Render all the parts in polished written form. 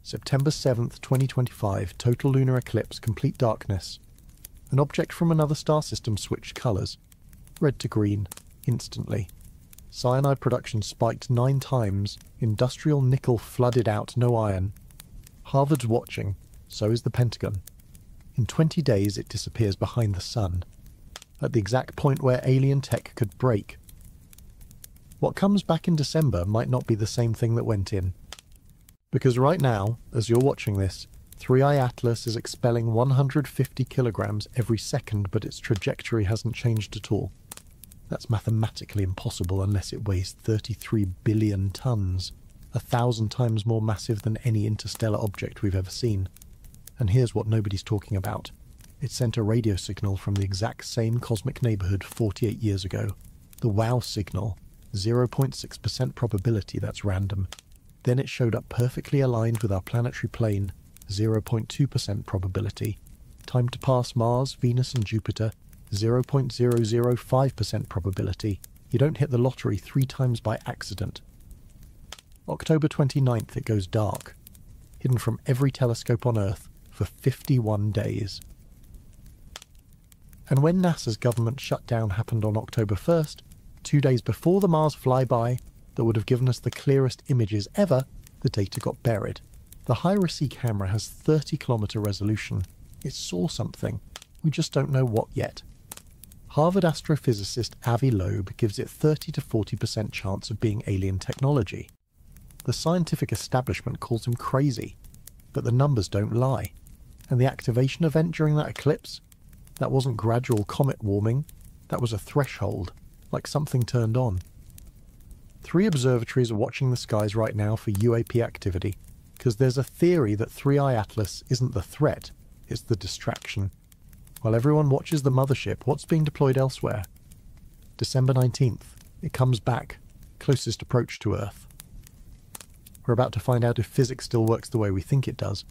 September 7th, 2025, total lunar eclipse, complete darkness. An object from another star system switched colours. Red to green, instantly. Cyanide production spiked 9 times. Industrial nickel flooded out, no iron. Harvard's watching, so is the Pentagon. In 20 days it disappears behind the sun, at the exact point where alien tech could break. What comes back in December might not be the same thing that went in. Because right now, as you're watching this, 3I-ATLAS is expelling 150 kilograms every second, but its trajectory hasn't changed at all. That's mathematically impossible unless it weighs 33 billion tons, 1,000 times more massive than any interstellar object we've ever seen. And here's what nobody's talking about. It sent a radio signal from the exact same cosmic neighborhood 48 years ago. The WOW signal, 0.6% probability that's random. Then it showed up perfectly aligned with our planetary plane, 0.2% probability. Time to pass Mars, Venus and Jupiter, 0.005% probability. You don't hit the lottery 3 times by accident. October 29th it goes dark, hidden from every telescope on Earth for 51 days. And when NASA's government shutdown happened on October 1st, 2 days before the Mars flyby that would have given us the clearest images ever, the data got buried. The HiRC camera has 30-kilometer resolution. It saw something. We just don't know what yet. Harvard astrophysicist Avi Loeb gives it 30 to 40% chance of being alien technology. The scientific establishment calls him crazy, but the numbers don't lie. And the activation event during that eclipse? That wasn't gradual comet warming, that was a threshold, like something turned on. 3 observatories are watching the skies right now for UAP activity, because there's a theory that 3I-ATLAS isn't the threat, it's the distraction. While everyone watches the mothership, what's being deployed elsewhere? December 19th, it comes back, closest approach to Earth. We're about to find out if physics still works the way we think it does,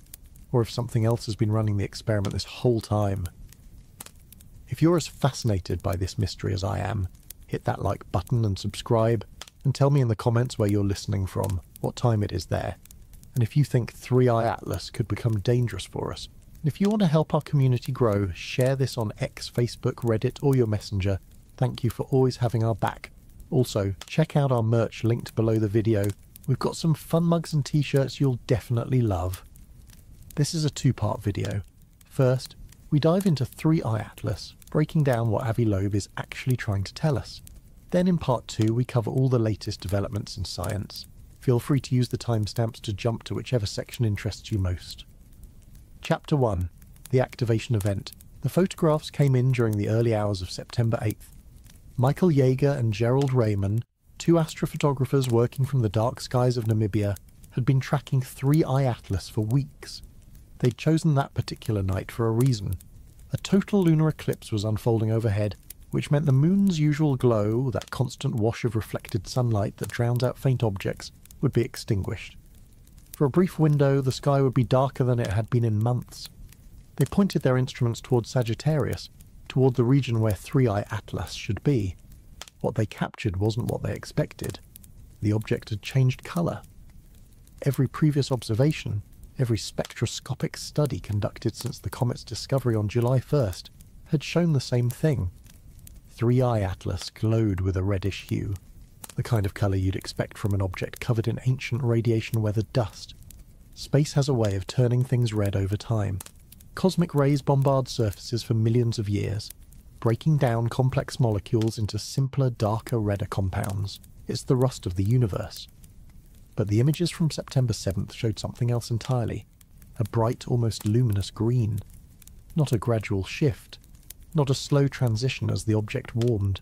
or if something else has been running the experiment this whole time. If you're as fascinated by this mystery as I am, hit that like button and subscribe, and tell me in the comments where you're listening from, what time it is there, and if you think 3I-ATLAS could become dangerous for us. And if you want to help our community grow, share this on X, Facebook, Reddit, or your messenger. Thank you for always having our back. Also, check out our merch linked below the video. We've got some fun mugs and t-shirts you'll definitely love. This is a 2-part video. First, we dive into 3I-ATLAS, breaking down what Avi Loeb is actually trying to tell us. Then in part 2, we cover all the latest developments in science. Feel free to use the timestamps to jump to whichever section interests you most. Chapter 1. The activation event. The photographs came in during the early hours of September 8th. Michael Yeager and Gerald Raymond, 2 astrophotographers working from the dark skies of Namibia, had been tracking 3I-ATLAS for weeks. They'd chosen that particular night for a reason. A total lunar eclipse was unfolding overhead, which meant the moon's usual glow, that constant wash of reflected sunlight that drowns out faint objects, would be extinguished. For a brief window, the sky would be darker than it had been in months. They pointed their instruments toward Sagittarius, toward the region where 3I-ATLAS should be. What they captured wasn't what they expected. The object had changed colour. Every previous observation, every spectroscopic study conducted since the comet's discovery on July 1st, had shown the same thing. 3I-ATLAS glowed with a reddish hue, the kind of colour you'd expect from an object covered in ancient radiation-weathered dust. Space has a way of turning things red over time. Cosmic rays bombard surfaces for millions of years, breaking down complex molecules into simpler, darker, redder compounds. It's the rust of the universe. But the images from September 7th showed something else entirely. A bright, almost luminous green. Not a gradual shift. Not a slow transition as the object warmed.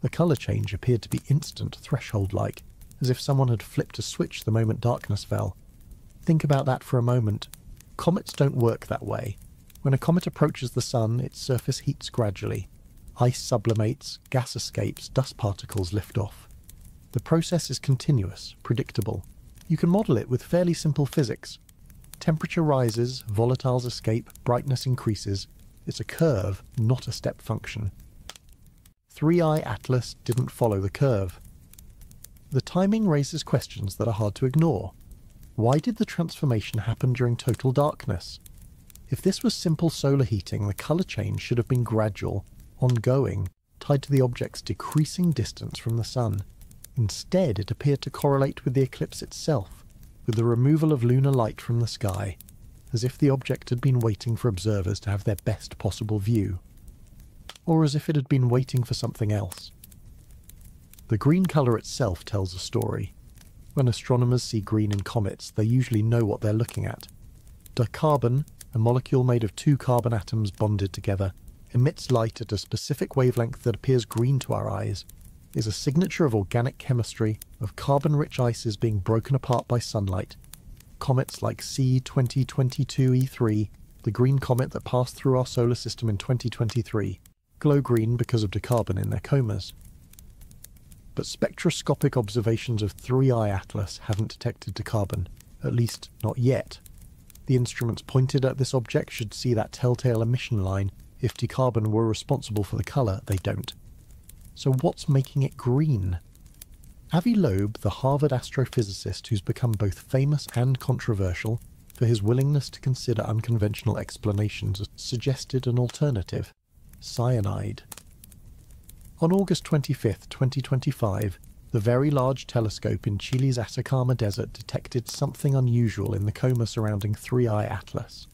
The colour change appeared to be instant, threshold-like, as if someone had flipped a switch the moment darkness fell. Think about that for a moment. Comets don't work that way. When a comet approaches the sun, its surface heats gradually. Ice sublimates, gas escapes, dust particles lift off. The process is continuous, predictable. You can model it with fairly simple physics. Temperature rises, volatiles escape, brightness increases. It's a curve, not a step function. 3I-ATLAS didn't follow the curve. The timing raises questions that are hard to ignore. Why did the transformation happen during total darkness? If this was simple solar heating, the colour change should have been gradual, ongoing, tied to the object's decreasing distance from the Sun. Instead, it appeared to correlate with the eclipse itself, with the removal of lunar light from the sky, as if the object had been waiting for observers to have their best possible view, or as if it had been waiting for something else. The green colour itself tells a story. When astronomers see green in comets, they usually know what they're looking at. Dicarbon, a molecule made of two carbon atoms bonded together, emits light at a specific wavelength that appears green to our eyes, is a signature of organic chemistry, of carbon-rich ices being broken apart by sunlight. Comets like C2022E3, the green comet that passed through our solar system in 2023, glow green because of dicarbon in their comas. But spectroscopic observations of 3I-ATLAS haven't detected dicarbon, at least not yet. The instruments pointed at this object should see that telltale emission line. If dicarbon were responsible for the colour, they don't. So what's making it green? Avi Loeb, the Harvard astrophysicist who's become both famous and controversial for his willingness to consider unconventional explanations, suggested an alternative: cyanide. On August 25, 2025, the Very Large Telescope in Chile's Atacama Desert detected something unusual in the coma surrounding 3I-ATLAS.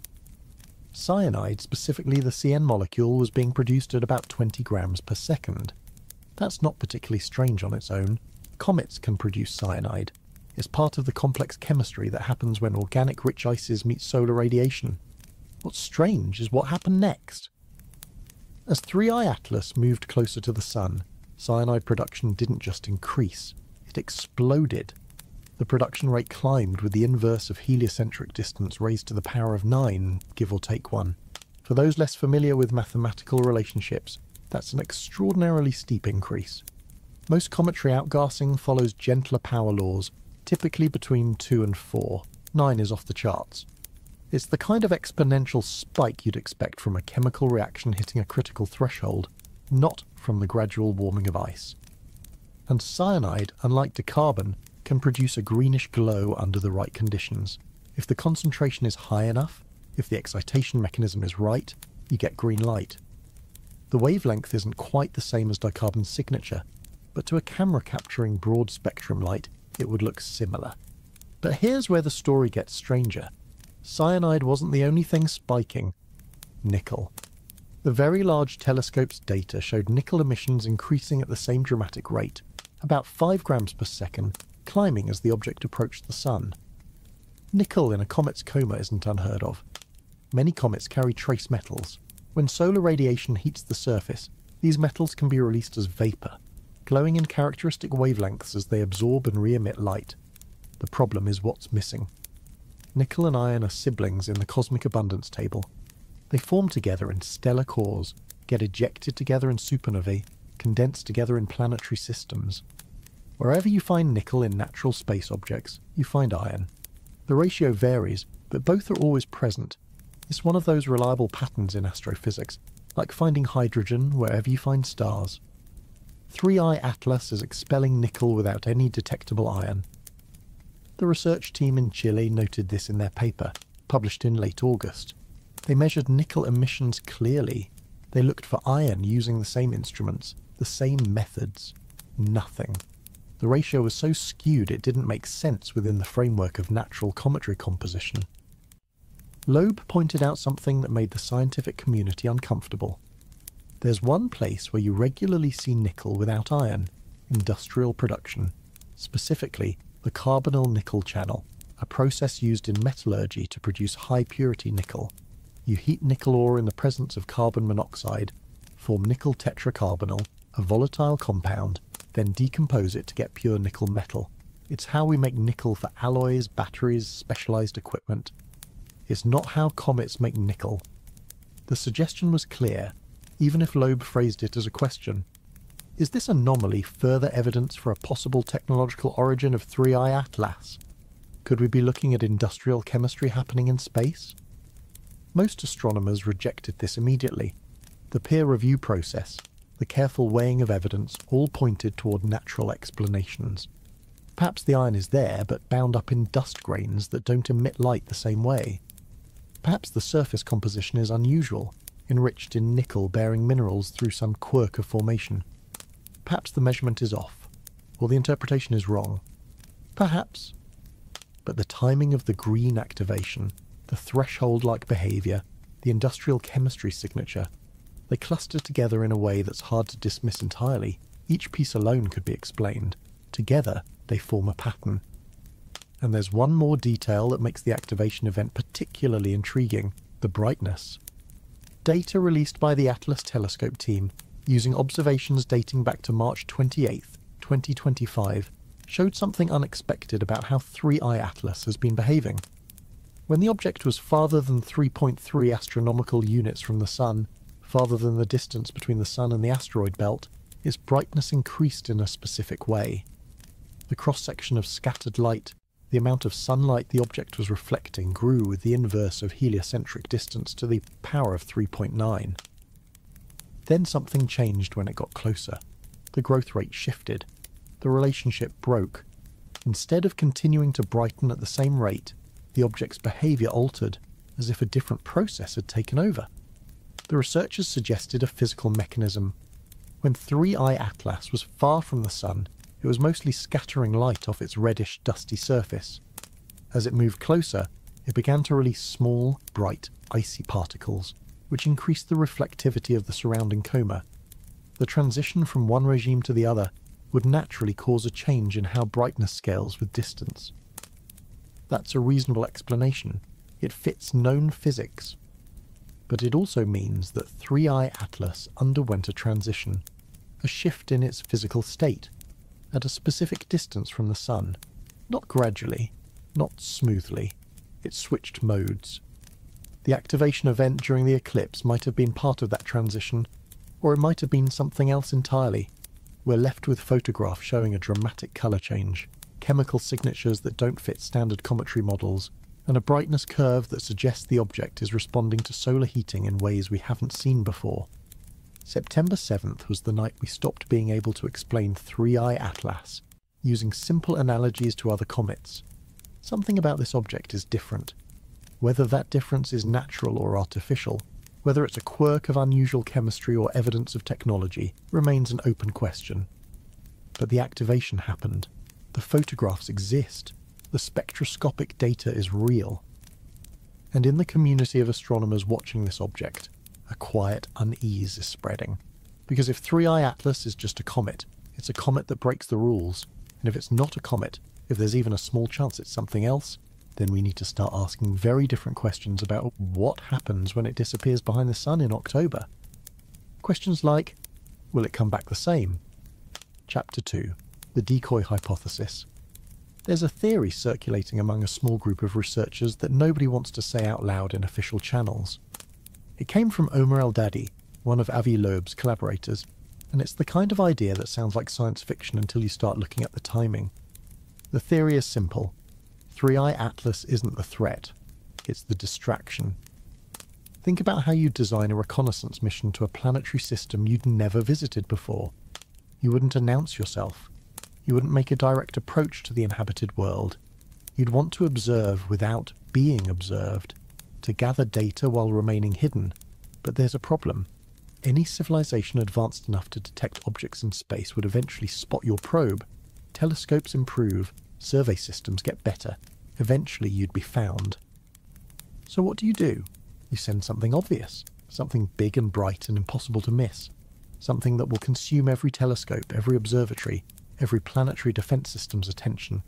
Cyanide, specifically the CN molecule, was being produced at about 20 grams per second. That's not particularly strange on its own. Comets can produce cyanide. It's part of the complex chemistry that happens when organic rich ices meet solar radiation. What's strange is what happened next. As 3I-ATLAS moved closer to the Sun, cyanide production didn't just increase, it exploded. The production rate climbed with the inverse of heliocentric distance raised to the power of 9, give or take 1. For those less familiar with mathematical relationships, that's an extraordinarily steep increase. Most cometary outgassing follows gentler power laws, typically between 2 and 4. 9 is off the charts. It's the kind of exponential spike you'd expect from a chemical reaction hitting a critical threshold, not from the gradual warming of ice. And cyanide, unlike dicarbon, can produce a greenish glow under the right conditions. If the concentration is high enough, if the excitation mechanism is right, you get green light. The wavelength isn't quite the same as dicarbon's signature, but to a camera capturing broad spectrum light, it would look similar. But here's where the story gets stranger. Cyanide wasn't the only thing spiking. Nickel. The Very Large Telescope's data showed nickel emissions increasing at the same dramatic rate, about 5 grams per second, climbing as the object approached the Sun. Nickel in a comet's coma isn't unheard of. Many comets carry trace metals. When solar radiation heats the surface, these metals can be released as vapour, glowing in characteristic wavelengths as they absorb and re-emit light. The problem is what's missing. Nickel and iron are siblings in the cosmic abundance table. They form together in stellar cores, get ejected together in supernovae, condense together in planetary systems. Wherever you find nickel in natural space objects, you find iron. The ratio varies, but both are always present. It's one of those reliable patterns in astrophysics, like finding hydrogen wherever you find stars. 3I-ATLAS is expelling nickel without any detectable iron. The research team in Chile noted this in their paper, published in late August. They measured nickel emissions clearly. They looked for iron using the same instruments, the same methods. Nothing. The ratio was so skewed it didn't make sense within the framework of natural cometary composition. Loeb pointed out something that made the scientific community uncomfortable. There's one place where you regularly see nickel without iron: industrial production. Specifically, the carbonyl nickel channel, a process used in metallurgy to produce high-purity nickel. You heat nickel ore in the presence of carbon monoxide, form nickel tetracarbonyl, a volatile compound, then decompose it to get pure nickel metal. It's how we make nickel for alloys, batteries, specialized equipment. It's not how comets make nickel. The suggestion was clear, even if Loeb phrased it as a question. Is this anomaly further evidence for a possible technological origin of 3I-ATLAS? Could we be looking at industrial chemistry happening in space? Most astronomers rejected this immediately. The peer review process, the careful weighing of evidence, all pointed toward natural explanations. Perhaps the iron is there, but bound up in dust grains that don't emit light the same way. Perhaps the surface composition is unusual, enriched in nickel-bearing minerals through some quirk of formation. Perhaps the measurement is off, or the interpretation is wrong. Perhaps. But the timing of the green activation, the threshold-like behaviour, the industrial chemistry signature, they cluster together in a way that's hard to dismiss entirely. Each piece alone could be explained. Together, they form a pattern. And there's one more detail that makes the activation event particularly intriguing: the brightness. Data released by the ATLAS telescope team, using observations dating back to March 28, 2025, showed something unexpected about how 3I-ATLAS has been behaving. When the object was farther than 3.3 astronomical units from the Sun, farther than the distance between the Sun and the asteroid belt, its brightness increased in a specific way. The cross-section of scattered light, the amount of sunlight the object was reflecting, grew with the inverse of heliocentric distance to the power of 3.9. Then something changed when it got closer. The growth rate shifted. The relationship broke. Instead of continuing to brighten at the same rate, the object's behaviour altered, as if a different process had taken over. The researchers suggested a physical mechanism. When 3I-ATLAS was far from the Sun, it was mostly scattering light off its reddish, dusty surface. As it moved closer, it began to release small, bright, icy particles, which increased the reflectivity of the surrounding coma. The transition from one regime to the other would naturally cause a change in how brightness scales with distance. That's a reasonable explanation. It fits known physics. But it also means that 3I-ATLAS underwent a transition, a shift in its physical state, at a specific distance from the Sun. Not gradually, not smoothly. It switched modes. The activation event during the eclipse might have been part of that transition, or it might have been something else entirely. We're left with photographs showing a dramatic colour change, chemical signatures that don't fit standard cometry models, and a brightness curve that suggests the object is responding to solar heating in ways we haven't seen before. September 7th was the night we stopped being able to explain 3I-ATLAS, using simple analogies to other comets. Something about this object is different. Whether that difference is natural or artificial, whether it's a quirk of unusual chemistry or evidence of technology, remains an open question. But the activation happened. The photographs exist. The spectroscopic data is real. And in the community of astronomers watching this object, a quiet unease is spreading. Because if 3I-ATLAS is just a comet, it's a comet that breaks the rules. And if it's not a comet, if there's even a small chance it's something else, then we need to start asking very different questions about what happens when it disappears behind the Sun in October. Questions like, will it come back the same? Chapter 2. The Decoy Hypothesis. There's a theory circulating among a small group of researchers that nobody wants to say out loud in official channels. It came from Omer El-Dadi, one of Avi Loeb's collaborators, and it's the kind of idea that sounds like science fiction until you start looking at the timing. The theory is simple. 3I-ATLAS isn't the threat, it's the distraction. Think about how you'd design a reconnaissance mission to a planetary system you'd never visited before. You wouldn't announce yourself. You wouldn't make a direct approach to the inhabited world. You'd want to observe without being observed, to gather data while remaining hidden. But there's a problem. Any civilization advanced enough to detect objects in space would eventually spot your probe. Telescopes improve, survey systems get better. Eventually you'd be found. So what do? You send something obvious, something big and bright and impossible to miss. Something that will consume every telescope, every observatory, every planetary defense system's attention.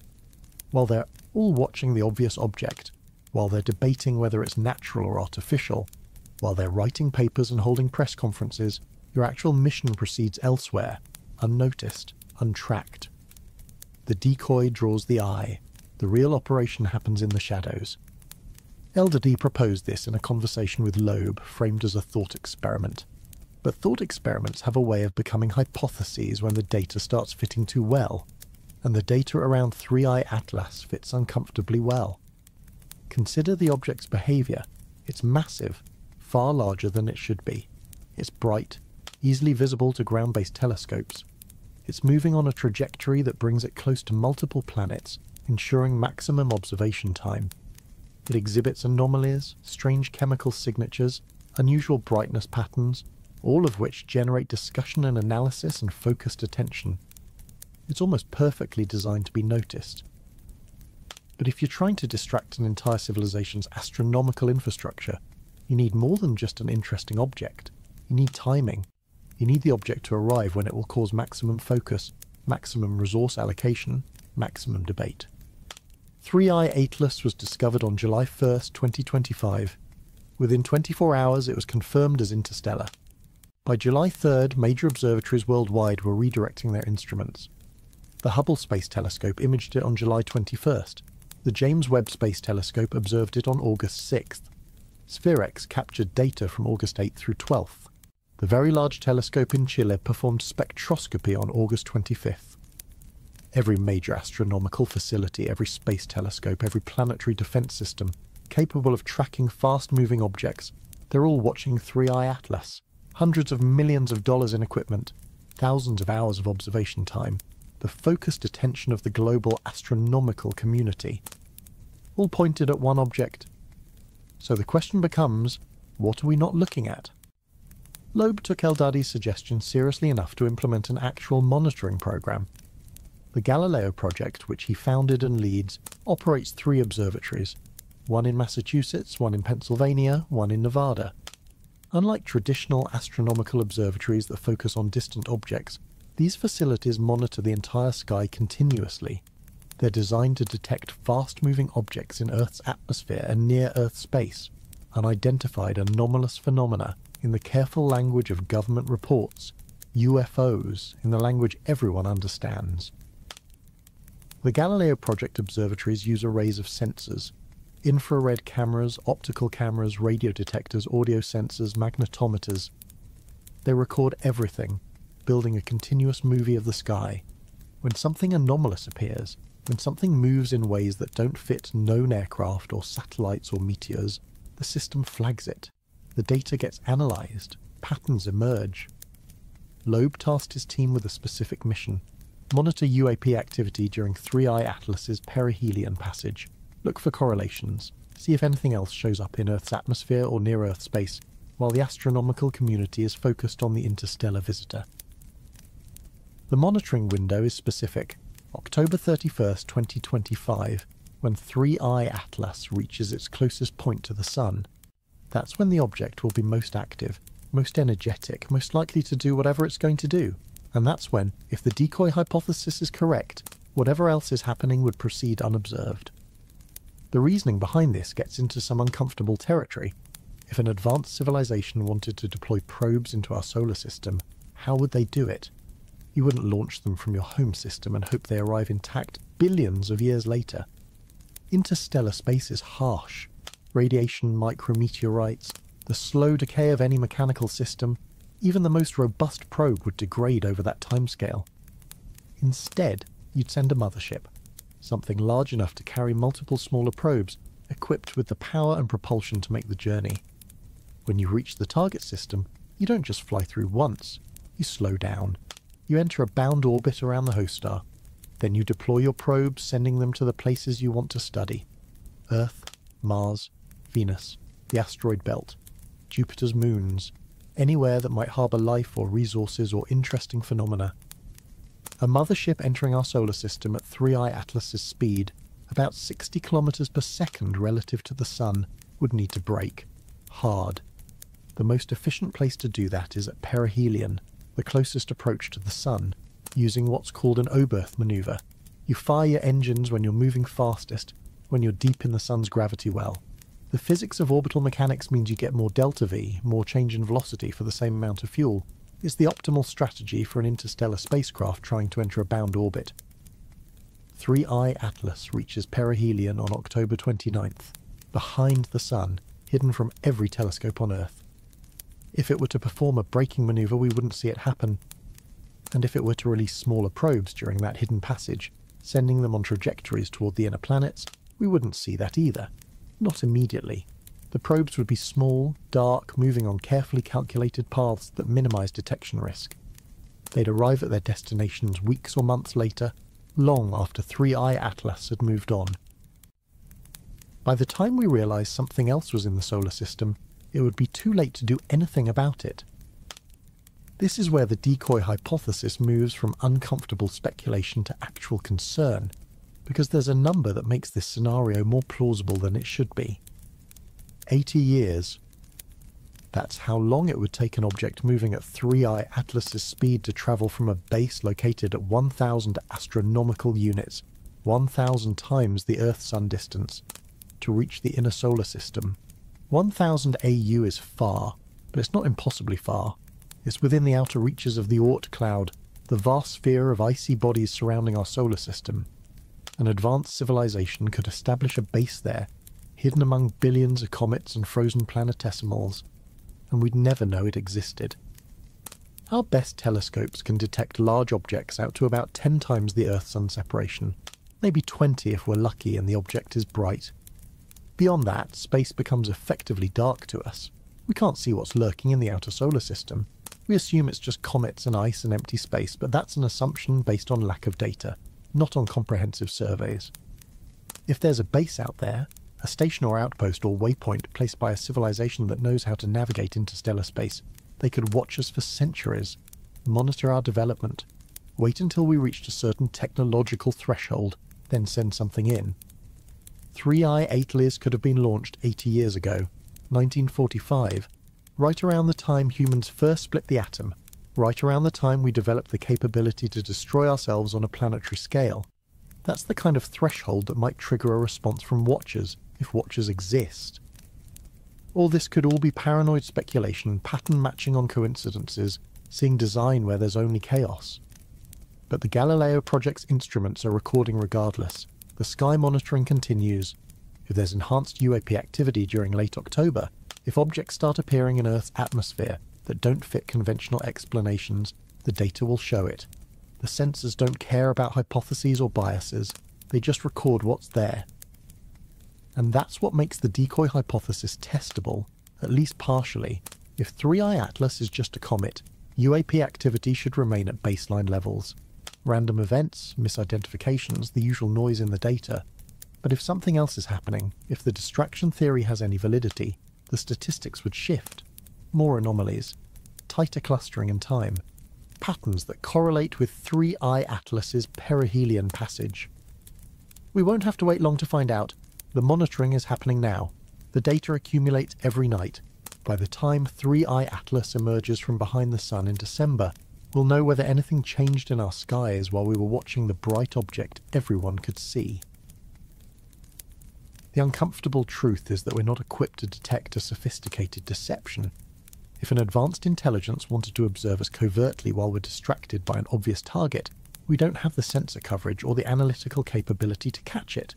While they're all watching the obvious object, while they're debating whether it's natural or artificial, while they're writing papers and holding press conferences, your actual mission proceeds elsewhere, unnoticed, untracked. The decoy draws the eye. The real operation happens in the shadows. El-Dadi proposed this in a conversation with Loeb, framed as a thought experiment. But thought experiments have a way of becoming hypotheses when the data starts fitting too well, and the data around 3I-ATLAS fits uncomfortably well. Consider the object's behaviour. It's massive, far larger than it should be. It's bright, easily visible to ground-based telescopes. It's moving on a trajectory that brings it close to multiple planets, ensuring maximum observation time. It exhibits anomalies, strange chemical signatures, unusual brightness patterns, all of which generate discussion and analysis and focused attention. It's almost perfectly designed to be noticed. But if you're trying to distract an entire civilization's astronomical infrastructure, you need more than just an interesting object. You need timing. You need the object to arrive when it will cause maximum focus, maximum resource allocation, maximum debate. 3I-ATLAS was discovered on July 1st, 2025. Within 24 hours it was confirmed as interstellar. By July 3rd, major observatories worldwide were redirecting their instruments. The Hubble Space Telescope imaged it on July 21st. The James Webb Space Telescope observed it on August 6th. SpaceExploration captured data from August 8th through 12th. The Very Large Telescope in Chile performed spectroscopy on August 25th. Every major astronomical facility, every space telescope, every planetary defense system capable of tracking fast-moving objects, they're all watching 3I-ATLAS. Hundreds of millions of dollars in equipment, thousands of hours of observation time, the focused attention of the global astronomical community, all pointed at one object. So the question becomes, what are we not looking at? Loeb took Eldadi's suggestion seriously enough to implement an actual monitoring program. The Galileo project, which he founded and leads, operates 3 observatories, one in Massachusetts, one in Pennsylvania, one in Nevada. Unlike traditional astronomical observatories that focus on distant objects, these facilities monitor the entire sky continuously. They're designed to detect fast-moving objects in Earth's atmosphere and near-Earth space, unidentified anomalous phenomena in the careful language of government reports, UFOs in the language everyone understands. The Galileo Project observatories use arrays of sensors: infrared cameras, optical cameras, radio detectors, audio sensors, magnetometers. They record everything, building a continuous movie of the sky. When something anomalous appears, when something moves in ways that don't fit known aircraft or satellites or meteors, the system flags it. The data gets analysed, patterns emerge. Loeb tasked his team with a specific mission: monitor UAP activity during 3I-ATLAS's perihelion passage. Look for correlations, see if anything else shows up in Earth's atmosphere or near-Earth space, while the astronomical community is focused on the interstellar visitor. The monitoring window is specific: October 31st, 2025, when 3I-ATLAS reaches its closest point to the Sun. That's when the object will be most active, most energetic, most likely to do whatever it's going to do. And that's when, if the decoy hypothesis is correct, whatever else is happening would proceed unobserved. The reasoning behind this gets into some uncomfortable territory. If an advanced civilization wanted to deploy probes into our solar system, how would they do it? You wouldn't launch them from your home system and hope they arrive intact billions of years later. Interstellar space is harsh. Radiation, micrometeorites, the slow decay of any mechanical system, even the most robust probe would degrade over that timescale. Instead, you'd send a mothership, something large enough to carry multiple smaller probes, equipped with the power and propulsion to make the journey. When you reach the target system, you don't just fly through once, you slow down. You enter a bound orbit around the host star. Then you deploy your probes, sending them to the places you want to study: Earth, Mars, Venus, the asteroid belt, Jupiter's moons, anywhere that might harbour life or resources or interesting phenomena. A mothership entering our solar system at 3I-ATLAS's speed, about 60 kilometers per second relative to the Sun, would need to brake. Hard. The most efficient place to do that is at perihelion, the closest approach to the Sun, using what's called an Oberth maneuver. You fire your engines when you're moving fastest, when you're deep in the Sun's gravity well. The physics of orbital mechanics means you get more delta V, more change in velocity for the same amount of fuel. It's the optimal strategy for an interstellar spacecraft trying to enter a bound orbit. 3I-ATLAS reaches perihelion on October 29th, behind the Sun, hidden from every telescope on Earth. If it were to perform a braking maneuver, we wouldn't see it happen. And if it were to release smaller probes during that hidden passage, sending them on trajectories toward the inner planets, we wouldn't see that either. Not immediately. The probes would be small, dark, moving on carefully calculated paths that minimize detection risk. They'd arrive at their destinations weeks or months later, long after 3I-ATLAS had moved on. By the time we realised something else was in the solar system, it would be too late to do anything about it. This is where the decoy hypothesis moves from uncomfortable speculation to actual concern, because there's a number that makes this scenario more plausible than it should be. 80 years. That's how long it would take an object moving at 3I-ATLAS's speed to travel from a base located at 1,000 astronomical units, 1,000 times the Earth-Sun distance, to reach the inner solar system. 1,000 AU is far, but it's not impossibly far. It's within the outer reaches of the Oort cloud, the vast sphere of icy bodies surrounding our solar system. An advanced civilization could establish a base there, hidden among billions of comets and frozen planetesimals, and we'd never know it existed. Our best telescopes can detect large objects out to about 10 times the Earth-Sun separation, maybe 20 if we're lucky and the object is bright. Beyond that, space becomes effectively dark to us. We can't see what's lurking in the outer solar system. We assume it's just comets and ice and empty space, but that's an assumption based on lack of data, not on comprehensive surveys. If there's a base out there, a station or outpost or waypoint placed by a civilization that knows how to navigate interstellar space, they could watch us for centuries, monitor our development, wait until we reached a certain technological threshold, then send something in. 3I-ATLAS could have been launched 80 years ago, 1945, right around the time humans first split the atom, right around the time we developed the capability to destroy ourselves on a planetary scale. That's the kind of threshold that might trigger a response from watchers, if watchers exist. All this could all be paranoid speculation, pattern matching on coincidences, seeing design where there's only chaos. But the Galileo project's instruments are recording regardless. The sky monitoring continues. If there's enhanced UAP activity during late October, if objects start appearing in Earth's atmosphere that don't fit conventional explanations, the data will show it. The sensors don't care about hypotheses or biases, they just record what's there. And that's what makes the decoy hypothesis testable, at least partially. If 3I-ATLAS is just a comet, UAP activity should remain at baseline levels. Random events, misidentifications, the usual noise in the data. But if something else is happening, if the distraction theory has any validity, the statistics would shift. More anomalies, tighter clustering in time, patterns that correlate with 3I-ATLAS's perihelion passage. We won't have to wait long to find out. The monitoring is happening now. The data accumulates every night. By the time 3I-ATLAS emerges from behind the sun in December, we'll know whether anything changed in our skies while we were watching the bright object everyone could see. The uncomfortable truth is that we're not equipped to detect a sophisticated deception. If an advanced intelligence wanted to observe us covertly while we're distracted by an obvious target, we don't have the sensor coverage or the analytical capability to catch it.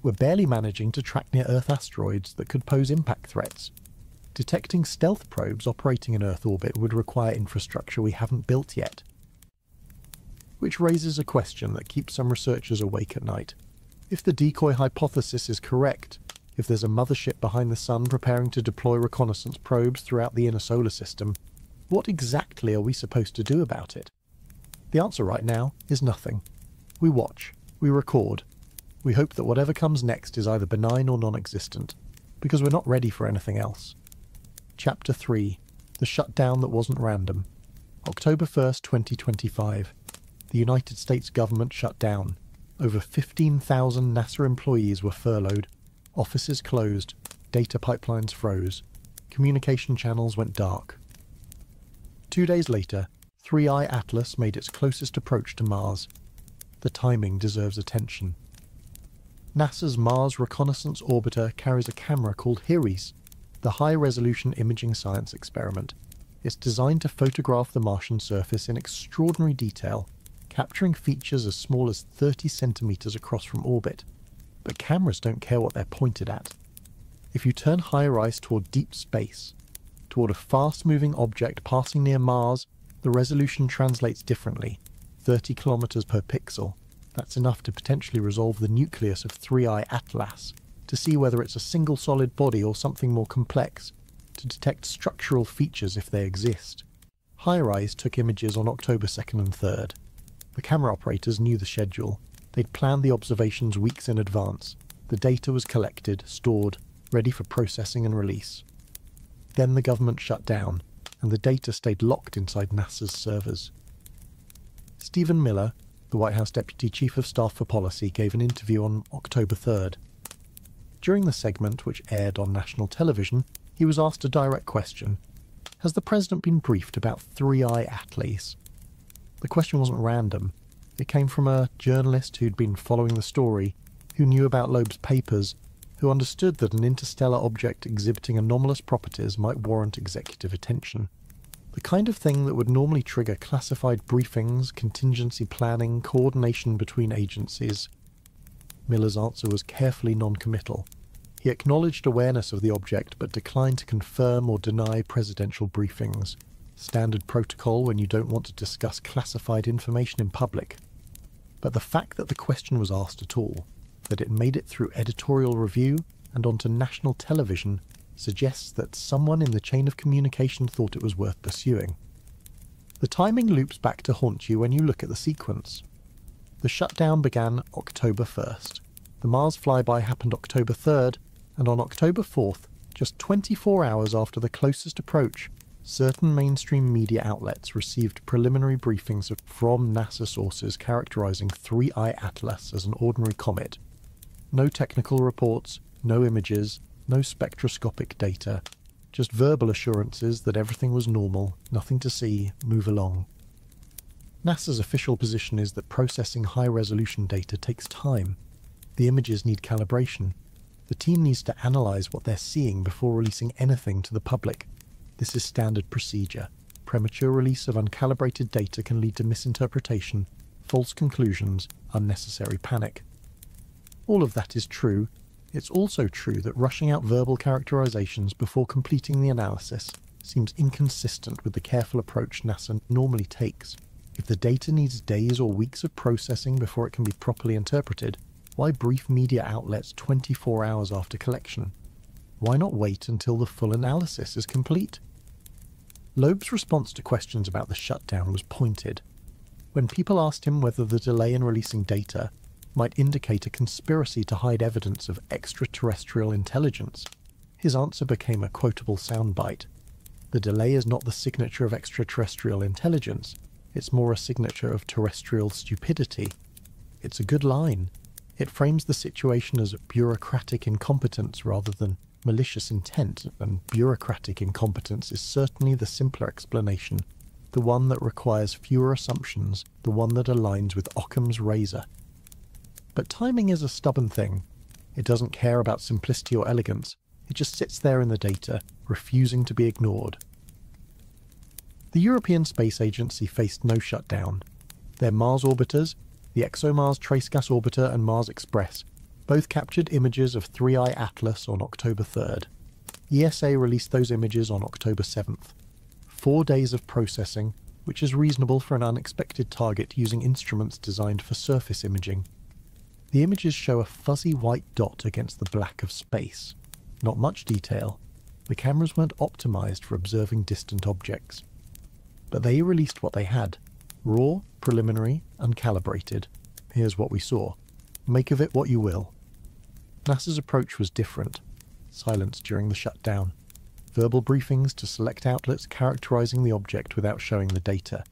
We're barely managing to track near-Earth asteroids that could pose impact threats. Detecting stealth probes operating in Earth orbit would require infrastructure we haven't built yet. Which raises a question that keeps some researchers awake at night. If the decoy hypothesis is correct, if there's a mothership behind the sun preparing to deploy reconnaissance probes throughout the inner solar system, what exactly are we supposed to do about it? The answer right now is nothing. We watch, we record, we hope that whatever comes next is either benign or non-existent, because we're not ready for anything else. Chapter 3. The Shutdown That Wasn't Random. October 1st, 2025. The United States government shut down. Over 15,000 NASA employees were furloughed. Offices closed. Data pipelines froze. Communication channels went dark. 2 days later, 3I-ATLAS made its closest approach to Mars. The timing deserves attention. NASA's Mars Reconnaissance Orbiter carries a camera called HIRIS, the High-Resolution Imaging Science Experiment. It's designed to photograph the Martian surface in extraordinary detail, capturing features as small as 30 centimeters across from orbit. But cameras don't care what they're pointed at. If you turn HIRIS toward deep space, toward a fast-moving object passing near Mars, the resolution translates differently, 30 kilometers per pixel. That's enough to potentially resolve the nucleus of 3I-ATLAS, to see whether it's a single solid body or something more complex, to detect structural features if they exist. HiRISE took images on October 2nd and 3rd. The camera operators knew the schedule. They'd planned the observations weeks in advance. The data was collected, stored, ready for processing and release. Then the government shut down, and the data stayed locked inside NASA's servers. Stephen Miller, the White House Deputy Chief of Staff for Policy, gave an interview on October 3rd. During the segment, which aired on national television, he was asked a direct question. Has the President been briefed about 3I-ATLAS? The question wasn't random. It came from a journalist who'd been following the story, who knew about Loeb's papers, who understood that an interstellar object exhibiting anomalous properties might warrant executive attention. The kind of thing that would normally trigger classified briefings, contingency planning, coordination between agencies. Miller's answer was carefully non-committal. He acknowledged awareness of the object but declined to confirm or deny presidential briefings. Standard protocol when you don't want to discuss classified information in public. But the fact that the question was asked at all, that it made it through editorial review and onto national television, suggests that someone in the chain of communication thought it was worth pursuing. The timing loops back to haunt you when you look at the sequence. The shutdown began October 1st. The Mars flyby happened October 3rd, and on October 4th, just 24 hours after the closest approach, certain mainstream media outlets received preliminary briefings from NASA sources characterizing 3I-ATLAS as an ordinary comet. No technical reports, no images, no spectroscopic data, just verbal assurances that everything was normal, nothing to see, move along. NASA's official position is that processing high-resolution data takes time. The images need calibration. The team needs to analyze what they're seeing before releasing anything to the public. This is standard procedure. Premature release of uncalibrated data can lead to misinterpretation, false conclusions, unnecessary panic. All of that is true. It's also true that rushing out verbal characterizations before completing the analysis seems inconsistent with the careful approach NASA normally takes. If the data needs days or weeks of processing before it can be properly interpreted, why brief media outlets 24 hours after collection? Why not wait until the full analysis is complete? Loeb's response to questions about the shutdown was pointed. When people asked him whether the delay in releasing data might indicate a conspiracy to hide evidence of extraterrestrial intelligence, his answer became a quotable soundbite. The delay is not the signature of extraterrestrial intelligence, it's more a signature of terrestrial stupidity. It's a good line. It frames the situation as bureaucratic incompetence rather than malicious intent, and bureaucratic incompetence is certainly the simpler explanation, the one that requires fewer assumptions, the one that aligns with Occam's razor. But timing is a stubborn thing. It doesn't care about simplicity or elegance. It just sits there in the data, refusing to be ignored. The European Space Agency faced no shutdown. Their Mars orbiters, the ExoMars Trace Gas Orbiter and Mars Express, both captured images of 3I-ATLAS on October 3rd. ESA released those images on October 7th. 4 days of processing, which is reasonable for an unexpected target using instruments designed for surface imaging. The images show a fuzzy white dot against the black of space. Not much detail. The cameras weren't optimized for observing distant objects. But they released what they had. Raw, preliminary, uncalibrated. Here's what we saw. Make of it what you will. NASA's approach was different. Silence during the shutdown. Verbal briefings to select outlets characterizing the object without showing the data.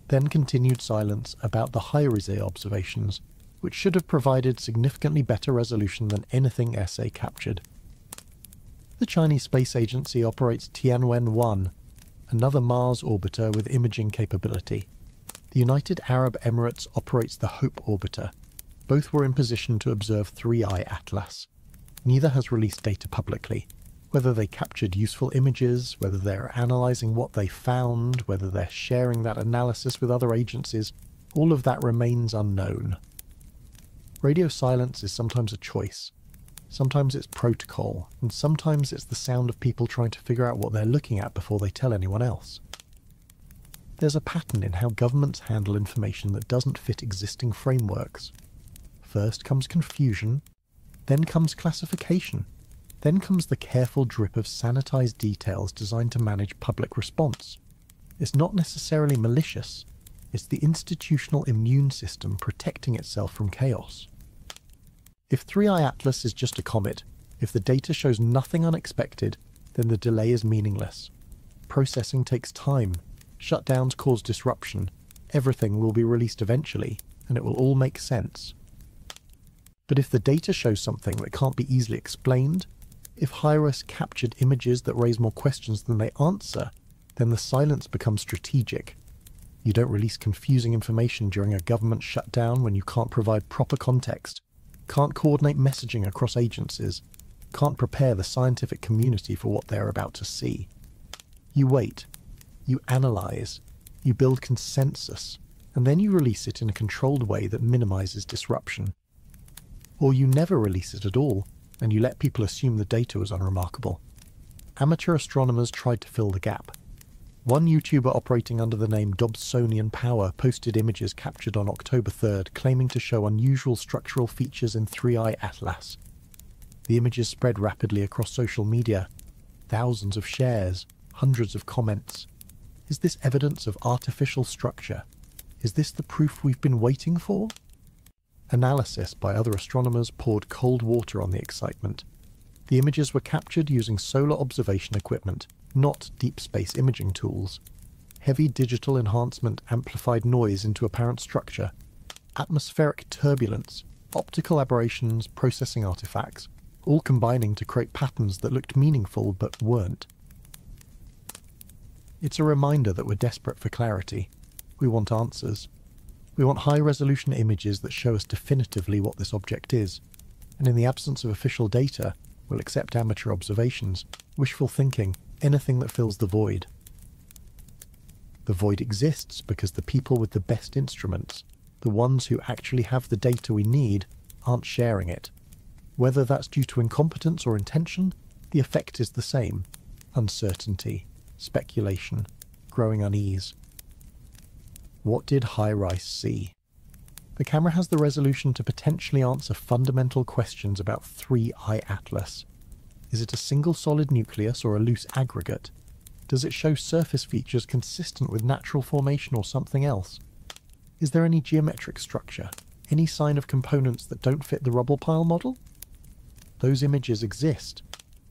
Then continued silence about the HiRISE observations, which should have provided significantly better resolution than anything SA captured. The Chinese Space Agency operates Tianwen-1, another Mars orbiter with imaging capability. The United Arab Emirates operates the HOPE orbiter. Both were in position to observe 3I-ATLAS. Neither has released data publicly. Whether they captured useful images, whether they're analysing what they found, whether they're sharing that analysis with other agencies, all of that remains unknown. Radio silence is sometimes a choice. Sometimes it's protocol, and sometimes it's the sound of people trying to figure out what they're looking at before they tell anyone else. There's a pattern in how governments handle information that doesn't fit existing frameworks. First comes confusion, then comes classification, then comes the careful drip of sanitized details designed to manage public response. It's not necessarily malicious. It's the institutional immune system protecting itself from chaos. If 3I-ATLAS is just a comet, if the data shows nothing unexpected, then the delay is meaningless. Processing takes time. Shutdowns cause disruption. Everything will be released eventually, and it will all make sense. But if the data shows something that can't be easily explained, if HIRIS captured images that raise more questions than they answer, then the silence becomes strategic. You don't release confusing information during a government shutdown when you can't provide proper context, can't coordinate messaging across agencies, can't prepare the scientific community for what they're about to see. You wait, you analyze, you build consensus, and then you release it in a controlled way that minimizes disruption. Or you never release it at all, and you let people assume the data was unremarkable. Amateur astronomers tried to fill the gap. One YouTuber operating under the name Dobsonian Power posted images captured on October 3rd claiming to show unusual structural features in 3I-ATLAS. The images spread rapidly across social media. Thousands of shares, hundreds of comments. Is this evidence of artificial structure? Is this the proof we've been waiting for? Analysis by other astronomers poured cold water on the excitement. The images were captured using solar observation equipment, not deep space imaging tools. Heavy digital enhancement amplified noise into apparent structure. Atmospheric turbulence, optical aberrations, processing artifacts, all combining to create patterns that looked meaningful but weren't. It's a reminder that we're desperate for clarity. We want answers. We want high-resolution images that show us definitively what this object is, and in the absence of official data, we'll accept amateur observations, wishful thinking, anything that fills the void. The void exists because the people with the best instruments, the ones who actually have the data we need, aren't sharing it. Whether that's due to incompetence or intention, the effect is the same: uncertainty, speculation, growing unease. What did HIRIS see? The camera has the resolution to potentially answer fundamental questions about 3I-ATLAS. Is it a single solid nucleus or a loose aggregate? Does it show surface features consistent with natural formation or something else? Is there any geometric structure? Any sign of components that don't fit the rubble pile model? Those images exist.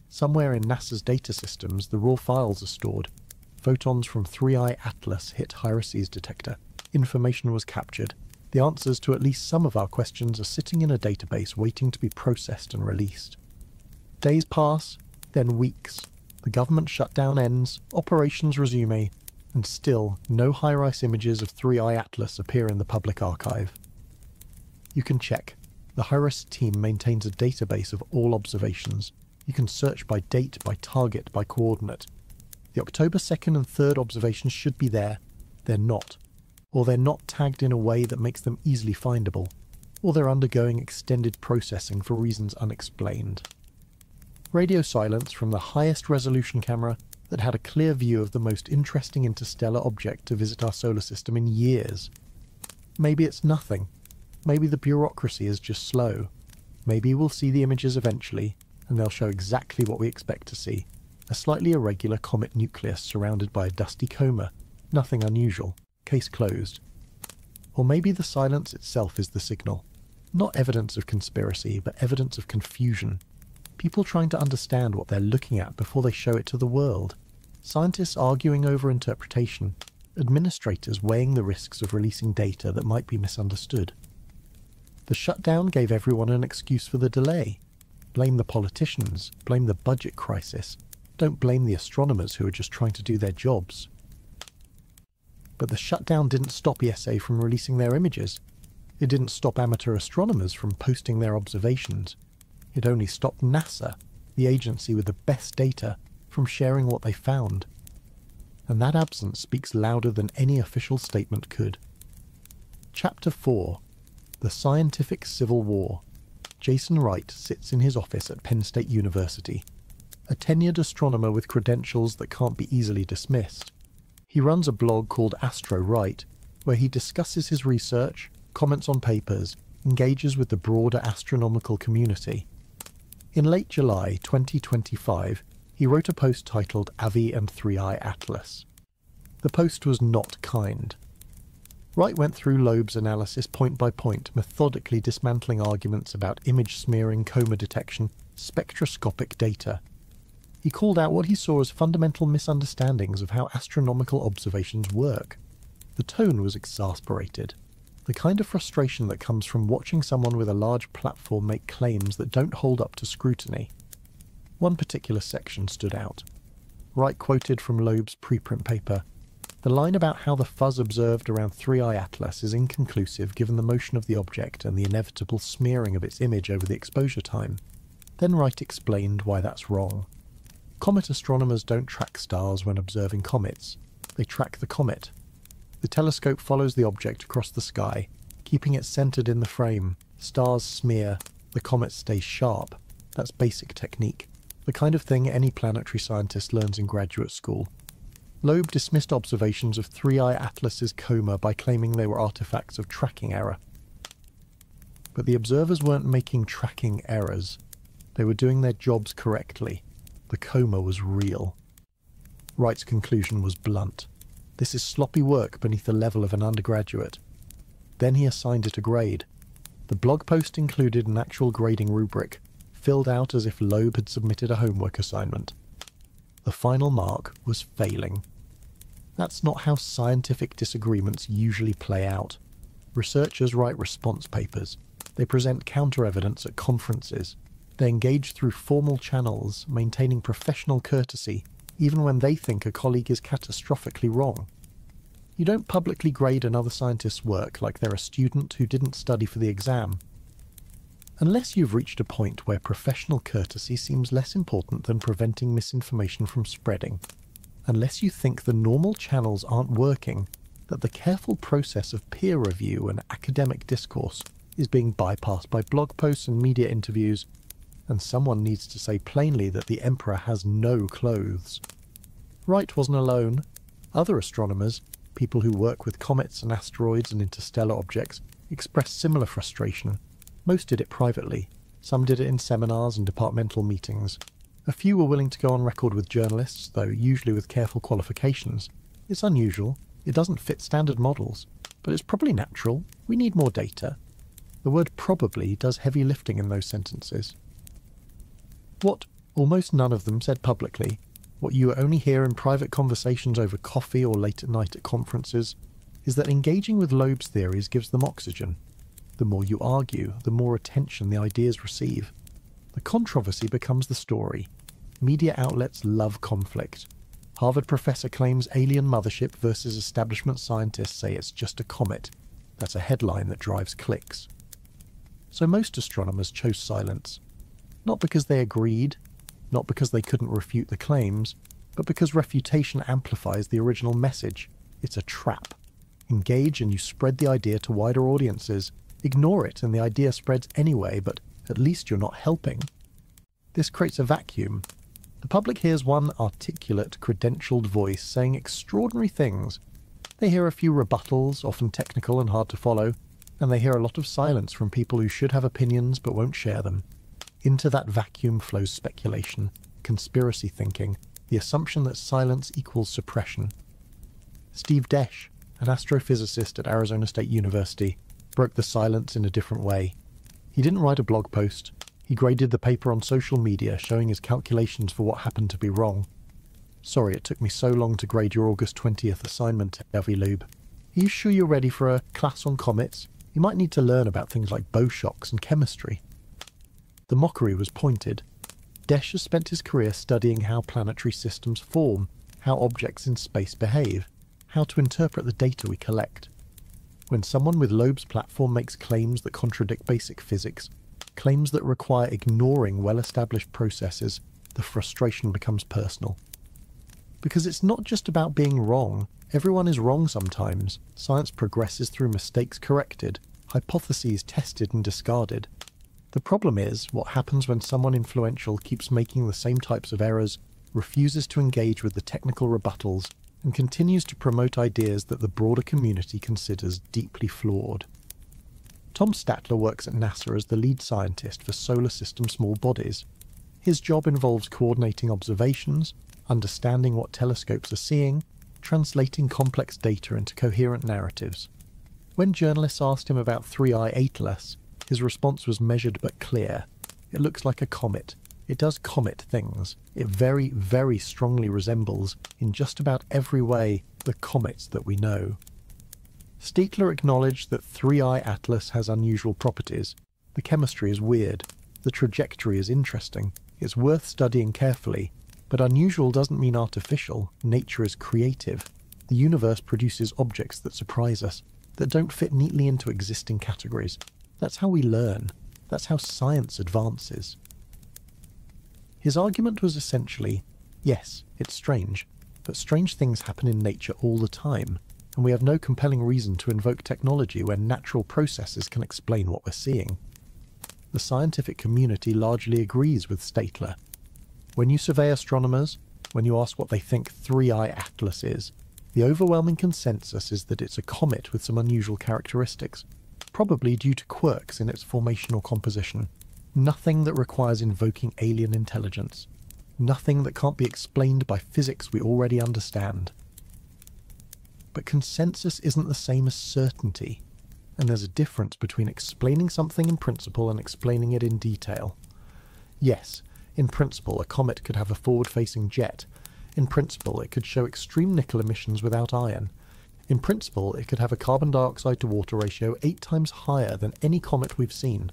Somewhere in NASA's data systems, the raw files are stored. Photons from 3I-ATLAS hit HIRIS's detector. Information was captured. The answers to at least some of our questions are sitting in a database waiting to be processed and released. Days pass, then weeks. The government shutdown ends, operations resume, and still no HIRIS images of 3I-ATLAS appear in the public archive. You can check. The HIRIS team maintains a database of all observations. You can search by date, by target, by coordinate. The October 2nd and 3rd observations should be there. They're not. Or they're not tagged in a way that makes them easily findable. Or they're undergoing extended processing for reasons unexplained. Radio silence from the highest resolution camera that had a clear view of the most interesting interstellar object to visit our solar system in years. Maybe it's nothing. Maybe the bureaucracy is just slow. Maybe we'll see the images eventually, and they'll show exactly what we expect to see. A slightly irregular comet nucleus surrounded by a dusty coma. Nothing unusual. Case closed. Or maybe the silence itself is the signal. Not evidence of conspiracy, but evidence of confusion. People trying to understand what they're looking at before they show it to the world. Scientists arguing over interpretation. Administrators weighing the risks of releasing data that might be misunderstood. The shutdown gave everyone an excuse for the delay. Blame the politicians. Blame the budget crisis. Don't blame the astronomers who are just trying to do their jobs. But the shutdown didn't stop ESA from releasing their images. It didn't stop amateur astronomers from posting their observations. It only stopped NASA, the agency with the best data, from sharing what they found. And that absence speaks louder than any official statement could. Chapter 4. The Scientific Civil War. Jason Wright sits in his office at Penn State University. A tenured astronomer with credentials that can't be easily dismissed. He runs a blog called Astro Wright, where he discusses his research, comments on papers, engages with the broader astronomical community. In late July 2025, he wrote a post titled Avi and 3I-ATLAS. The post was not kind. Wright went through Loeb's analysis point by point, methodically dismantling arguments about image smearing, coma detection, spectroscopic data. He called out what he saw as fundamental misunderstandings of how astronomical observations work. The tone was exasperated, the kind of frustration that comes from watching someone with a large platform make claims that don't hold up to scrutiny. One particular section stood out. Wright quoted from Loeb's preprint paper, "The line about how the fuzz observed around 3I-ATLAS is inconclusive given the motion of the object and the inevitable smearing of its image over the exposure time." Then Wright explained why that's wrong. Comet astronomers don't track stars when observing comets. They track the comet. The telescope follows the object across the sky, keeping it centered in the frame. Stars smear, the comet stays sharp. That's basic technique, the kind of thing any planetary scientist learns in graduate school. Loeb dismissed observations of 3I-ATLAS's coma by claiming they were artifacts of tracking error. But the observers weren't making tracking errors. They were doing their jobs correctly. The coma was real. Wright's conclusion was blunt. This is sloppy work beneath the level of an undergraduate. Then he assigned it a grade. The blog post included an actual grading rubric, filled out as if Loeb had submitted a homework assignment. The final mark was failing. That's not how scientific disagreements usually play out. Researchers write response papers. They present counter-evidence at conferences. They engage through formal channels, maintaining professional courtesy, even when they think a colleague is catastrophically wrong. You don't publicly grade another scientist's work like they're a student who didn't study for the exam. Unless you've reached a point where professional courtesy seems less important than preventing misinformation from spreading. Unless you think the normal channels aren't working, that the careful process of peer review and academic discourse is being bypassed by blog posts and media interviews, and someone needs to say plainly that the Emperor has no clothes. Wright wasn't alone. Other astronomers, people who work with comets and asteroids and interstellar objects, expressed similar frustration. Most did it privately. Some did it in seminars and departmental meetings. A few were willing to go on record with journalists, though usually with careful qualifications. It's unusual. It doesn't fit standard models. But it's probably natural. We need more data. The word probably does heavy lifting in those sentences. What almost none of them said publicly, what you only hear in private conversations over coffee or late at night at conferences, is that engaging with Loeb's theories gives them oxygen. The more you argue, the more attention the ideas receive. The controversy becomes the story. Media outlets love conflict. Harvard professor claims alien mothership versus establishment scientists say it's just a comet. That's a headline that drives clicks. So most astronomers chose silence. Not because they agreed, not because they couldn't refute the claims, but because refutation amplifies the original message. It's a trap. Engage and you spread the idea to wider audiences. Ignore it and the idea spreads anyway, but at least you're not helping. This creates a vacuum. The public hears one articulate, credentialed voice saying extraordinary things. They hear a few rebuttals, often technical and hard to follow, and they hear a lot of silence from people who should have opinions but won't share them. Into that vacuum flows speculation, conspiracy thinking, the assumption that silence equals suppression. Steve Desch, an astrophysicist at Arizona State University, broke the silence in a different way. He didn't write a blog post. He graded the paper on social media, showing his calculations for what happened to be wrong. "Sorry it took me so long to grade your August 20th assignment, Avi Loeb. Are you sure you're ready for a class on comets? You might need to learn about things like bow-shocks and chemistry." The mockery was pointed. Desch has spent his career studying how planetary systems form, how objects in space behave, how to interpret the data we collect. When someone with Loeb's platform makes claims that contradict basic physics, claims that require ignoring well-established processes, the frustration becomes personal. Because it's not just about being wrong. Everyone is wrong sometimes. Science progresses through mistakes corrected, hypotheses tested and discarded. The problem is what happens when someone influential keeps making the same types of errors, refuses to engage with the technical rebuttals, and continues to promote ideas that the broader community considers deeply flawed. Tom Statler works at NASA as the lead scientist for solar system small bodies. His job involves coordinating observations, understanding what telescopes are seeing, translating complex data into coherent narratives. When journalists asked him about 3I-ATLAS, his response was measured but clear. It looks like a comet. It does comet things. It very, very strongly resembles, in just about every way, the comets that we know. Stiegler acknowledged that 3I-ATLAS has unusual properties. The chemistry is weird. The trajectory is interesting. It's worth studying carefully. But unusual doesn't mean artificial. Nature is creative. The universe produces objects that surprise us, that don't fit neatly into existing categories. That's how we learn. That's how science advances. His argument was essentially, yes, it's strange, but strange things happen in nature all the time, and we have no compelling reason to invoke technology when natural processes can explain what we're seeing. The scientific community largely agrees with Stiegler. When you survey astronomers, when you ask what they think 3I-ATLAS is, the overwhelming consensus is that it's a comet with some unusual characteristics, probably due to quirks in its formational composition. Nothing that requires invoking alien intelligence. Nothing that can't be explained by physics we already understand. But consensus isn't the same as certainty, and there's a difference between explaining something in principle and explaining it in detail. Yes, in principle a comet could have a forward-facing jet. In principle it could show extreme nickel emissions without iron. In principle it could have a carbon dioxide to water ratio 8 times higher than any comet we've seen.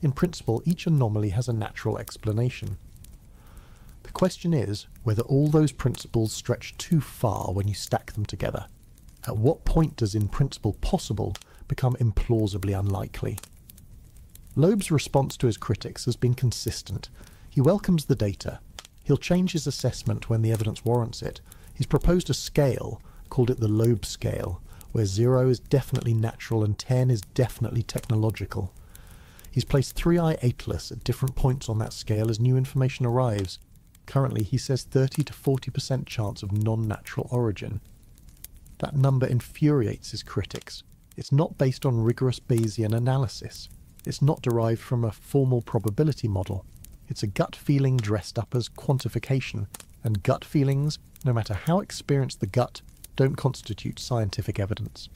In principle, each anomaly has a natural explanation. The question is whether all those principles stretch too far when you stack them together. At what point does in principle possible become implausibly unlikely? Loeb's response to his critics has been consistent. He welcomes the data. He'll change his assessment when the evidence warrants it. He's proposed a scale, called it the Loeb scale, where 0 is definitely natural and 10 is definitely technological. He's placed 3I-ATLAS at different points on that scale as new information arrives. Currently, he says 30 to 40% chance of non-natural origin. That number infuriates his critics. It's not based on rigorous Bayesian analysis. It's not derived from a formal probability model. It's a gut feeling dressed up as quantification, and gut feelings, no matter how experienced the gut, don't constitute scientific evidence.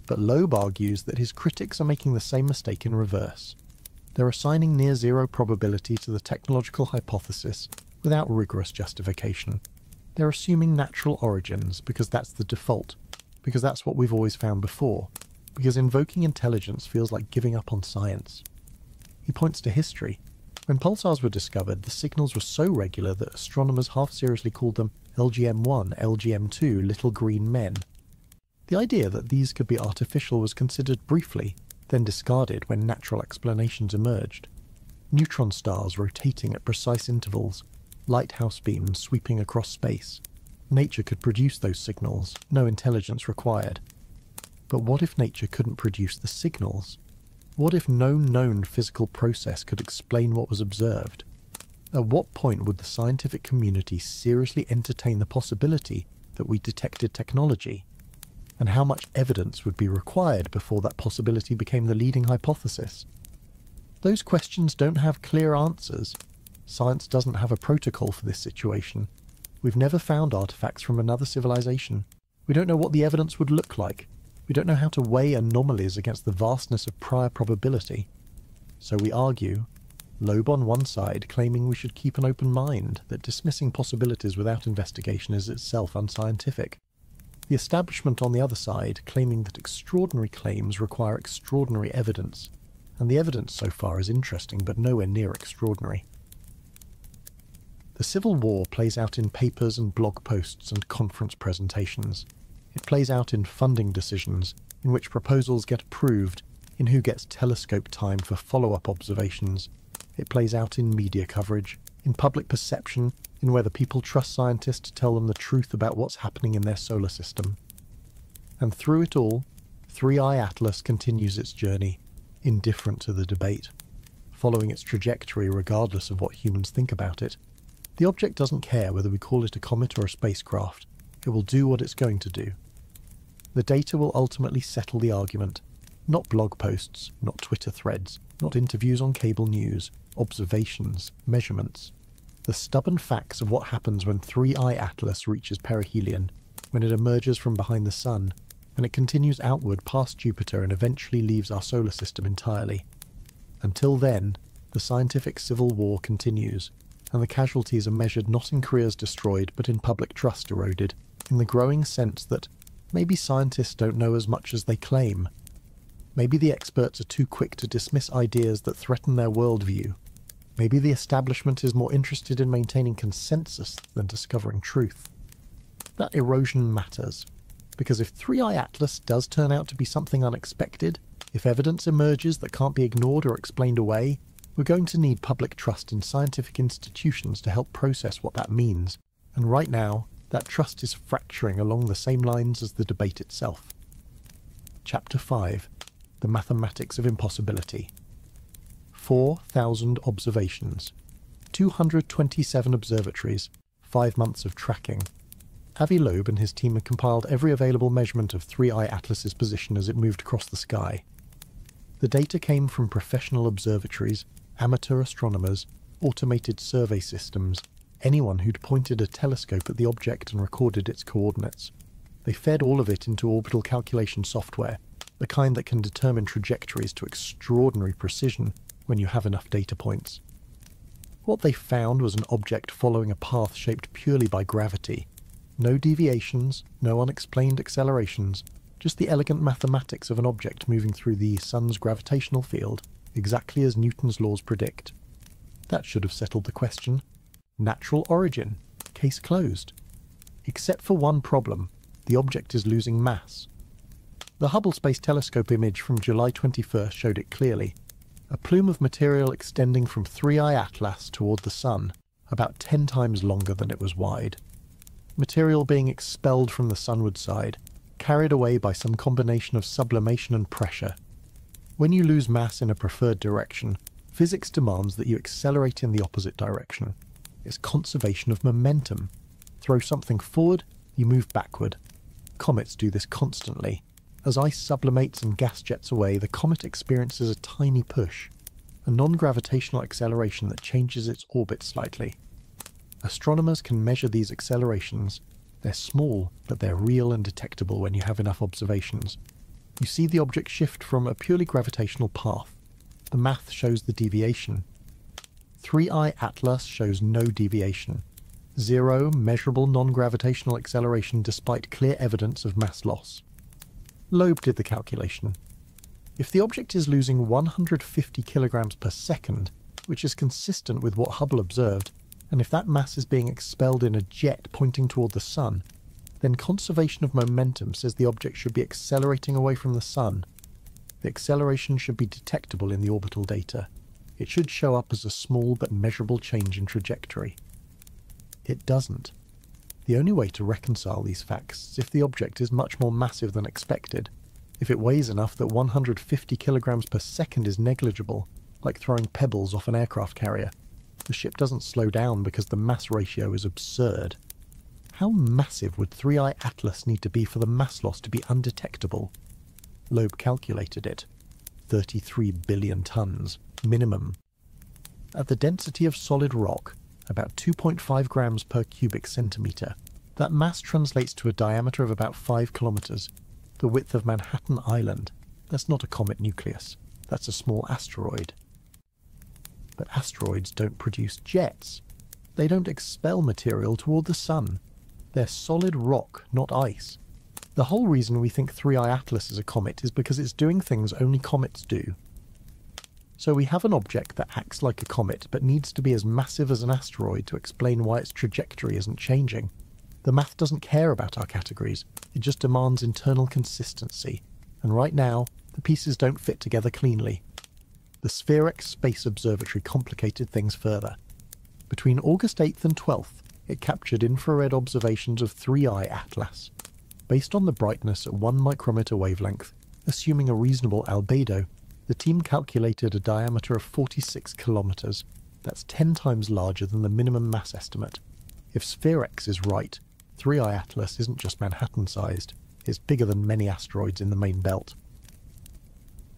But Loeb argues that his critics are making the same mistake in reverse. They're assigning near-zero probability to the technological hypothesis without rigorous justification. They're assuming natural origins because that's the default, because that's what we've always found before, because invoking intelligence feels like giving up on science. He points to history. When pulsars were discovered, the signals were so regular that astronomers half-seriously called them LGM-1, LGM-2, little green men. The idea that these could be artificial was considered briefly, then discarded when natural explanations emerged. Neutron stars rotating at precise intervals, lighthouse beams sweeping across space. Nature could produce those signals, no intelligence required. But what if nature couldn't produce the signals? What if no known physical process could explain what was observed? At what point would the scientific community seriously entertain the possibility that we detected technology? And how much evidence would be required before that possibility became the leading hypothesis? Those questions don't have clear answers. Science doesn't have a protocol for this situation. We've never found artifacts from another civilization. We don't know what the evidence would look like. We don't know how to weigh anomalies against the vastness of prior probability. So we argue, Loeb on one side claiming we should keep an open mind, that dismissing possibilities without investigation is itself unscientific. The establishment on the other side claiming that extraordinary claims require extraordinary evidence, and the evidence so far is interesting but nowhere near extraordinary. The Civil War plays out in papers and blog posts and conference presentations. It plays out in funding decisions, in which proposals get approved, in who gets telescope time for follow-up observations. It plays out in media coverage, in public perception, in whether people trust scientists to tell them the truth about what's happening in their solar system. And through it all, 3I-ATLAS continues its journey, indifferent to the debate, following its trajectory regardless of what humans think about it. The object doesn't care whether we call it a comet or a spacecraft. It will do what it's going to do. The data will ultimately settle the argument, not blog posts, not Twitter threads, not interviews on cable news, observations, measurements. the stubborn facts of what happens when 3I-ATLAS reaches perihelion, when it emerges from behind the Sun, and it continues outward past Jupiter and eventually leaves our solar system entirely. Until then, the scientific civil war continues, and the casualties are measured not in careers destroyed but in public trust eroded, in the growing sense that maybe scientists don't know as much as they claim. Maybe the experts are too quick to dismiss ideas that threaten their worldview. Maybe the establishment is more interested in maintaining consensus than discovering truth. That erosion matters, because if 3I-ATLAS does turn out to be something unexpected, if evidence emerges that can't be ignored or explained away, we're going to need public trust in scientific institutions to help process what that means, and right now, that trust is fracturing along the same lines as the debate itself. Chapter 5. The Mathematics of Impossibility. 4,000 observations. 227 observatories. 5 months of tracking. Avi Loeb and his team had compiled every available measurement of 3I-ATLAS's position as it moved across the sky. The data came from professional observatories, amateur astronomers, automated survey systems, anyone who'd pointed a telescope at the object and recorded its coordinates. They fed all of it into orbital calculation software, the kind that can determine trajectories to extraordinary precision when you have enough data points. What they found was an object following a path shaped purely by gravity. No deviations, no unexplained accelerations, just the elegant mathematics of an object moving through the Sun's gravitational field, exactly as Newton's laws predict. That should have settled the question. Natural origin. Case closed. Except for one problem. The object is losing mass. The Hubble Space Telescope image from July 21st showed it clearly. A plume of material extending from 3I-ATLAS toward the Sun, about 10 times longer than it was wide. Material being expelled from the sunward side, carried away by some combination of sublimation and pressure. When you lose mass in a preferred direction, physics demands that you accelerate in the opposite direction. It's conservation of momentum. Throw something forward, you move backward. Comets do this constantly. As ice sublimates and gas jets away, the comet experiences a tiny push, a non-gravitational acceleration that changes its orbit slightly. Astronomers can measure these accelerations. They're small, but they're real and detectable when you have enough observations. You see the object shift from a purely gravitational path. The math shows the deviation. 3I-ATLAS shows no deviation. Zero measurable non-gravitational acceleration despite clear evidence of mass loss. Loeb did the calculation. If the object is losing 150 kilograms per second, which is consistent with what Hubble observed, and if that mass is being expelled in a jet pointing toward the Sun, then conservation of momentum says the object should be accelerating away from the Sun. The acceleration should be detectable in the orbital data. It should show up as a small but measurable change in trajectory. It doesn't. The only way to reconcile these facts is if the object is much more massive than expected, if it weighs enough that 150 kilograms per second is negligible, like throwing pebbles off an aircraft carrier. The ship doesn't slow down because the mass ratio is absurd. How massive would 3I-ATLAS need to be for the mass loss to be undetectable? Loeb calculated it. 33 billion tons, minimum. At the density of solid rock, about 2.5 grams per cubic centimetre, that mass translates to a diameter of about 5 kilometres, the width of Manhattan Island. That's not a comet nucleus. That's a small asteroid. But asteroids don't produce jets. They don't expel material toward the Sun. They're solid rock, not ice. The whole reason we think 3I-ATLAS is a comet is because it's doing things only comets do. So we have an object that acts like a comet but needs to be as massive as an asteroid to explain why its trajectory isn't changing. The math doesn't care about our categories, it just demands internal consistency, and right now, the pieces don't fit together cleanly. The SpaceEx Space Observatory complicated things further. Between August 8th and 12th, it captured infrared observations of 3I-ATLAS. Based on the brightness at 1 micrometer wavelength, assuming a reasonable albedo, the team calculated a diameter of 46 kilometers. That's 10 times larger than the minimum mass estimate. If SpaceEx is right, 3I-ATLAS isn't just Manhattan-sized, it's bigger than many asteroids in the main belt.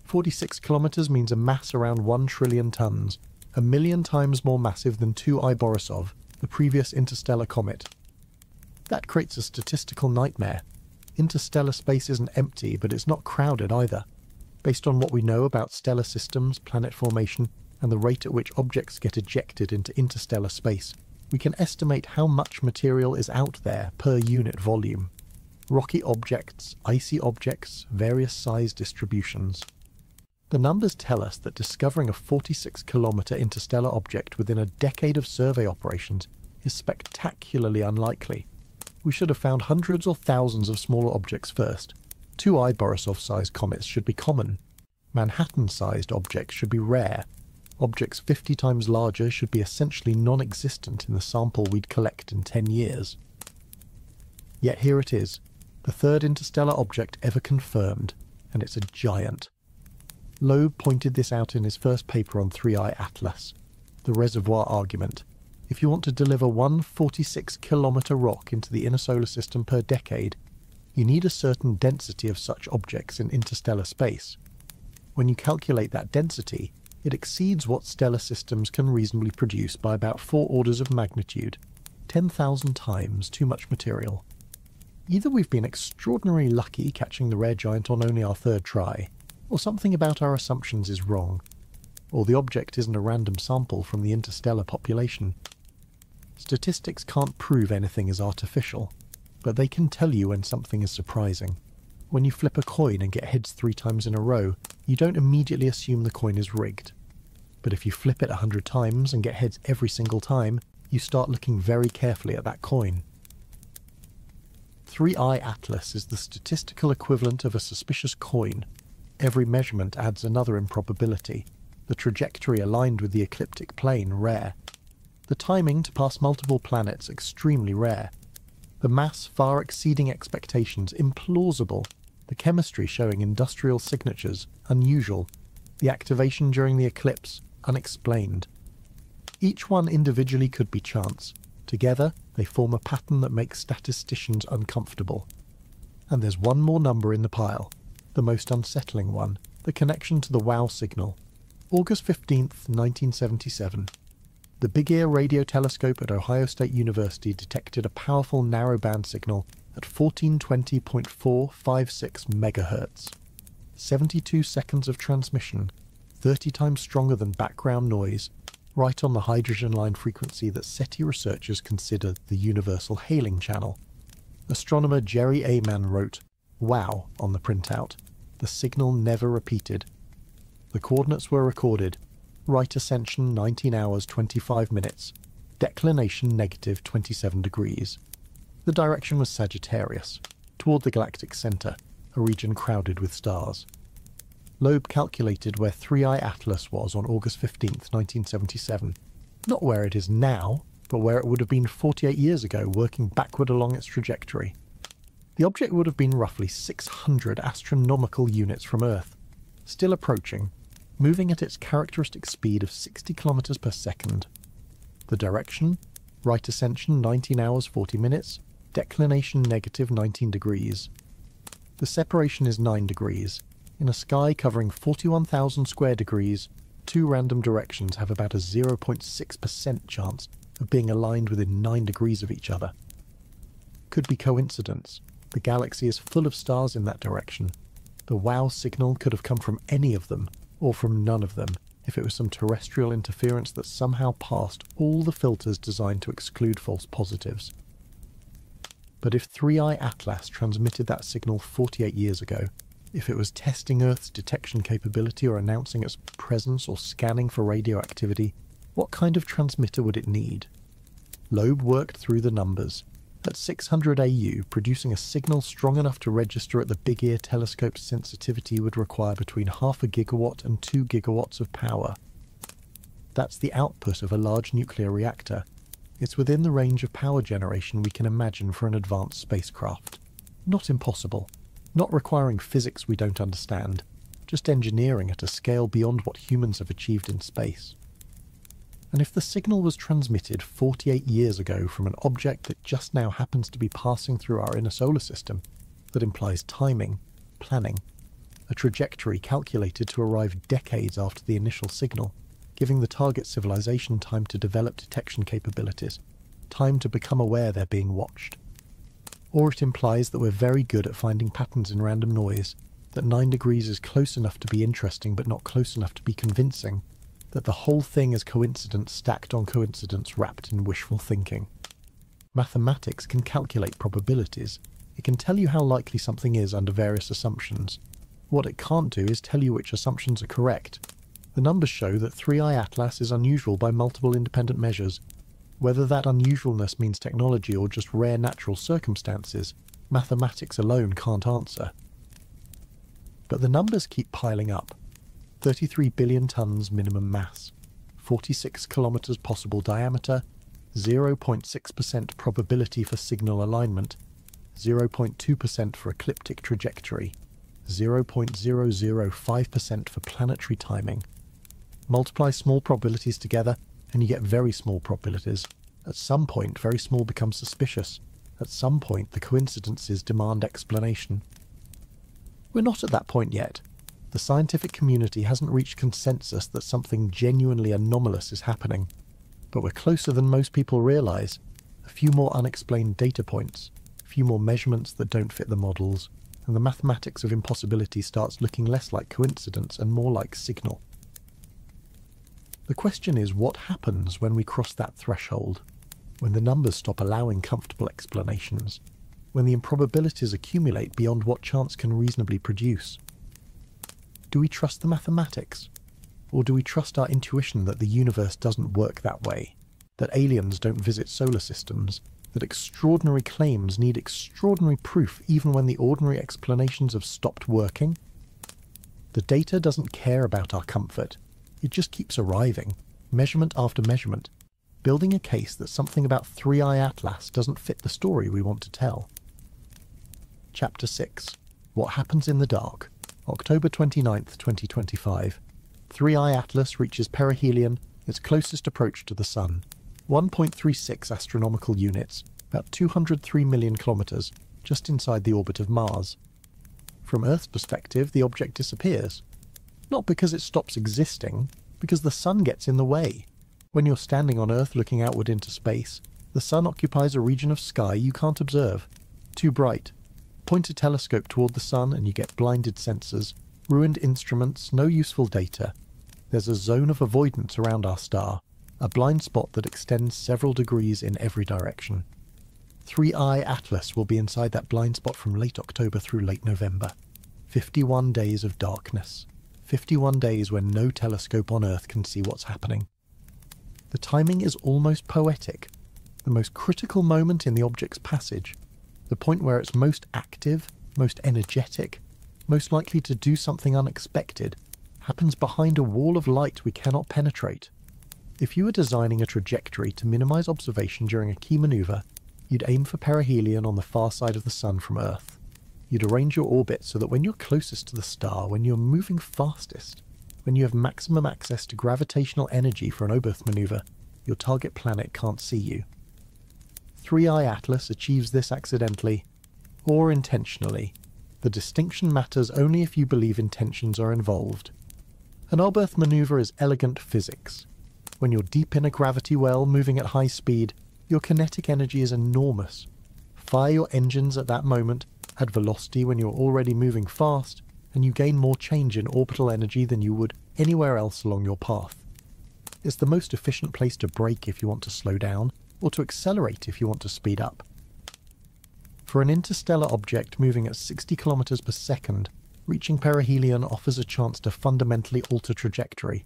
46 kilometers means a mass around 1 trillion tons, 1 million times more massive than 2I Borisov, the previous interstellar comet. That creates a statistical nightmare. Interstellar space isn't empty, but it's not crowded either. Based on what we know about stellar systems, planet formation, and the rate at which objects get ejected into interstellar space, we can estimate how much material is out there per unit volume. Rocky objects, icy objects, various size distributions. The numbers tell us that discovering a 46-kilometre interstellar object within a decade of survey operations is spectacularly unlikely. We should have found hundreds or thousands of smaller objects first. 2I Borisov-sized comets should be common. Manhattan-sized objects should be rare. Objects 50 times larger should be essentially non-existent in the sample we'd collect in 10 years. Yet here it is, the third interstellar object ever confirmed, and it's a giant. Loeb pointed this out in his first paper on 3I-ATLAS, the reservoir argument. If you want to deliver one 46-kilometre rock into the inner solar system per decade, you need a certain density of such objects in interstellar space. When you calculate that density, it exceeds what stellar systems can reasonably produce by about 4 orders of magnitude, 10,000 times too much material. Either we've been extraordinarily lucky catching the rare giant on only our third try, or something about our assumptions is wrong, or the object isn't a random sample from the interstellar population. Statistics can't prove anything is artificial, but they can tell you when something is surprising. When you flip a coin and get heads 3 times in a row, you don't immediately assume the coin is rigged. But if you flip it 100 times and get heads every single time, you start looking very carefully at that coin. 3I-ATLAS is the statistical equivalent of a suspicious coin. Every measurement adds another improbability, the trajectory aligned with the ecliptic plane rare. The timing to pass multiple planets extremely rare. The mass far exceeding expectations implausible. The chemistry showing industrial signatures unusual. The activation during the eclipse unexplained. Each one individually could be chance. Together they form a pattern that makes statisticians uncomfortable. And there's one more number in the pile. The most unsettling one, the connection to the WOW signal. August 15th, 1977. The Big Ear radio telescope at Ohio State University detected a powerful narrowband signal at 1420.456 MHz. 72 seconds of transmission, 30 times stronger than background noise, right on the hydrogen line frequency that SETI researchers consider the universal hailing channel. Astronomer Jerry Aman wrote, "Wow," on the printout. The signal never repeated. The coordinates were recorded. Right ascension 19 hours 25 minutes. Declination negative 27 degrees. The direction was Sagittarius, toward the galactic centre, a region crowded with stars. Loeb calculated where 3I-ATLAS was on August 15th, 1977. Not where it is now, but where it would have been 48 years ago, working backward along its trajectory. The object would have been roughly 600 astronomical units from Earth, still approaching, moving at its characteristic speed of 60 kilometers per second. The direction? Right ascension 19 hours 40 minutes, declination negative 19 degrees. The separation is 9 degrees. In a sky covering 41,000 square degrees, 2 random directions have about a 0.6% chance of being aligned within 9 degrees of each other. Could be coincidence. The galaxy is full of stars in that direction. The WOW signal could have come from any of them, or from none of them, if it was some terrestrial interference that somehow passed all the filters designed to exclude false positives. But if 3I-ATLAS transmitted that signal 48 years ago, if it was testing Earth's detection capability or announcing its presence or scanning for radioactivity, what kind of transmitter would it need? Loeb worked through the numbers. At 600 AU, producing a signal strong enough to register at the Big Ear telescope's sensitivity would require between 0.5 gigawatt and 2 gigawatts of power. That's the output of a large nuclear reactor. It's within the range of power generation we can imagine for an advanced spacecraft. Not impossible. Not requiring physics we don't understand. Just engineering at a scale beyond what humans have achieved in space. And if the signal was transmitted 48 years ago from an object that just now happens to be passing through our inner solar system, that implies timing, planning, a trajectory calculated to arrive decades after the initial signal, giving the target civilization time to develop detection capabilities, time to become aware they're being watched. Or it implies that we're very good at finding patterns in random noise, that 9 degrees is close enough to be interesting but not close enough to be convincing, that the whole thing is coincidence stacked on coincidence wrapped in wishful thinking. Mathematics can calculate probabilities. It can tell you how likely something is under various assumptions. What it can't do is tell you which assumptions are correct. The numbers show that 3I-ATLAS is unusual by multiple independent measures. Whether that unusualness means technology or just rare natural circumstances, mathematics alone can't answer. But the numbers keep piling up. 33 billion tons minimum mass, 46 kilometers possible diameter, 0.6% probability for signal alignment, 0.2% for ecliptic trajectory, 0.005% for planetary timing. Multiply small probabilities together and you get very small probabilities. At some point, very small becomes suspicious. At some point, the coincidences demand explanation. We're not at that point yet. The scientific community hasn't reached consensus that something genuinely anomalous is happening. But we're closer than most people realise. A few more unexplained data points, a few more measurements that don't fit the models, and the mathematics of impossibility starts looking less like coincidence and more like signal. The question is, what happens when we cross that threshold? When the numbers stop allowing comfortable explanations? When the improbabilities accumulate beyond what chance can reasonably produce? Do we trust the mathematics? Or do we trust our intuition that the universe doesn't work that way? That aliens don't visit solar systems? That extraordinary claims need extraordinary proof even when the ordinary explanations have stopped working? The data doesn't care about our comfort. It just keeps arriving, measurement after measurement, building a case that something about 3I-ATLAS doesn't fit the story we want to tell. Chapter 6. What Happens in the Dark. October 29th, 2025. 3I-ATLAS reaches perihelion, its closest approach to the Sun. 1.36 astronomical units, about 203 million kilometers, just inside the orbit of Mars. From Earth's perspective, the object disappears. Not because it stops existing, because the Sun gets in the way. When you're standing on Earth looking outward into space, the Sun occupies a region of sky you can't observe. Too bright. Point a telescope toward the Sun and you get blinded sensors, ruined instruments, no useful data. There's a zone of avoidance around our star, a blind spot that extends several degrees in every direction. 3I-ATLAS will be inside that blind spot from late October through late November. 51 days of darkness. 51 days when no telescope on Earth can see what's happening. The timing is almost poetic. The most critical moment in the object's passage, the point where it's most active, most energetic, most likely to do something unexpected, happens behind a wall of light we cannot penetrate. If you were designing a trajectory to minimize observation during a key maneuver, you'd aim for perihelion on the far side of the Sun from Earth. You'd arrange your orbit so that when you're closest to the star, when you're moving fastest, when you have maximum access to gravitational energy for an Oberth maneuver, your target planet can't see you. 3I-ATLAS achieves this accidentally, or intentionally. The distinction matters only if you believe intentions are involved. An Oberth maneuver is elegant physics. When you're deep in a gravity well, moving at high speed, your kinetic energy is enormous. Fire your engines at that moment, add velocity when you're already moving fast, and you gain more change in orbital energy than you would anywhere else along your path. It's the most efficient place to brake if you want to slow down, or to accelerate if you want to speed up. For an interstellar object moving at 60 kilometers per second, reaching perihelion offers a chance to fundamentally alter trajectory.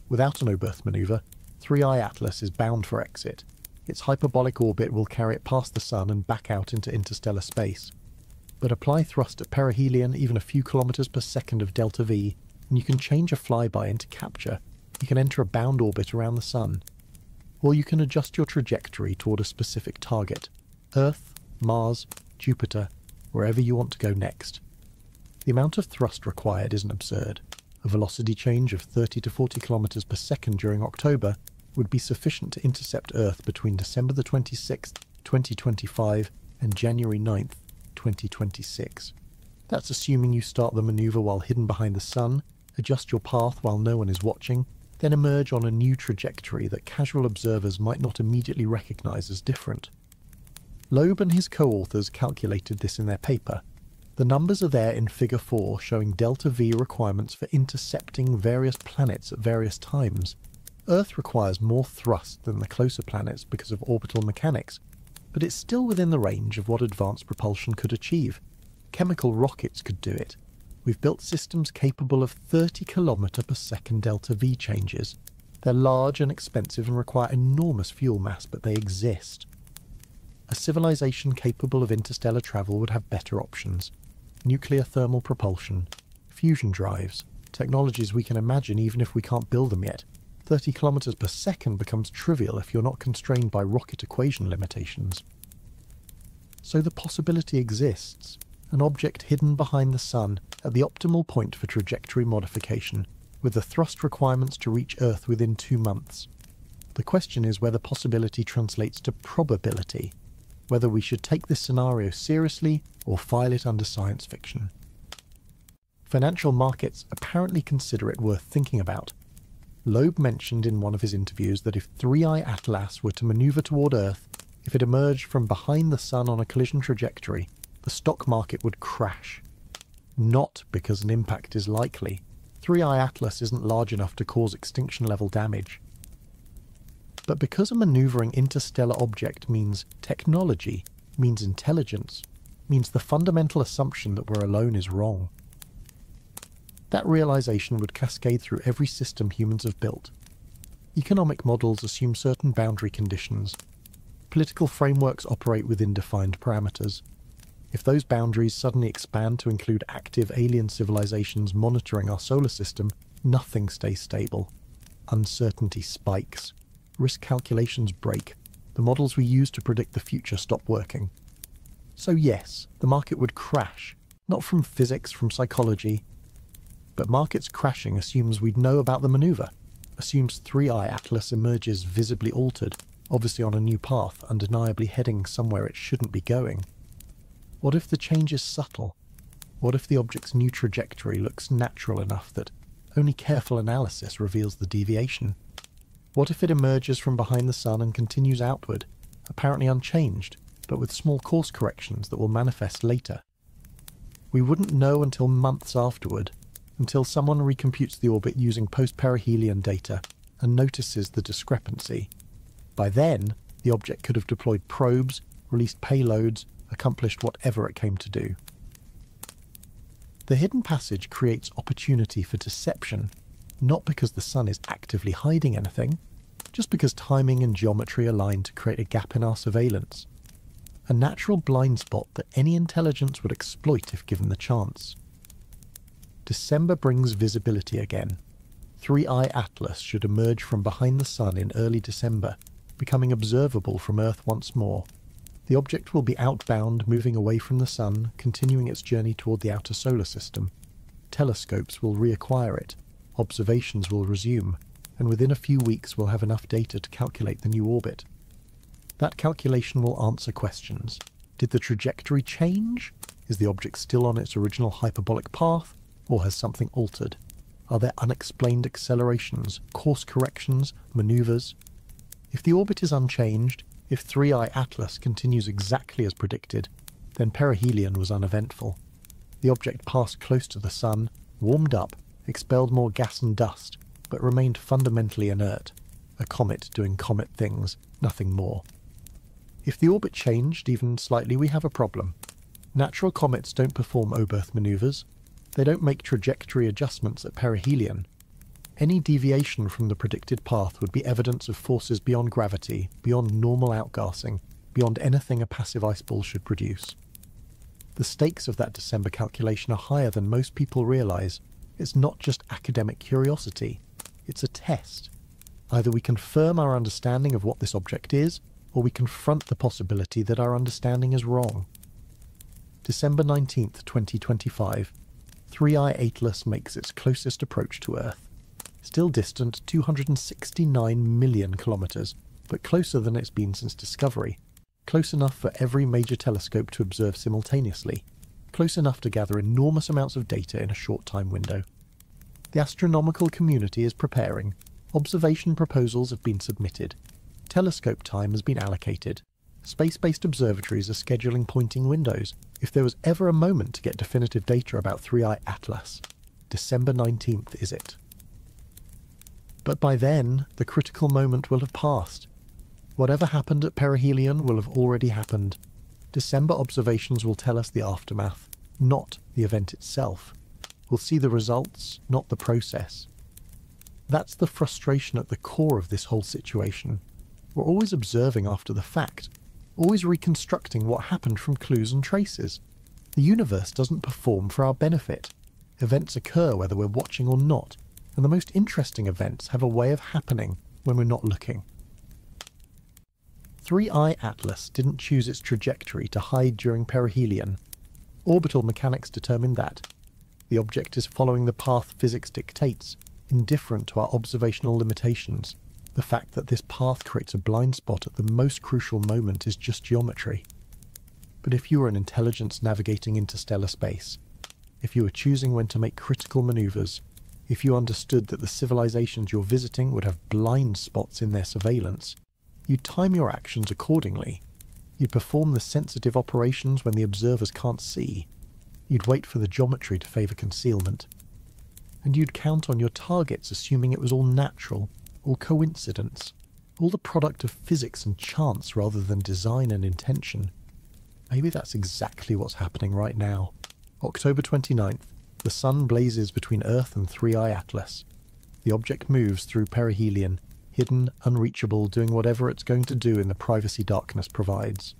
Without an Oberth maneuver, 3I-ATLAS is bound for exit. Its hyperbolic orbit will carry it past the Sun and back out into interstellar space. But apply thrust at perihelion even a few kilometers per second of delta V, and you can change a flyby into capture. You can enter a bound orbit around the Sun. Or you can adjust your trajectory toward a specific target. Earth, Mars, Jupiter, wherever you want to go next. The amount of thrust required isn't absurd. A velocity change of 30 to 40 kilometers per second during October would be sufficient to intercept Earth between December the 26th, 2025 and January 9th, 2026. That's assuming you start the maneuver while hidden behind the Sun, adjust your path while no one is watching, then emerge on a new trajectory that casual observers might not immediately recognise as different. Loeb and his co-authors calculated this in their paper. The numbers are there in Figure 4, showing delta V requirements for intercepting various planets at various times. Earth requires more thrust than the closer planets because of orbital mechanics, but it's still within the range of what advanced propulsion could achieve. Chemical rockets could do it. We've built systems capable of 30 km/s delta V changes. They're large and expensive and require enormous fuel mass, but they exist. A civilization capable of interstellar travel would have better options. Nuclear thermal propulsion, fusion drives, technologies we can imagine even if we can't build them yet. 30 km/s becomes trivial if you're not constrained by rocket equation limitations. So the possibility exists, an object hidden behind the Sun at the optimal point for trajectory modification, with the thrust requirements to reach Earth within 2 months. The question is whether possibility translates to probability, whether we should take this scenario seriously or file it under science fiction. Financial markets apparently consider it worth thinking about. Loeb mentioned in one of his interviews that if 3I-ATLAS were to maneuver toward Earth, if it emerged from behind the Sun on a collision trajectory, the stock market would crash. Not because an impact is likely. 3I-ATLAS isn't large enough to cause extinction-level damage. But because a maneuvering interstellar object means technology, means intelligence, means the fundamental assumption that we're alone is wrong. That realization would cascade through every system humans have built. Economic models assume certain boundary conditions. Political frameworks operate within defined parameters. If those boundaries suddenly expand to include active alien civilizations monitoring our solar system, nothing stays stable. Uncertainty spikes. Risk calculations break. The models we use to predict the future stop working. So yes, the market would crash, not from physics, from psychology. But markets crashing assumes we'd know about the maneuver, assumes 3I-ATLAS emerges visibly altered, obviously on a new path, undeniably heading somewhere it shouldn't be going. What if the change is subtle? What if the object's new trajectory looks natural enough that only careful analysis reveals the deviation? What if it emerges from behind the Sun and continues outward, apparently unchanged, but with small course corrections that will manifest later? We wouldn't know until months afterward, until someone recomputes the orbit using post-perihelion data and notices the discrepancy. By then, the object could have deployed probes, released payloads, accomplished whatever it came to do. The hidden passage creates opportunity for deception, not because the Sun is actively hiding anything, just because timing and geometry align to create a gap in our surveillance. A natural blind spot that any intelligence would exploit if given the chance. December brings visibility again. 3I-ATLAS should emerge from behind the Sun in early December, becoming observable from Earth once more. The object will be outbound, moving away from the Sun, continuing its journey toward the outer solar system. Telescopes will reacquire it, observations will resume, and within a few weeks we'll have enough data to calculate the new orbit. That calculation will answer questions. Did the trajectory change? Is the object still on its original hyperbolic path? Or has something altered? Are there unexplained accelerations, course corrections, maneuvers? If the orbit is unchanged, if 3I-ATLAS continues exactly as predicted, then perihelion was uneventful. The object passed close to the Sun, warmed up, expelled more gas and dust, but remained fundamentally inert. A comet doing comet things, nothing more. If the orbit changed even slightly, we have a problem. Natural comets don't perform O-berth maneuvers. They don't make trajectory adjustments at perihelion. Any deviation from the predicted path would be evidence of forces beyond gravity, beyond normal outgassing, beyond anything a passive ice ball should produce. The stakes of that December calculation are higher than most people realise. It's not just academic curiosity, it's a test. Either we confirm our understanding of what this object is, or we confront the possibility that our understanding is wrong. December 19th, 2025. 3I-ATLAS makes its closest approach to Earth. Still distant 269 million kilometres, but closer than it's been since discovery. Close enough for every major telescope to observe simultaneously. Close enough to gather enormous amounts of data in a short time window. The astronomical community is preparing, Observation proposals have been submitted. Telescope time has been allocated. Space-based observatories are scheduling pointing windows. If there was ever a moment to get definitive data about 3I-ATLAS, December 19th is it. But by then, the critical moment will have passed. Whatever happened at perihelion will have already happened. December observations will tell us the aftermath, not the event itself. We'll see the results, not the process. That's the frustration at the core of this whole situation. We're always observing after the fact, always reconstructing what happened from clues and traces. The universe doesn't perform for our benefit. Events occur whether we're watching or not, and the most interesting events have a way of happening when we're not looking. 3I-ATLAS didn't choose its trajectory to hide during perihelion. Orbital mechanics determined that. The object is following the path physics dictates, indifferent to our observational limitations. The fact that this path creates a blind spot at the most crucial moment is just geometry. But if you were an intelligence navigating interstellar space, if you were choosing when to make critical maneuvers, if you understood that the civilizations you're visiting would have blind spots in their surveillance, you'd time your actions accordingly. You'd perform the sensitive operations when the observers can't see. You'd wait for the geometry to favour concealment. And you'd count on your targets assuming it was all natural, all coincidence, all the product of physics and chance rather than design and intention. Maybe that's exactly what's happening right now. October 29th. The sun blazes between Earth and 3I-ATLAS. The object moves through perihelion, hidden, unreachable, doing whatever it's going to do in the privacy darkness provides.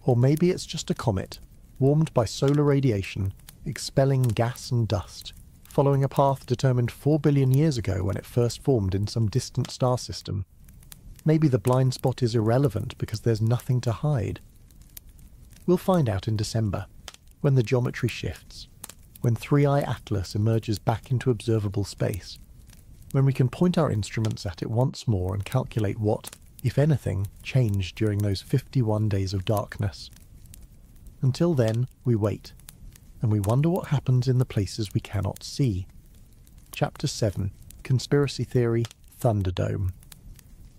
Or maybe it's just a comet, warmed by solar radiation, expelling gas and dust, following a path determined 4 billion years ago when it first formed in some distant star system. Maybe the blind spot is irrelevant because there's nothing to hide. We'll find out in December, when the geometry shifts, when 3I-ATLAS emerges back into observable space, when we can point our instruments at it once more and calculate what, if anything, changed during those 51 days of darkness. Until then, we wait, and we wonder what happens in the places we cannot see. Chapter 7. Conspiracy Theory, Thunderdome.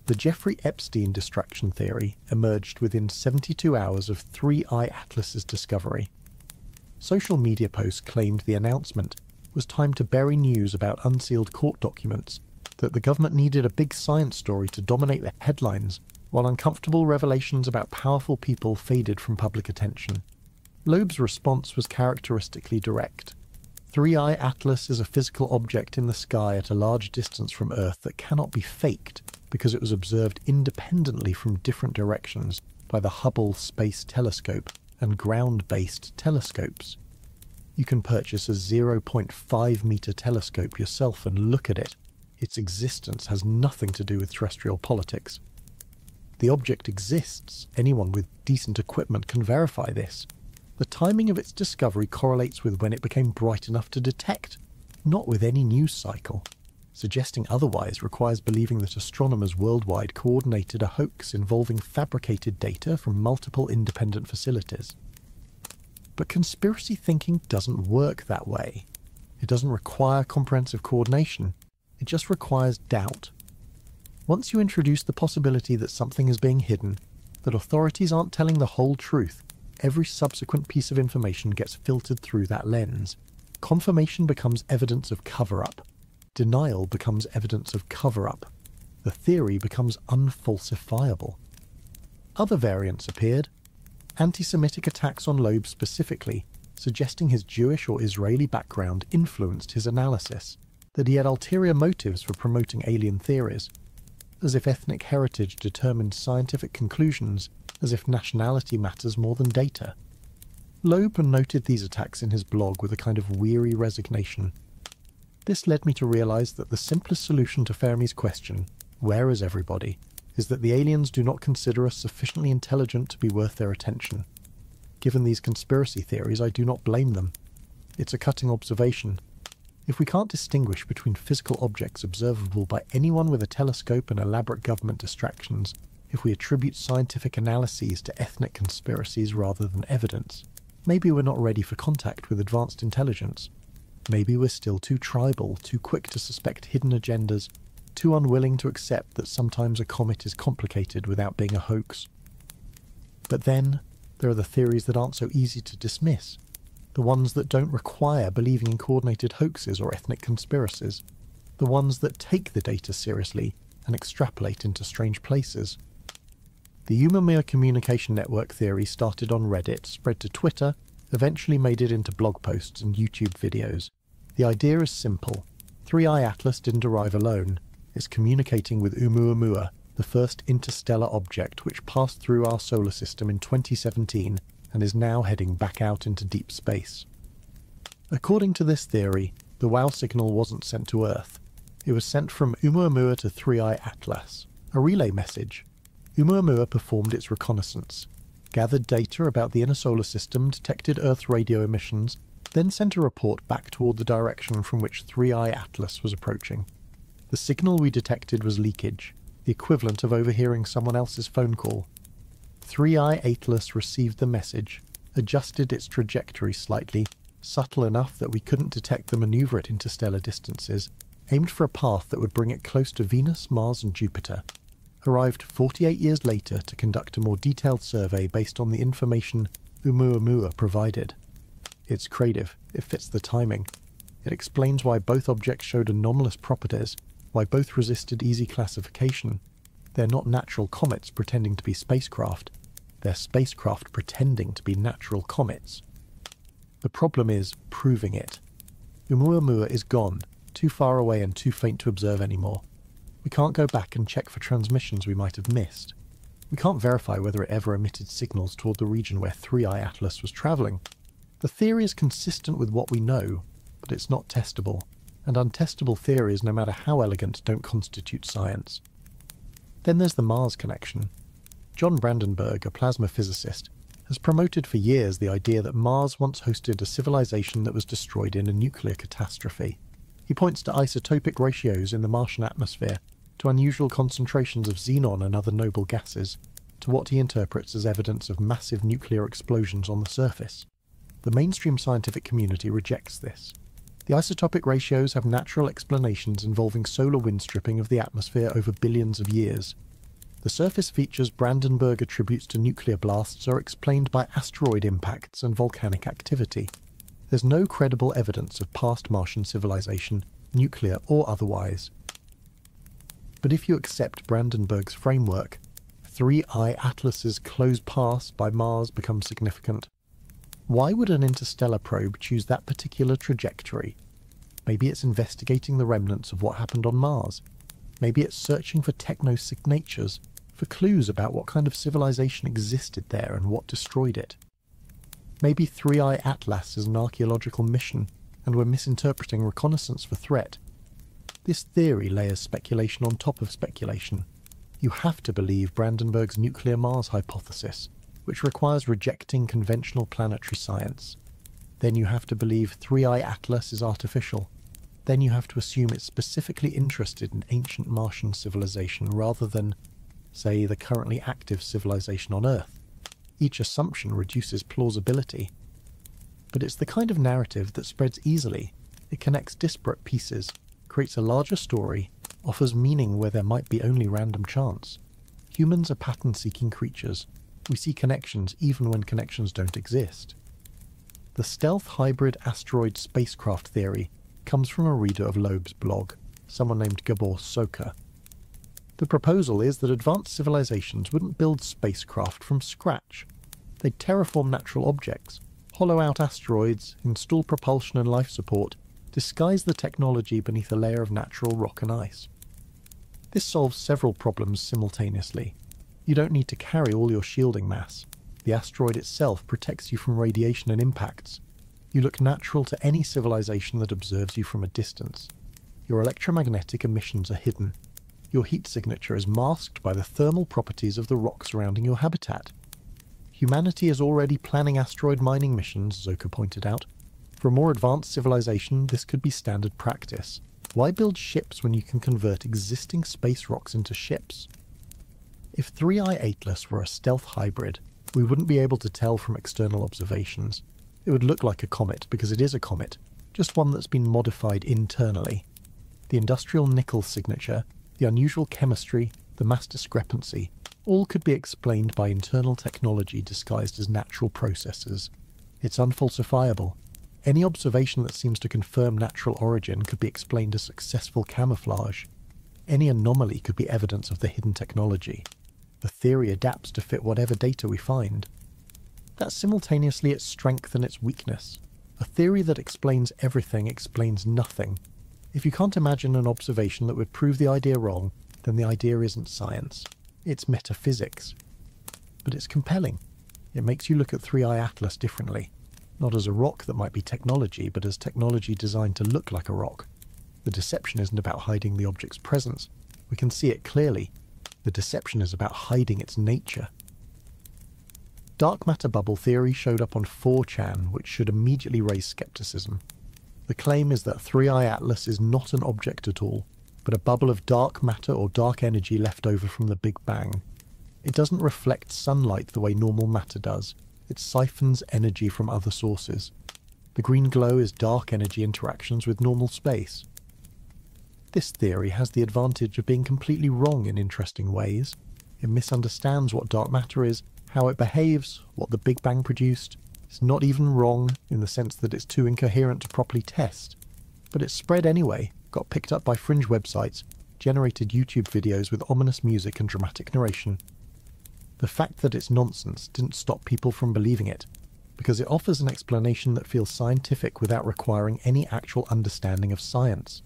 The Jeffrey Epstein distraction theory emerged within 72 hours of 3I-ATLAS's discovery. Social media posts claimed the announcement was time to bury news about unsealed court documents, that the government needed a big science story to dominate the headlines, while uncomfortable revelations about powerful people faded from public attention. Loeb's response was characteristically direct. 3I-ATLAS is a physical object in the sky at a large distance from Earth that cannot be faked because it was observed independently from different directions by the Hubble Space Telescope and ground-based telescopes. You can purchase a 0.5 meter telescope yourself and look at it. Its existence has nothing to do with terrestrial politics. The object exists. Anyone with decent equipment can verify this. The timing of its discovery correlates with when it became bright enough to detect, not with any news cycle. Suggesting otherwise requires believing that astronomers worldwide coordinated a hoax involving fabricated data from multiple independent facilities. But conspiracy thinking doesn't work that way. It doesn't require comprehensive coordination. It just requires doubt. Once you introduce the possibility that something is being hidden, that authorities aren't telling the whole truth, every subsequent piece of information gets filtered through that lens. Confirmation becomes evidence of cover-up. Denial becomes evidence of cover-up. The theory becomes unfalsifiable. Other variants appeared. Anti-Semitic attacks on Loeb specifically, suggesting his Jewish or Israeli background influenced his analysis, that he had ulterior motives for promoting alien theories, as if ethnic heritage determined scientific conclusions, as if nationality matters more than data. Loeb noted these attacks in his blog with a kind of weary resignation. This led me to realise that the simplest solution to Fermi's question, where is everybody, is that the aliens do not consider us sufficiently intelligent to be worth their attention. Given these conspiracy theories, I do not blame them. It's a cutting observation. If we can't distinguish between physical objects observable by anyone with a telescope and elaborate government distractions, if we attribute scientific analyses to ethnic conspiracies rather than evidence, maybe we're not ready for contact with advanced intelligence. Maybe we're still too tribal, too quick to suspect hidden agendas, too unwilling to accept that sometimes a comet is complicated without being a hoax. But then, there are the theories that aren't so easy to dismiss, the ones that don't require believing in coordinated hoaxes or ethnic conspiracies, the ones that take the data seriously and extrapolate into strange places. The Oumuamua communication network theory started on Reddit, spread to Twitter, eventually made it into blog posts and YouTube videos. The idea is simple. 3I-ATLAS didn't arrive alone. It's communicating with Oumuamua, the first interstellar object which passed through our solar system in 2017 and is now heading back out into deep space. According to this theory, the WOW signal wasn't sent to Earth. It was sent from Oumuamua to 3I-ATLAS, a relay message. Oumuamua performed its reconnaissance, gathered data about the inner solar system, detected Earth's radio emissions, then sent a report back toward the direction from which 3I-ATLAS was approaching. The signal we detected was leakage, the equivalent of overhearing someone else's phone call. 3I-ATLAS received the message, adjusted its trajectory slightly, subtle enough that we couldn't detect the maneuver at interstellar distances, aimed for a path that would bring it close to Venus, Mars and Jupiter, arrived 48 years later to conduct a more detailed survey based on the information Oumuamua provided. It's creative, it fits the timing. It explains why both objects showed anomalous properties, why both resisted easy classification. They're not natural comets pretending to be spacecraft. They're spacecraft pretending to be natural comets. The problem is proving it. Oumuamua is gone, too far away and too faint to observe anymore. We can't go back and check for transmissions we might have missed. We can't verify whether it ever emitted signals toward the region where 3I-ATLAS was travelling. The theory is consistent with what we know, but it's not testable, and untestable theories, no matter how elegant, don't constitute science. Then there's the Mars connection. John Brandenburg, a plasma physicist, has promoted for years the idea that Mars once hosted a civilization that was destroyed in a nuclear catastrophe. He points to isotopic ratios in the Martian atmosphere, to unusual concentrations of xenon and other noble gases, to what he interprets as evidence of massive nuclear explosions on the surface. The mainstream scientific community rejects this. The isotopic ratios have natural explanations involving solar wind stripping of the atmosphere over billions of years. The surface features Brandenburg attributes to nuclear blasts are explained by asteroid impacts and volcanic activity. There's no credible evidence of past Martian civilization, nuclear or otherwise. But if you accept Brandenburg's framework, 3I-ATLAS's closed pass by Mars becomes significant. Why would an interstellar probe choose that particular trajectory? Maybe it's investigating the remnants of what happened on Mars. Maybe it's searching for techno-signatures, for clues about what kind of civilization existed there and what destroyed it. Maybe 3I-ATLAS is an archaeological mission, and we're misinterpreting reconnaissance for threat. This theory layers speculation on top of speculation. You have to believe Brandenburg's nuclear Mars hypothesis, which requires rejecting conventional planetary science. Then you have to believe 3I-ATLAS is artificial. Then you have to assume it's specifically interested in ancient Martian civilization rather than, say, the currently active civilization on Earth. Each assumption reduces plausibility. But it's the kind of narrative that spreads easily. It connects disparate pieces, creates a larger story, offers meaning where there might be only random chance. Humans are pattern-seeking creatures. We see connections even when connections don't exist. The stealth hybrid asteroid spacecraft theory comes from a reader of Loeb's blog, someone named Gabor Soka. The proposal is that advanced civilizations wouldn't build spacecraft from scratch. They'd terraform natural objects, hollow out asteroids, install propulsion and life support, disguise the technology beneath a layer of natural rock and ice. This solves several problems simultaneously. You don't need to carry all your shielding mass. The asteroid itself protects you from radiation and impacts. You look natural to any civilization that observes you from a distance. Your electromagnetic emissions are hidden. Your heat signature is masked by the thermal properties of the rock surrounding your habitat. Humanity is already planning asteroid mining missions, Zoka pointed out. For a more advanced civilization, this could be standard practice. Why build ships when you can convert existing space rocks into ships? If 3I-ATLAS were a stealth hybrid, we wouldn't be able to tell from external observations. It would look like a comet because it is a comet, just one that's been modified internally. The industrial nickel signature, the unusual chemistry, the mass discrepancy, all could be explained by internal technology disguised as natural processes. It's unfalsifiable. Any observation that seems to confirm natural origin could be explained as successful camouflage. Any anomaly could be evidence of the hidden technology. The theory adapts to fit whatever data we find. That's simultaneously its strength and its weakness. A theory that explains everything explains nothing. If you can't imagine an observation that would prove the idea wrong, then the idea isn't science. It's metaphysics. But it's compelling. It makes you look at 3I-ATLAS differently. Not as a rock that might be technology, but as technology designed to look like a rock. The deception isn't about hiding the object's presence. We can see it clearly. The deception is about hiding its nature. Dark matter bubble theory showed up on 4chan, which should immediately raise skepticism. The claim is that 3I-ATLAS is not an object at all, but a bubble of dark matter or dark energy left over from the Big Bang. It doesn't reflect sunlight the way normal matter does. It siphons energy from other sources. The green glow is dark energy interactions with normal space. This theory has the advantage of being completely wrong in interesting ways. It misunderstands what dark matter is, how it behaves, what the Big Bang produced. It's not even wrong in the sense that it's too incoherent to properly test. But it's spread anyway, got picked up by fringe websites, generated YouTube videos with ominous music and dramatic narration. The fact that it's nonsense didn't stop people from believing it, because it offers an explanation that feels scientific without requiring any actual understanding of science.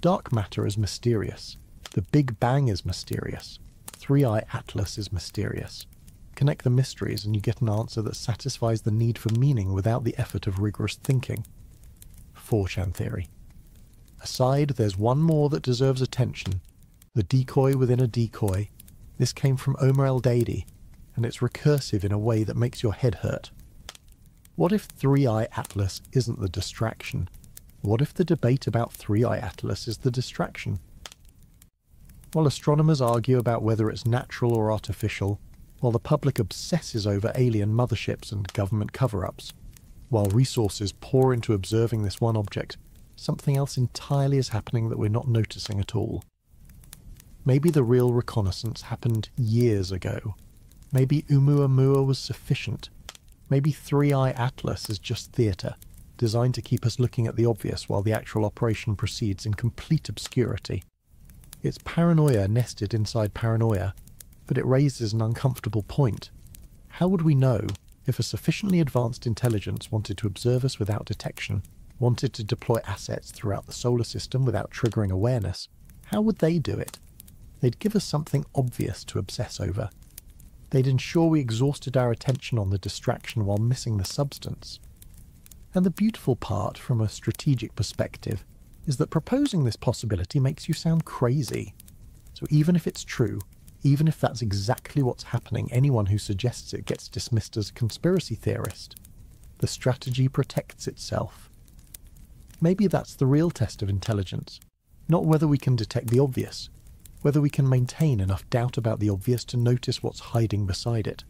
Dark matter is mysterious. The Big Bang is mysterious. 3I-ATLAS is mysterious. Connect the mysteries and you get an answer that satisfies the need for meaning without the effort of rigorous thinking. 4chan theory. Aside, there's one more that deserves attention. The decoy within a decoy. This came from Omar El-Dadi, and it's recursive in a way that makes your head hurt. What if 3I-ATLAS isn't the distraction? What if the debate about 3I-ATLAS is the distraction? While astronomers argue about whether it's natural or artificial, while the public obsesses over alien motherships and government cover-ups, while resources pour into observing this one object, something else entirely is happening that we're not noticing at all. Maybe the real reconnaissance happened years ago. Maybe Oumuamua was sufficient. Maybe 3I-ATLAS is just theatre, designed to keep us looking at the obvious while the actual operation proceeds in complete obscurity. It's paranoia nested inside paranoia, but it raises an uncomfortable point. How would we know if a sufficiently advanced intelligence wanted to observe us without detection, wanted to deploy assets throughout the solar system without triggering awareness? How would they do it? They'd give us something obvious to obsess over. They'd ensure we exhausted our attention on the distraction while missing the substance. And the beautiful part, from a strategic perspective, is that proposing this possibility makes you sound crazy. So even if it's true, even if that's exactly what's happening, anyone who suggests it gets dismissed as a conspiracy theorist. The strategy protects itself. Maybe that's the real test of intelligence. Not whether we can detect the obvious, whether we can maintain enough doubt about the obvious to notice what's hiding beside it.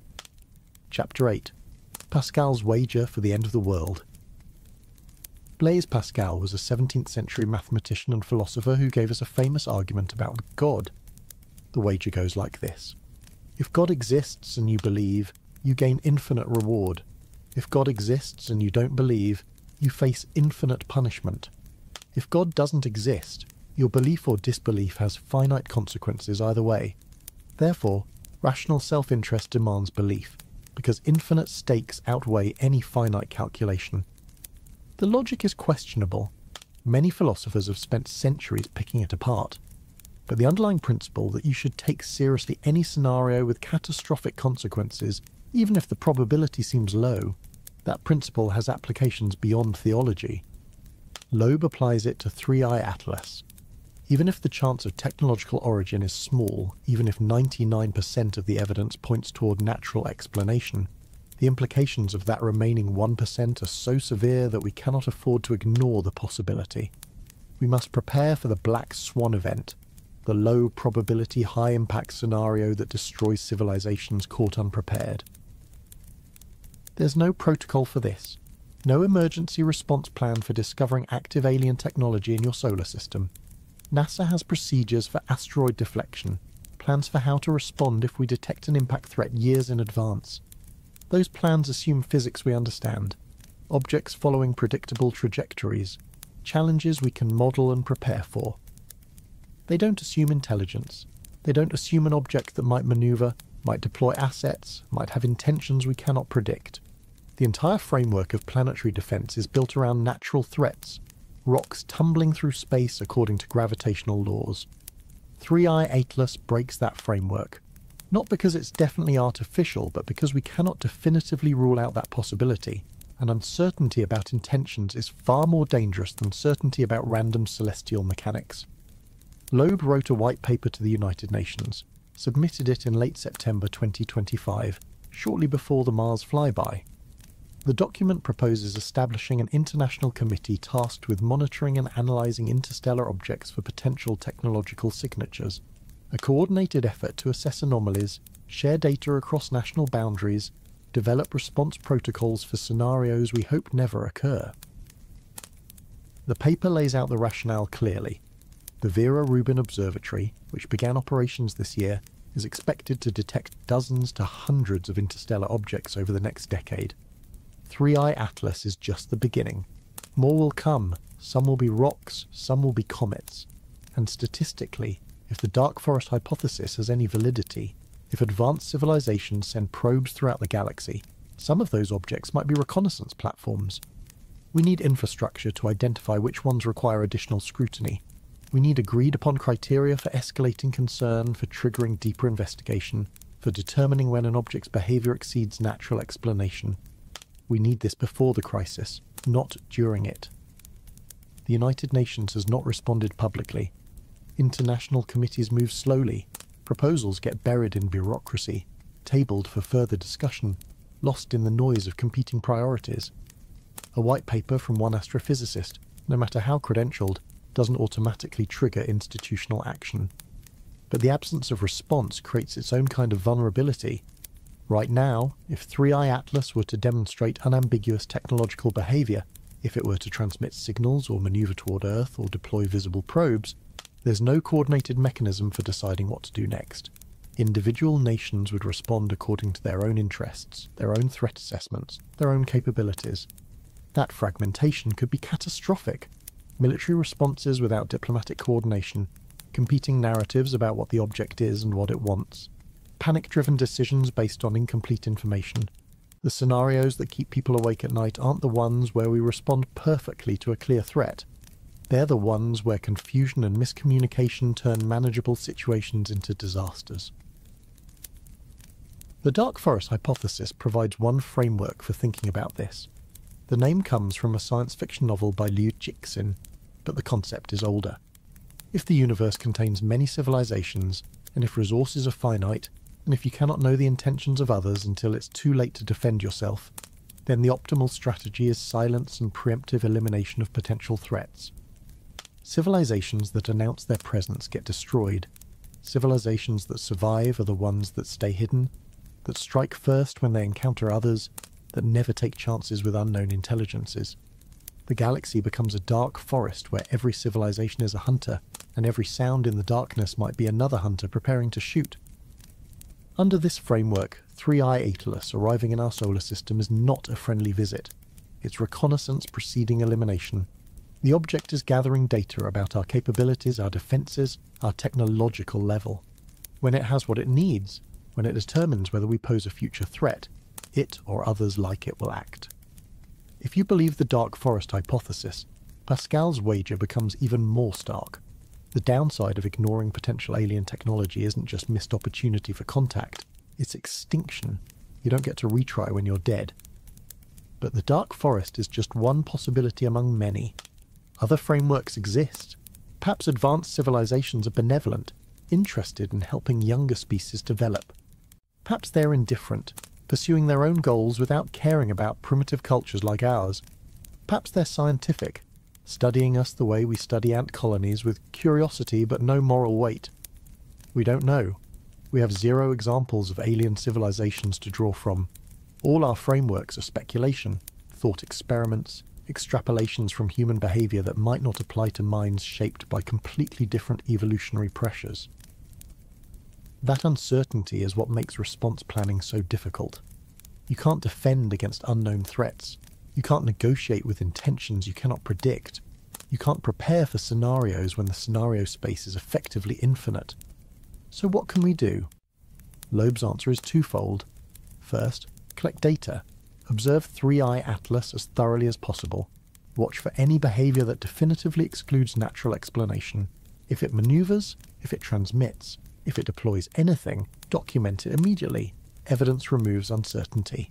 Chapter 8. Pascal's Wager for the End of the World. Blaise Pascal was a 17th century mathematician and philosopher who gave us a famous argument about God. The wager goes like this. If God exists and you believe, you gain infinite reward. If God exists and you don't believe, you face infinite punishment. If God doesn't exist, your belief or disbelief has finite consequences either way. Therefore, rational self-interest demands belief, because infinite stakes outweigh any finite calculation. The logic is questionable. Many philosophers have spent centuries picking it apart. But the underlying principle that you should take seriously any scenario with catastrophic consequences, even if the probability seems low, that principle has applications beyond theology. Loeb applies it to 3I-ATLAS. Even if the chance of technological origin is small, even if 99% of the evidence points toward natural explanation, the implications of that remaining 1% are so severe that we cannot afford to ignore the possibility. We must prepare for the black swan event, the low probability, high impact scenario that destroys civilizations caught unprepared. There's no protocol for this, no emergency response plan for discovering active alien technology in your solar system. NASA has procedures for asteroid deflection, plans for how to respond if we detect an impact threat years in advance. Those plans assume physics we understand, objects following predictable trajectories, challenges we can model and prepare for. They don't assume intelligence. They don't assume an object that might maneuver, might deploy assets, might have intentions we cannot predict. The entire framework of planetary defense is built around natural threats, rocks tumbling through space according to gravitational laws. 3I-ATLAS breaks that framework, not because it's definitely artificial, but because we cannot definitively rule out that possibility, and uncertainty about intentions is far more dangerous than certainty about random celestial mechanics. Loeb wrote a white paper to the United Nations, submitted it in late September 2025, shortly before the Mars flyby. The document proposes establishing an international committee tasked with monitoring and analysing interstellar objects for potential technological signatures, a coordinated effort to assess anomalies, share data across national boundaries, develop response protocols for scenarios we hope never occur. The paper lays out the rationale clearly. The Vera Rubin Observatory, which began operations this year, is expected to detect dozens to hundreds of interstellar objects over the next decade. 3I-ATLAS is just the beginning. More will come, some will be rocks, some will be comets. And statistically, if the dark forest hypothesis has any validity, if advanced civilizations send probes throughout the galaxy, some of those objects might be reconnaissance platforms. We need infrastructure to identify which ones require additional scrutiny. We need agreed-upon criteria for escalating concern, for triggering deeper investigation, for determining when an object's behavior exceeds natural explanation. We need this before the crisis, not during it. The United Nations has not responded publicly. International committees move slowly. Proposals get buried in bureaucracy, tabled for further discussion, lost in the noise of competing priorities. A white paper from one astrophysicist, no matter how credentialed, doesn't automatically trigger institutional action. But the absence of response creates its own kind of vulnerability. Right now, if 3I-ATLAS were to demonstrate unambiguous technological behaviour, if it were to transmit signals or manoeuvre toward Earth or deploy visible probes, there's no coordinated mechanism for deciding what to do next. Individual nations would respond according to their own interests, their own threat assessments, their own capabilities. That fragmentation could be catastrophic. Military responses without diplomatic coordination, competing narratives about what the object is and what it wants, panic-driven decisions based on incomplete information. The scenarios that keep people awake at night aren't the ones where we respond perfectly to a clear threat. They're the ones where confusion and miscommunication turn manageable situations into disasters. The dark forest hypothesis provides one framework for thinking about this. The name comes from a science fiction novel by Liu Cixin, but the concept is older. If the universe contains many civilizations, and if resources are finite, and if you cannot know the intentions of others until it's too late to defend yourself, then the optimal strategy is silence and preemptive elimination of potential threats. Civilizations that announce their presence get destroyed. Civilizations that survive are the ones that stay hidden, that strike first when they encounter others, that never take chances with unknown intelligences. The galaxy becomes a dark forest where every civilization is a hunter, and every sound in the darkness might be another hunter preparing to shoot. Under this framework, 3I-ATLAS arriving in our solar system is not a friendly visit. It's reconnaissance preceding elimination. The object is gathering data about our capabilities, our defences, our technological level. When it has what it needs, when it determines whether we pose a future threat, it or others like it will act. If you believe the dark forest hypothesis, Pascal's wager becomes even more stark. The downside of ignoring potential alien technology isn't just missed opportunity for contact, it's extinction. You don't get to retry when you're dead. But the dark forest is just one possibility among many. Other frameworks exist. Perhaps advanced civilizations are benevolent, interested in helping younger species develop. Perhaps they're indifferent, pursuing their own goals without caring about primitive cultures like ours. Perhaps they're scientific, studying us the way we study ant colonies with curiosity but no moral weight. We don't know. We have zero examples of alien civilizations to draw from. All our frameworks are speculation, thought experiments, extrapolations from human behaviour that might not apply to minds shaped by completely different evolutionary pressures. That uncertainty is what makes response planning so difficult. You can't defend against unknown threats. You can't negotiate with intentions you cannot predict. You can't prepare for scenarios when the scenario space is effectively infinite. So what can we do? Loeb's answer is twofold. First, collect data. Observe 3I-ATLAS as thoroughly as possible. Watch for any behaviour that definitively excludes natural explanation. If it manoeuvres, if it transmits, if it deploys anything, document it immediately. Evidence removes uncertainty.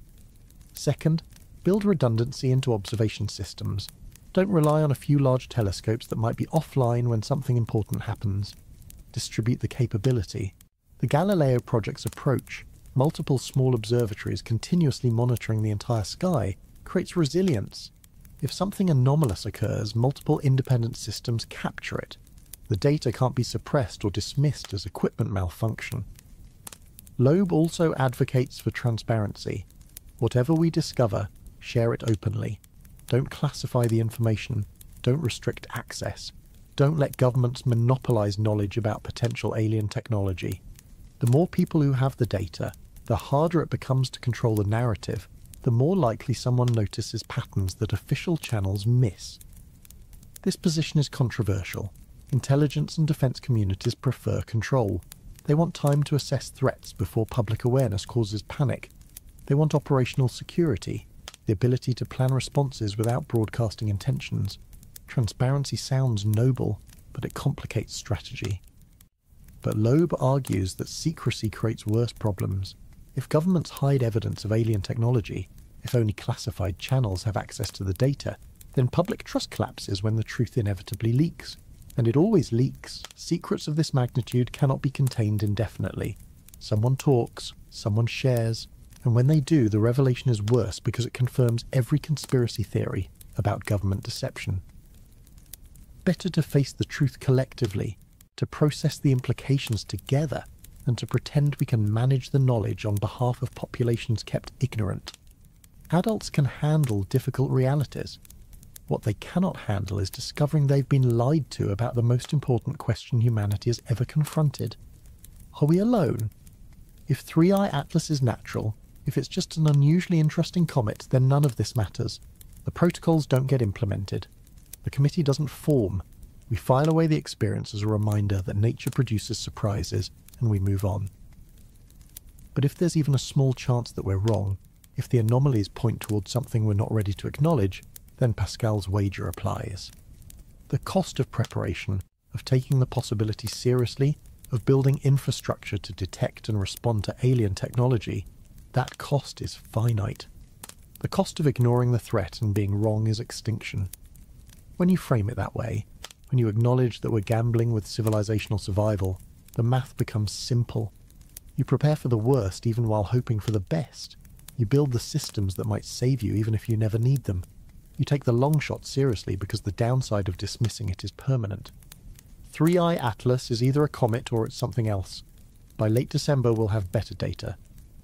Second, build redundancy into observation systems. Don't rely on a few large telescopes that might be offline when something important happens. Distribute the capability. The Galileo project's approach, multiple small observatories continuously monitoring the entire sky, creates resilience. If something anomalous occurs, multiple independent systems capture it. The data can't be suppressed or dismissed as equipment malfunction. Loeb also advocates for transparency. Whatever we discover, share it openly. Don't classify the information. Don't restrict access. Don't let governments monopolize knowledge about potential alien technology. The more people who have the data, the harder it becomes to control the narrative, the more likely someone notices patterns that official channels miss. This position is controversial. Intelligence and defense communities prefer control. They want time to assess threats before public awareness causes panic. They want operational security, the ability to plan responses without broadcasting intentions. Transparency sounds noble, but it complicates strategy. But Loeb argues that secrecy creates worse problems. If governments hide evidence of alien technology, if only classified channels have access to the data, then public trust collapses when the truth inevitably leaks. And it always leaks. Secrets of this magnitude cannot be contained indefinitely. Someone talks, someone shares, and when they do, the revelation is worse because it confirms every conspiracy theory about government deception. Better to face the truth collectively, to process the implications together, than to pretend we can manage the knowledge on behalf of populations kept ignorant. Adults can handle difficult realities. What they cannot handle is discovering they've been lied to about the most important question humanity has ever confronted. Are we alone? If 3I-ATLAS is natural, if it's just an unusually interesting comet, then none of this matters. The protocols don't get implemented. The committee doesn't form. We file away the experience as a reminder that nature produces surprises, and we move on. But if there's even a small chance that we're wrong, if the anomalies point towards something we're not ready to acknowledge, then Pascal's wager applies. The cost of preparation, of taking the possibility seriously, of building infrastructure to detect and respond to alien technology, that cost is finite. The cost of ignoring the threat and being wrong is extinction. When you frame it that way, when you acknowledge that we're gambling with civilizational survival, the math becomes simple. You prepare for the worst even while hoping for the best. You build the systems that might save you even if you never need them. You take the long shot seriously because the downside of dismissing it is permanent. 3I-ATLAS is either a comet or it's something else. By late December we'll have better data.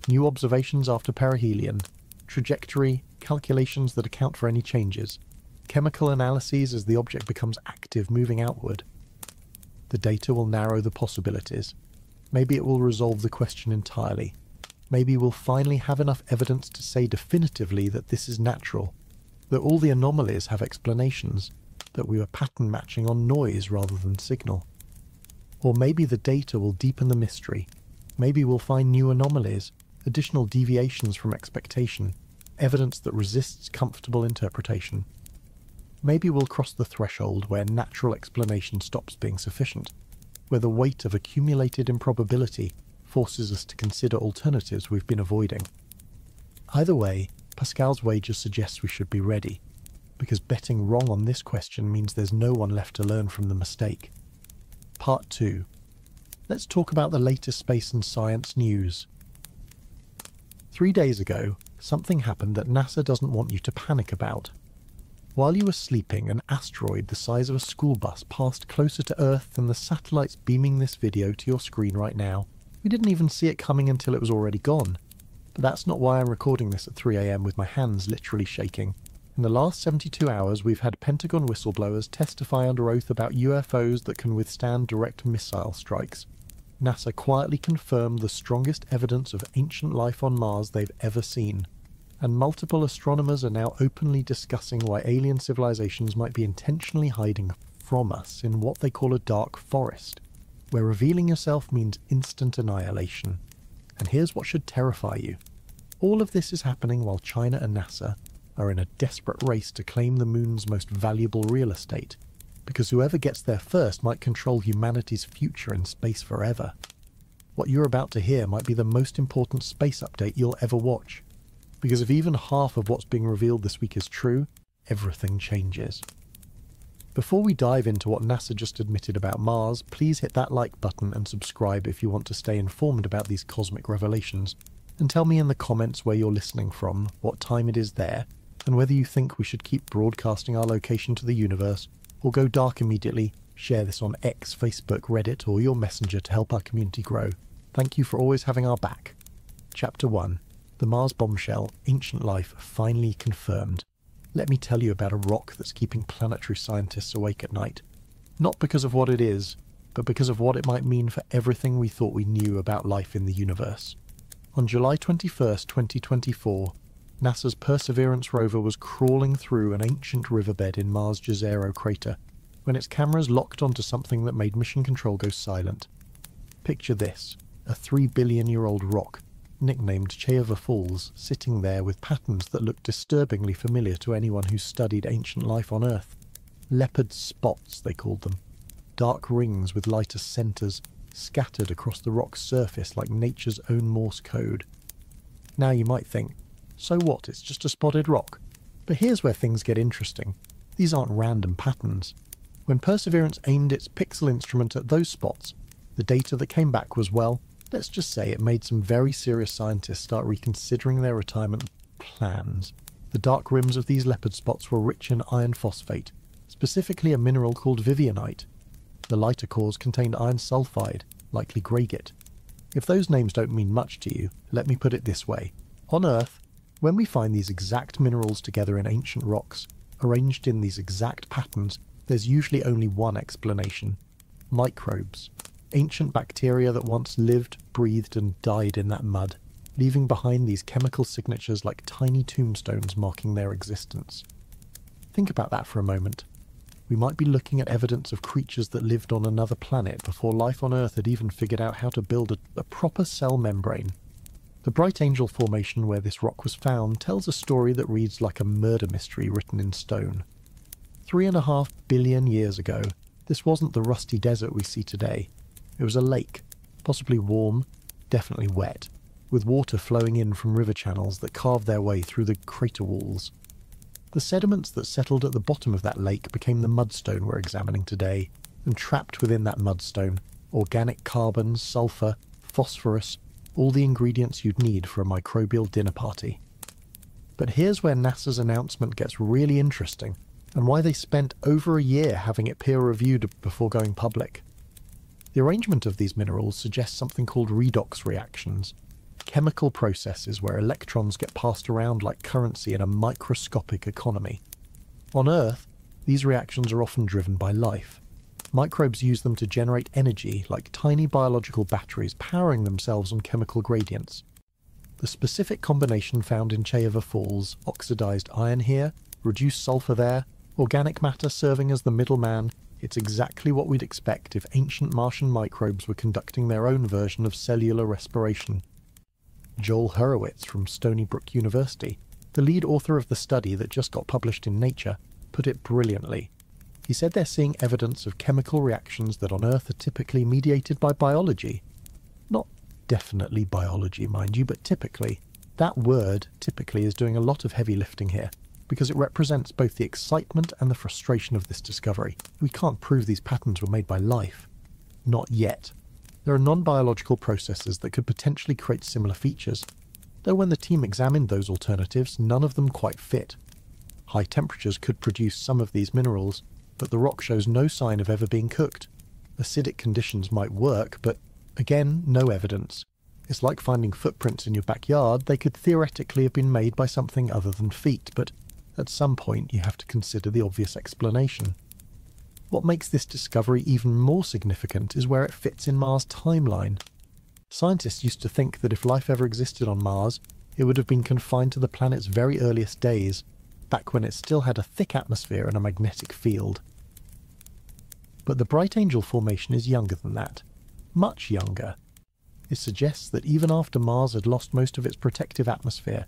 New observations after perihelion, trajectory, calculations that account for any changes, chemical analyses as the object becomes active moving outward. The data will narrow the possibilities. Maybe it will resolve the question entirely. Maybe we'll finally have enough evidence to say definitively that this is natural, that all the anomalies have explanations, that we were pattern matching on noise rather than signal. Or maybe the data will deepen the mystery. Maybe we'll find new anomalies, additional deviations from expectation, evidence that resists comfortable interpretation. Maybe we'll cross the threshold where natural explanation stops being sufficient, where the weight of accumulated improbability forces us to consider alternatives we've been avoiding. Either way, Pascal's wager suggests we should be ready, because betting wrong on this question means there's no one left to learn from the mistake. Part 2. Let's talk about the latest space and science news. 3 days ago, something happened that NASA doesn't want you to panic about. While you were sleeping, an asteroid the size of a school bus passed closer to Earth than the satellites beaming this video to your screen right now. We didn't even see it coming until it was already gone. But that's not why I'm recording this at 3 AM with my hands literally shaking. In the last 72 hours, we've had Pentagon whistleblowers testify under oath about UFOs that can withstand direct missile strikes. NASA quietly confirmed the strongest evidence of ancient life on Mars they've ever seen. And multiple astronomers are now openly discussing why alien civilizations might be intentionally hiding from us in what they call a dark forest, where revealing yourself means instant annihilation. And here's what should terrify you. All of this is happening while China and NASA are in a desperate race to claim the moon's most valuable real estate, because whoever gets there first might control humanity's future in space forever. What you're about to hear might be the most important space update you'll ever watch, because if even half of what's being revealed this week is true, everything changes. Before we dive into what NASA just admitted about Mars, please hit that like button and subscribe if you want to stay informed about these cosmic revelations, and tell me in the comments where you're listening from, what time it is there, and whether you think we should keep broadcasting our location to the universe, or go dark immediately. Share this on X, Facebook, Reddit, or your messenger to help our community grow. Thank you for always having our back. Chapter 1. The Mars bombshell, ancient life, finally confirmed. Let me tell you about a rock that's keeping planetary scientists awake at night. Not because of what it is, but because of what it might mean for everything we thought we knew about life in the universe. On July 21st, 2024, NASA's Perseverance rover was crawling through an ancient riverbed in Mars' Jezero crater when its cameras locked onto something that made mission control go silent. Picture this, a 3-billion-year-old rock, nicknamed Cheova Falls, sitting there with patterns that look disturbingly familiar to anyone who's studied ancient life on Earth. Leopard spots, they called them. Dark rings with lighter centres, scattered across the rock's surface like nature's own Morse code. Now you might think, so what, it's just a spotted rock? But here's where things get interesting. These aren't random patterns. When Perseverance aimed its pixel instrument at those spots, the data that came back was, well, let's just say it made some very serious scientists start reconsidering their retirement plans. The dark rims of these leopard spots were rich in iron phosphate, specifically a mineral called vivianite. The lighter cores contained iron sulfide, likely greigit. If those names don't mean much to you, let me put it this way. On Earth, when we find these exact minerals together in ancient rocks, arranged in these exact patterns, there's usually only one explanation. Microbes. Ancient bacteria that once lived, breathed and died in that mud, leaving behind these chemical signatures like tiny tombstones marking their existence. Think about that for a moment. We might be looking at evidence of creatures that lived on another planet before life on Earth had even figured out how to build a proper cell membrane. The Bright Angel Formation where this rock was found tells a story that reads like a murder mystery written in stone. 3.5 billion years ago, this wasn't the rusty desert we see today. It was a lake, possibly warm, definitely wet, with water flowing in from river channels that carved their way through the crater walls. The sediments that settled at the bottom of that lake became the mudstone we're examining today, and trapped within that mudstone, organic carbon, sulfur, phosphorus, all the ingredients you'd need for a microbial dinner party. But here's where NASA's announcement gets really interesting, and why they spent over a year having it peer-reviewed before going public. The arrangement of these minerals suggests something called redox reactions, chemical processes where electrons get passed around like currency in a microscopic economy. On Earth, these reactions are often driven by life. Microbes use them to generate energy like tiny biological batteries powering themselves on chemical gradients. The specific combination found in Cheova Falls, oxidized iron here, reduced sulfur there, organic matter serving as the middleman, it's exactly what we'd expect if ancient Martian microbes were conducting their own version of cellular respiration. Joel Hurwitz from Stony Brook University, the lead author of the study that just got published in Nature, put it brilliantly. He said they're seeing evidence of chemical reactions that on Earth are typically mediated by biology. Not definitely biology, mind you, but typically. That word, typically, is doing a lot of heavy lifting here, because it represents both the excitement and the frustration of this discovery. We can't prove these patterns were made by life. Not yet. There are non-biological processes that could potentially create similar features, though when the team examined those alternatives, none of them quite fit. High temperatures could produce some of these minerals, but the rock shows no sign of ever being cooked. Acidic conditions might work, but again, no evidence. It's like finding footprints in your backyard. They could theoretically have been made by something other than feet, but At some point you have to consider the obvious explanation. What makes this discovery even more significant is where it fits in Mars' timeline. Scientists used to think that if life ever existed on Mars, it would have been confined to the planet's very earliest days, back when it still had a thick atmosphere and a magnetic field. But the Bright Angel Formation is younger than that. Much younger. It suggests that even after Mars had lost most of its protective atmosphere,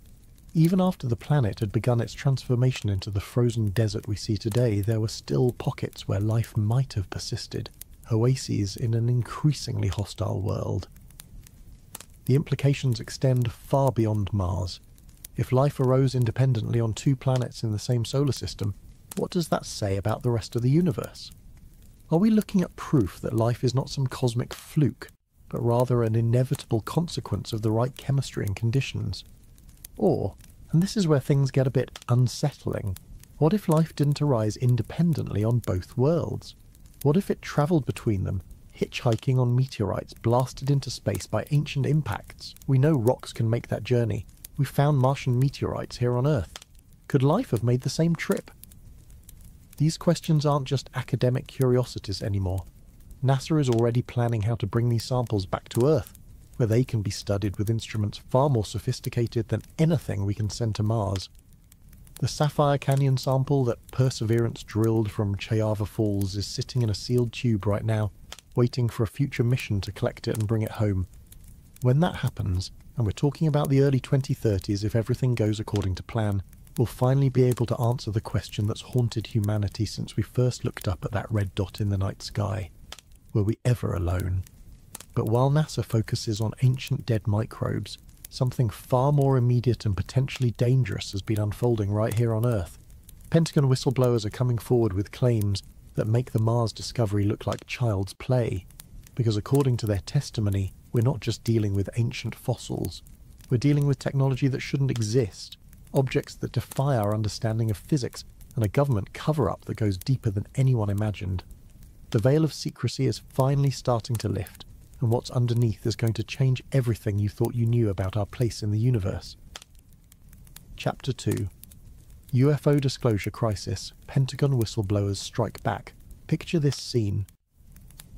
even after the planet had begun its transformation into the frozen desert we see today, there were still pockets where life might have persisted, oases in an increasingly hostile world. The implications extend far beyond Mars. If life arose independently on two planets in the same solar system, what does that say about the rest of the universe? Are we looking at proof that life is not some cosmic fluke, but rather an inevitable consequence of the right chemistry and conditions? Or, and this is where things get a bit unsettling, what if life didn't arise independently on both worlds? What if it travelled between them, hitchhiking on meteorites blasted into space by ancient impacts? We know rocks can make that journey. We found Martian meteorites here on Earth. Could life have made the same trip? These questions aren't just academic curiosities anymore. NASA is already planning how to bring these samples back to Earth, where they can be studied with instruments far more sophisticated than anything we can send to Mars. The Sapphire Canyon sample that Perseverance drilled from Chayava Falls is sitting in a sealed tube right now, waiting for a future mission to collect it and bring it home. When that happens, and we're talking about the early 2030s if everything goes according to plan, we'll finally be able to answer the question that's haunted humanity since we first looked up at that red dot in the night sky. Were we ever alone? But while NASA focuses on ancient dead microbes, something far more immediate and potentially dangerous has been unfolding right here on Earth. Pentagon whistleblowers are coming forward with claims that make the Mars discovery look like child's play, because according to their testimony, we're not just dealing with ancient fossils. We're dealing with technology that shouldn't exist, objects that defy our understanding of physics, and a government cover-up that goes deeper than anyone imagined. The veil of secrecy is finally starting to lift, and what's underneath is going to change everything you thought you knew about our place in the universe. Chapter 2. UFO Disclosure Crisis. Pentagon Whistleblowers Strike Back. Picture this scene.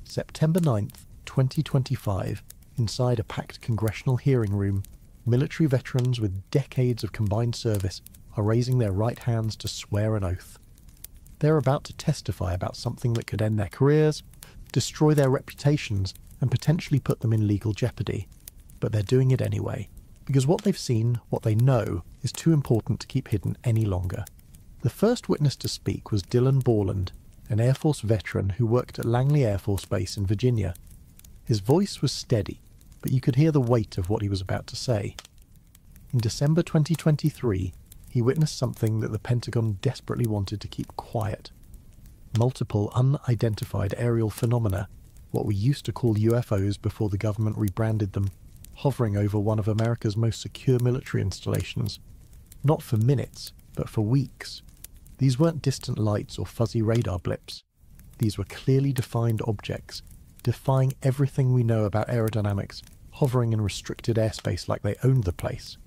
September 9th, 2025. Inside a packed congressional hearing room, military veterans with decades of combined service are raising their right hands to swear an oath. They're about to testify about something that could end their careers, destroy their reputations, and potentially put them in legal jeopardy. But they're doing it anyway, because what they've seen, what they know, is too important to keep hidden any longer. The first witness to speak was Dylan Borland, an Air Force veteran who worked at Langley Air Force Base in Virginia. His voice was steady, but you could hear the weight of what he was about to say. In December 2023, he witnessed something that the Pentagon desperately wanted to keep quiet. Multiple unidentified aerial phenomena, what we used to call UFOs before the government rebranded them, hovering over one of America's most secure military installations. Not for minutes, but for weeks. These weren't distant lights or fuzzy radar blips. These were clearly defined objects, defying everything we know about aerodynamics, hovering in restricted airspace like they owned the place.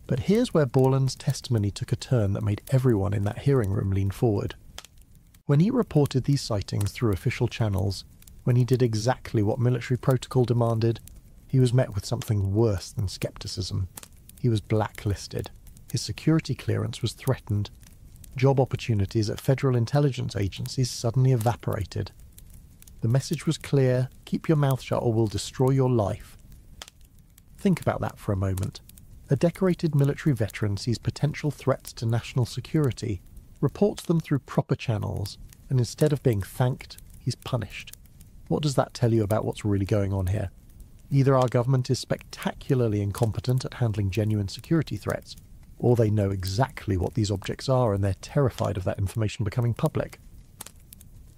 But here's where Borland's testimony took a turn that made everyone in that hearing room lean forward. When he reported these sightings through official channels, when he did exactly what military protocol demanded, he was met with something worse than skepticism. He was blacklisted. His security clearance was threatened. Job opportunities at federal intelligence agencies suddenly evaporated. The message was clear: keep your mouth shut or we'll destroy your life. Think about that for a moment. A decorated military veteran sees potential threats to national security, reports them through proper channels, and instead of being thanked, he's punished. What does that tell you about what's really going on here? Either our government is spectacularly incompetent at handling genuine security threats, or they know exactly what these objects are and they're terrified of that information becoming public.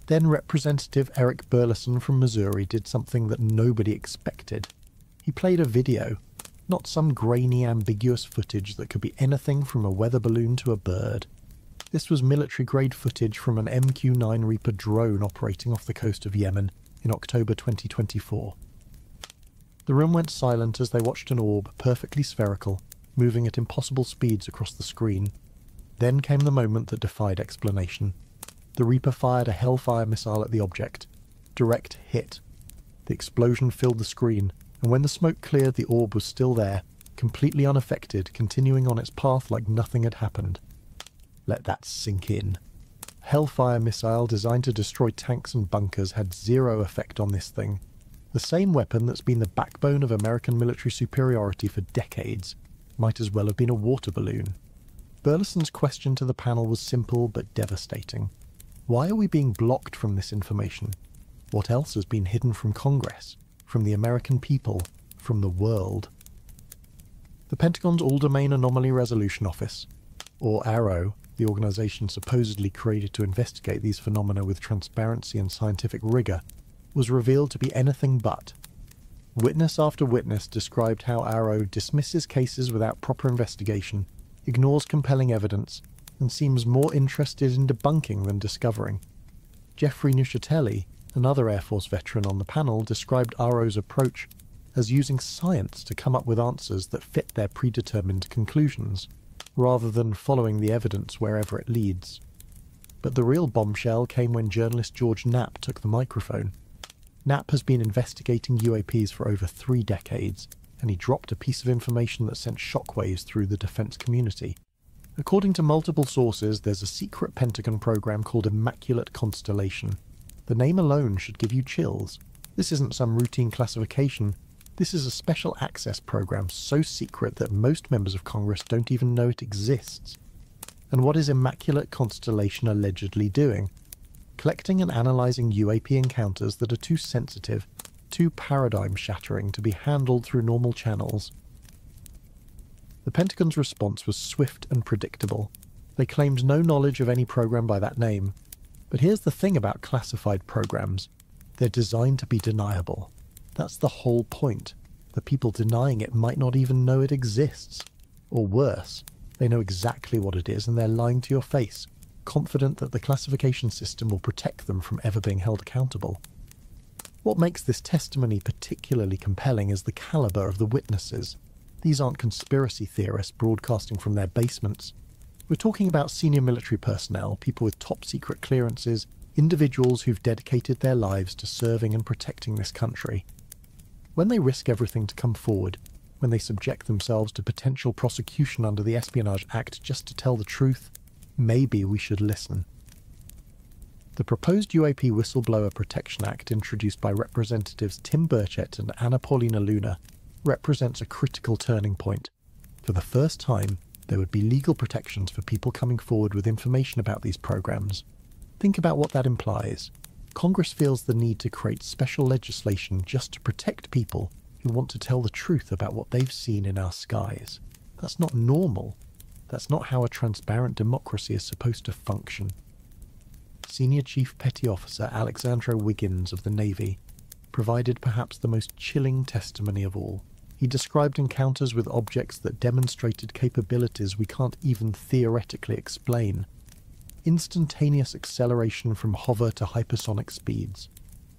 Then Representative Eric Burleson from Missouri did something that nobody expected. He played a video, not some grainy, ambiguous footage that could be anything from a weather balloon to a bird. This was military-grade footage from an MQ-9 Reaper drone operating off the coast of Yemen in October 2024. The room went silent as they watched an orb, perfectly spherical, moving at impossible speeds across the screen. Then came the moment that defied explanation. The Reaper fired a Hellfire missile at the object. Direct hit. The explosion filled the screen, and when the smoke cleared, the orb was still there, completely unaffected, continuing on its path like nothing had happened. Let that sink in. Hellfire missile designed to destroy tanks and bunkers had zero effect on this thing. The same weapon that's been the backbone of American military superiority for decades might as well have been a water balloon. Burleson's question to the panel was simple but devastating. Why are we being blocked from this information? What else has been hidden from Congress, from the American people, from the world? The Pentagon's All-Domain Anomaly Resolution Office, or AARO, the organisation supposedly created to investigate these phenomena with transparency and scientific rigour, was revealed to be anything but. Witness after witness described how AARO dismisses cases without proper investigation, ignores compelling evidence, and seems more interested in debunking than discovering. Jeffrey Nucitelli, another Air Force veteran on the panel, described AARO's approach as using science to come up with answers that fit their predetermined conclusions, rather than following the evidence wherever it leads. But the real bombshell came when journalist George Knapp took the microphone. Knapp has been investigating UAPs for over 3 decades, and he dropped a piece of information that sent shockwaves through the defense community. According to multiple sources, there's a secret Pentagon program called Immaculate Constellation. The name alone should give you chills. This isn't some routine classification. This is a special access program so secret that most members of Congress don't even know it exists. And what is Immaculate Constellation allegedly doing? Collecting and analysing UAP encounters that are too sensitive, too paradigm-shattering to be handled through normal channels. The Pentagon's response was swift and predictable. They claimed no knowledge of any program by that name. But here's the thing about classified programs. They're designed to be deniable. That's the whole point. The people denying it might not even know it exists. Or worse, they know exactly what it is and they're lying to your face, confident that the classification system will protect them from ever being held accountable. What makes this testimony particularly compelling is the caliber of the witnesses. These aren't conspiracy theorists broadcasting from their basements. We're talking about senior military personnel, people with top-secret clearances, individuals who've dedicated their lives to serving and protecting this country. When they risk everything to come forward, when they subject themselves to potential prosecution under the Espionage Act just to tell the truth, maybe we should listen. The proposed UAP Whistleblower Protection Act, introduced by Representatives Tim Burchett and Anna Paulina Luna, represents a critical turning point. For the first time, there would be legal protections for people coming forward with information about these programs. Think about what that implies. Congress feels the need to create special legislation just to protect people who want to tell the truth about what they've seen in our skies. That's not normal. That's not how a transparent democracy is supposed to function. Senior Chief Petty Officer Alexandra Wiggins of the Navy provided perhaps the most chilling testimony of all. He described encounters with objects that demonstrated capabilities we can't even theoretically explain. Instantaneous acceleration from hover to hypersonic speeds.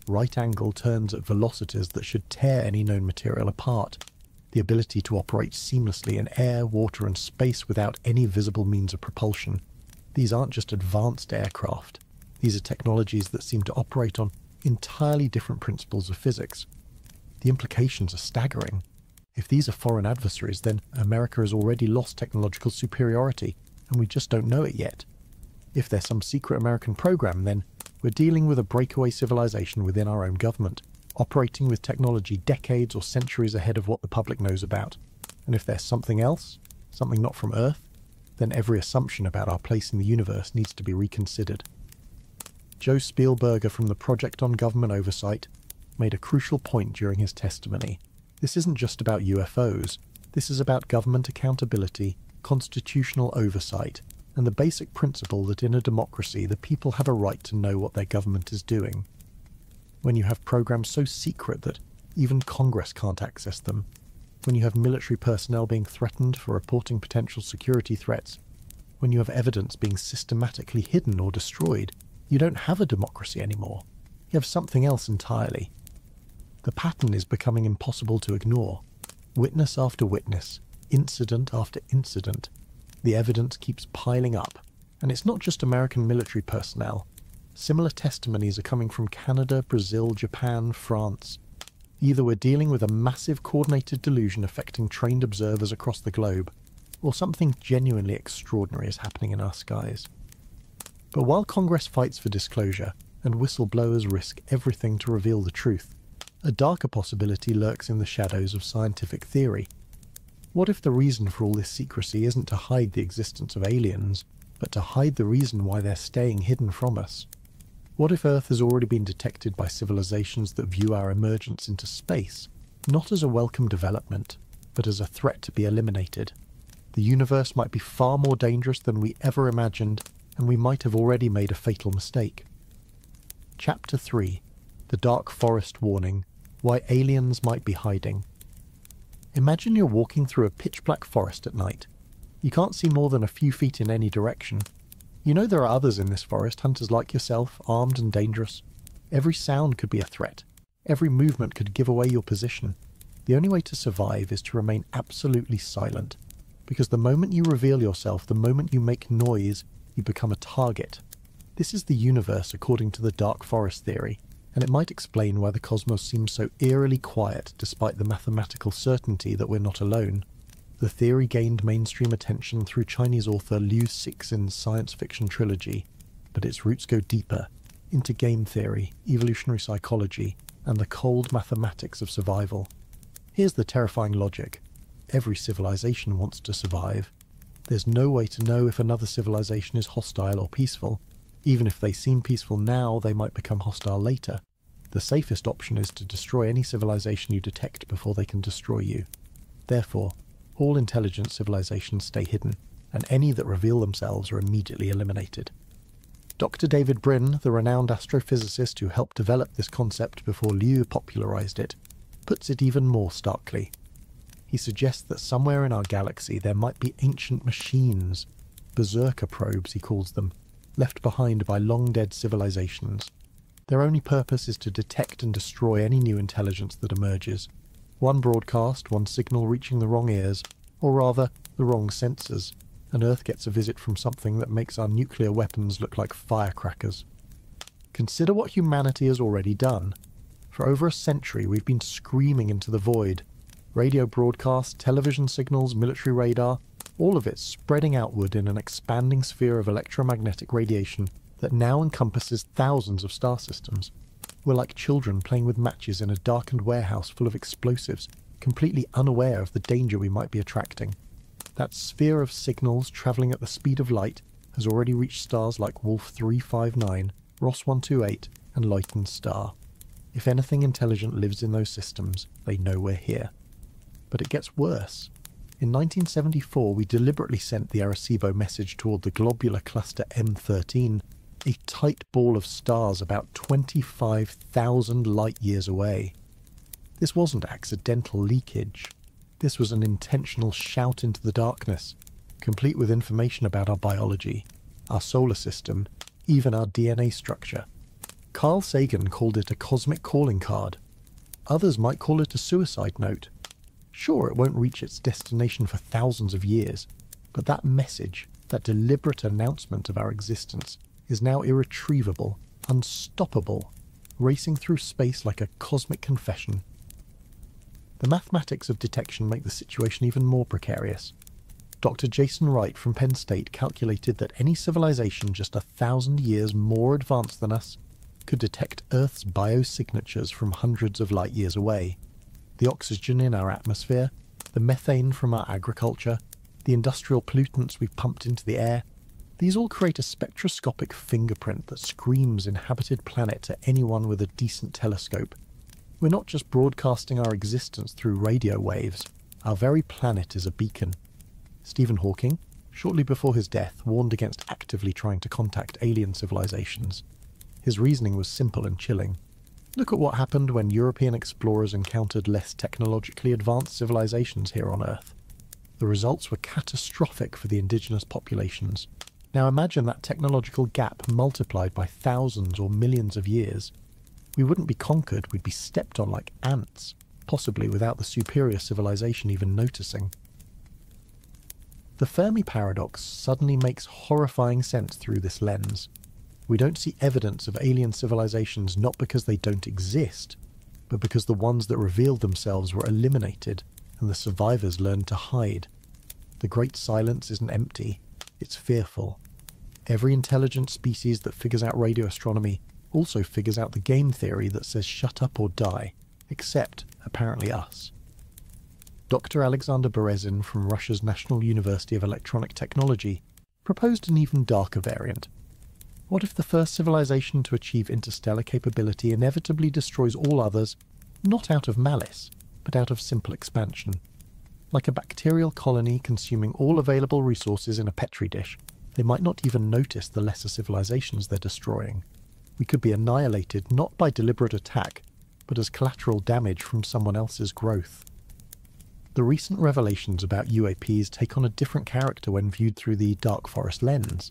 Right-angle turns at velocities that should tear any known material apart. The ability to operate seamlessly in air, water and space without any visible means of propulsion. These aren't just advanced aircraft. These are technologies that seem to operate on entirely different principles of physics. The implications are staggering. If these are foreign adversaries, then America has already lost technological superiority, and we just don't know it yet. If there's some secret American program, then we're dealing with a breakaway civilization within our own government, operating with technology decades or centuries ahead of what the public knows about. And if there's something else, something not from Earth, then every assumption about our place in the universe needs to be reconsidered. Joe Spielberger from the Project on Government Oversight made a crucial point during his testimony. This isn't just about UFOs. This is about government accountability, constitutional oversight, and the basic principle that in a democracy the people have a right to know what their government is doing. When you have programs so secret that even Congress can't access them, when you have military personnel being threatened for reporting potential security threats, when you have evidence being systematically hidden or destroyed, you don't have a democracy anymore. You have something else entirely. The pattern is becoming impossible to ignore. Witness after witness, incident after incident, The evidence keeps piling up, and it's not just American military personnel. Similar testimonies are coming from Canada, Brazil, Japan, France. Either we're dealing with a massive coordinated delusion affecting trained observers across the globe, or something genuinely extraordinary is happening in our skies. But while Congress fights for disclosure, and whistleblowers risk everything to reveal the truth, a darker possibility lurks in the shadows of scientific theory. What if the reason for all this secrecy isn't to hide the existence of aliens, but to hide the reason why they're staying hidden from us? What if Earth has already been detected by civilizations that view our emergence into space, not as a welcome development, but as a threat to be eliminated? The universe might be far more dangerous than we ever imagined, and we might have already made a fatal mistake. Chapter 3. The Dark Forest Warning. Why Aliens Might Be Hiding. Imagine you're walking through a pitch-black forest at night. You can't see more than a few feet in any direction. You know there are others in this forest, hunters like yourself, armed and dangerous. Every sound could be a threat. Every movement could give away your position. The only way to survive is to remain absolutely silent. Because the moment you reveal yourself, the moment you make noise, you become a target. This is the universe according to the dark forest theory, and it might explain why the cosmos seems so eerily quiet despite the mathematical certainty that we're not alone. The theory gained mainstream attention through Chinese author Liu Cixin's science fiction trilogy, but its roots go deeper, into game theory, evolutionary psychology, and the cold mathematics of survival. Here's the terrifying logic. Every civilization wants to survive. There's no way to know if another civilization is hostile or peaceful. Even if they seem peaceful now, they might become hostile later. The safest option is to destroy any civilization you detect before they can destroy you. Therefore, all intelligent civilizations stay hidden, and any that reveal themselves are immediately eliminated. Dr. David Brin, the renowned astrophysicist who helped develop this concept before Liu popularized it, puts it even more starkly. He suggests that somewhere in our galaxy there might be ancient machines, berserker probes he calls them, left behind by long-dead civilizations. Their only purpose is to detect and destroy any new intelligence that emerges. One broadcast, one signal reaching the wrong ears, or rather, the wrong sensors, and Earth gets a visit from something that makes our nuclear weapons look like firecrackers. Consider what humanity has already done. For over a century we've been screaming into the void. Radio broadcasts, television signals, military radar, all of it spreading outward in an expanding sphere of electromagnetic radiation that now encompasses thousands of star systems. We're like children playing with matches in a darkened warehouse full of explosives, completely unaware of the danger we might be attracting. That sphere of signals travelling at the speed of light has already reached stars like Wolf 359, Ross 128, and Luyten's star. If anything intelligent lives in those systems, they know we're here. But it gets worse. In 1974, we deliberately sent the Arecibo message toward the globular cluster M13, a tight ball of stars about 25,000 light-years away. This wasn't accidental leakage. This was an intentional shout into the darkness, complete with information about our biology, our solar system, even our DNA structure. Carl Sagan called it a cosmic calling card. Others might call it a suicide note. Sure, it won't reach its destination for thousands of years, but that message, that deliberate announcement of our existence, is now irretrievable, unstoppable, racing through space like a cosmic confession. The mathematics of detection make the situation even more precarious. Dr. Jason Wright from Penn State calculated that any civilization just 1,000 years more advanced than us could detect Earth's biosignatures from hundreds of light years away. The oxygen in our atmosphere, the methane from our agriculture, the industrial pollutants we've pumped into the air, these all create a spectroscopic fingerprint that screams inhabited planet to anyone with a decent telescope. We're not just broadcasting our existence through radio waves, our very planet is a beacon. Stephen Hawking, shortly before his death, warned against actively trying to contact alien civilizations. His reasoning was simple and chilling. Look at what happened when European explorers encountered less technologically advanced civilizations here on Earth. The results were catastrophic for the indigenous populations. Now imagine that technological gap multiplied by thousands or millions of years. We wouldn't be conquered, we'd be stepped on like ants, possibly without the superior civilization even noticing. The Fermi paradox suddenly makes horrifying sense through this lens. We don't see evidence of alien civilizations not because they don't exist, but because the ones that revealed themselves were eliminated and the survivors learned to hide. The Great Silence isn't empty, it's fearful. Every intelligent species that figures out radio astronomy also figures out the game theory that says shut up or die, except, apparently, us. Dr. Alexander Berezin from Russia's National University of Electronic Technology proposed an even darker variant. What if the first civilization to achieve interstellar capability inevitably destroys all others, not out of malice, but out of simple expansion? Like a bacterial colony consuming all available resources in a petri dish, they might not even notice the lesser civilizations they're destroying. We could be annihilated not by deliberate attack, but as collateral damage from someone else's growth. The recent revelations about UAPs take on a different character when viewed through the dark forest lens.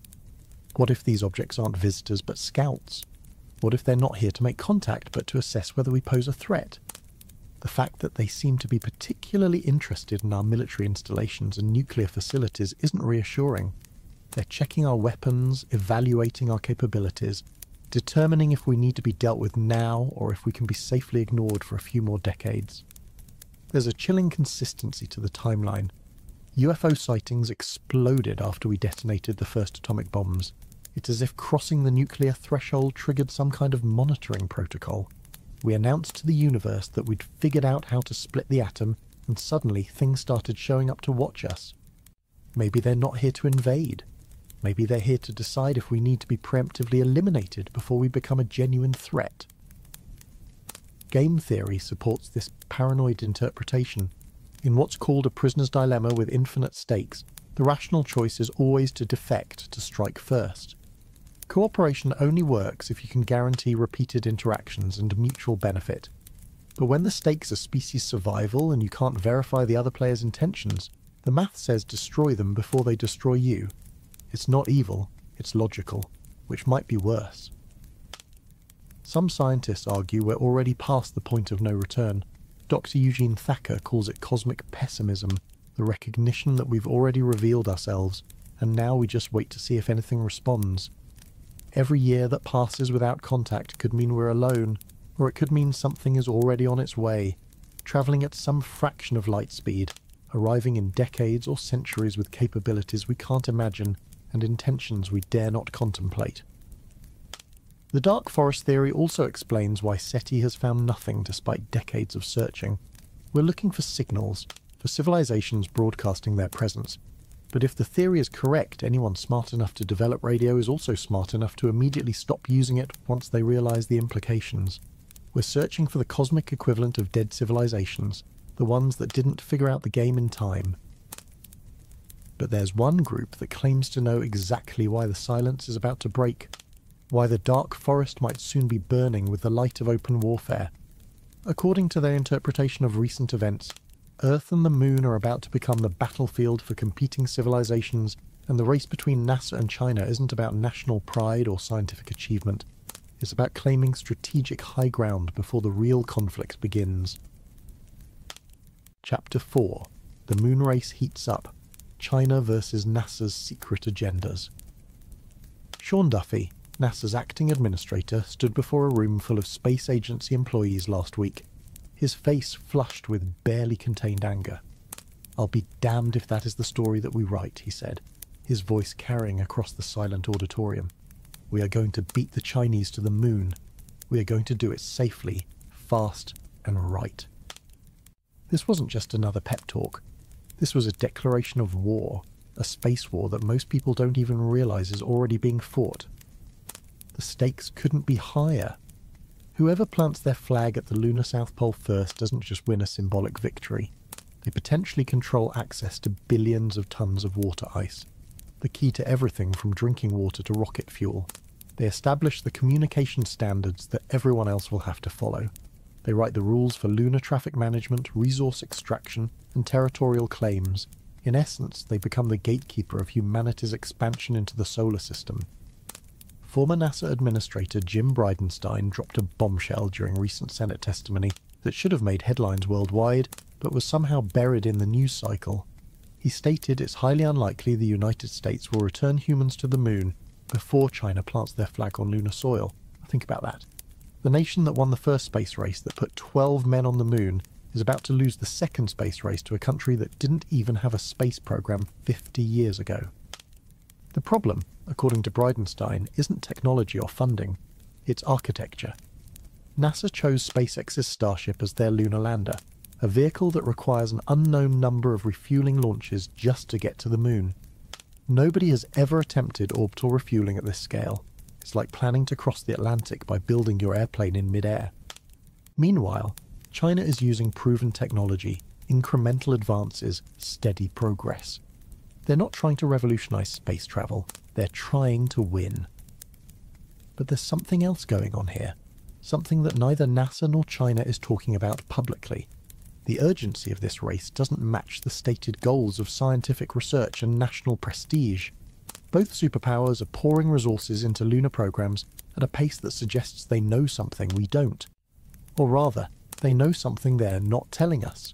What if these objects aren't visitors but scouts? What if they're not here to make contact but to assess whether we pose a threat? The fact that they seem to be particularly interested in our military installations and nuclear facilities isn't reassuring. They're checking our weapons, evaluating our capabilities, determining if we need to be dealt with now or if we can be safely ignored for a few more decades. There's a chilling consistency to the timeline. UFO sightings exploded after we detonated the first atomic bombs. It's as if crossing the nuclear threshold triggered some kind of monitoring protocol. We announced to the universe that we'd figured out how to split the atom, and suddenly things started showing up to watch us. Maybe they're not here to invade. Maybe they're here to decide if we need to be preemptively eliminated before we become a genuine threat. Game theory supports this paranoid interpretation. In what's called a prisoner's dilemma with infinite stakes, the rational choice is always to defect to strike first. Cooperation only works if you can guarantee repeated interactions and mutual benefit. But when the stakes are species survival and you can't verify the other player's intentions, the math says destroy them before they destroy you. It's not evil, it's logical, which might be worse. Some scientists argue we're already past the point of no return. Dr. Eugene Thacker calls it cosmic pessimism, the recognition that we've already revealed ourselves, and now we just wait to see if anything responds. Every year that passes without contact could mean we're alone, or it could mean something is already on its way, travelling at some fraction of light speed, arriving in decades or centuries with capabilities we can't imagine and intentions we dare not contemplate. The dark forest theory also explains why SETI has found nothing despite decades of searching. We're looking for signals, for civilizations broadcasting their presence. But if the theory is correct, anyone smart enough to develop radio is also smart enough to immediately stop using it once they realize the implications. We're searching for the cosmic equivalent of dead civilizations, the ones that didn't figure out the game in time. But there's one group that claims to know exactly why the silence is about to break, why the dark forest might soon be burning with the light of open warfare. According to their interpretation of recent events, Earth and the Moon are about to become the battlefield for competing civilizations, and the race between NASA and China isn't about national pride or scientific achievement. It's about claiming strategic high ground before the real conflict begins. Chapter 4. The Moon Race Heats Up. China versus NASA's Secret Agendas. Sean Duffy, NASA's acting administrator, stood before a room full of space agency employees last week, his face flushed with barely contained anger. "I'll be damned if that is the story that we write," he said, his voice carrying across the silent auditorium. "We are going to beat the Chinese to the moon. We are going to do it safely, fast, and right." This wasn't just another pep talk. This was a declaration of war, a space war that most people don't even realize is already being fought. The stakes couldn't be higher. Whoever plants their flag at the lunar South Pole first doesn't just win a symbolic victory. They potentially control access to billions of tons of water ice, the key to everything from drinking water to rocket fuel. They establish the communication standards that everyone else will have to follow. They write the rules for lunar traffic management, resource extraction, and territorial claims. In essence, they become the gatekeeper of humanity's expansion into the solar system. Former NASA Administrator Jim Bridenstine dropped a bombshell during recent Senate testimony that should have made headlines worldwide, but was somehow buried in the news cycle. He stated it's highly unlikely the United States will return humans to the moon before China plants their flag on lunar soil. Think about that. The nation that won the first space race that put 12 men on the moon is about to lose the second space race to a country that didn't even have a space program 50 years ago. The problem, according to Bridenstine, isn't technology or funding, it's architecture. NASA chose SpaceX's Starship as their lunar lander, a vehicle that requires an unknown number of refueling launches just to get to the moon. Nobody has ever attempted orbital refueling at this scale. It's like planning to cross the Atlantic by building your airplane in mid-air. Meanwhile, China is using proven technology, incremental advances, steady progress. They're not trying to revolutionize space travel, they're trying to win. But there's something else going on here, something that neither NASA nor China is talking about publicly. The urgency of this race doesn't match the stated goals of scientific research and national prestige. Both superpowers are pouring resources into lunar programs at a pace that suggests they know something we don't. Or rather, they know something they're not telling us.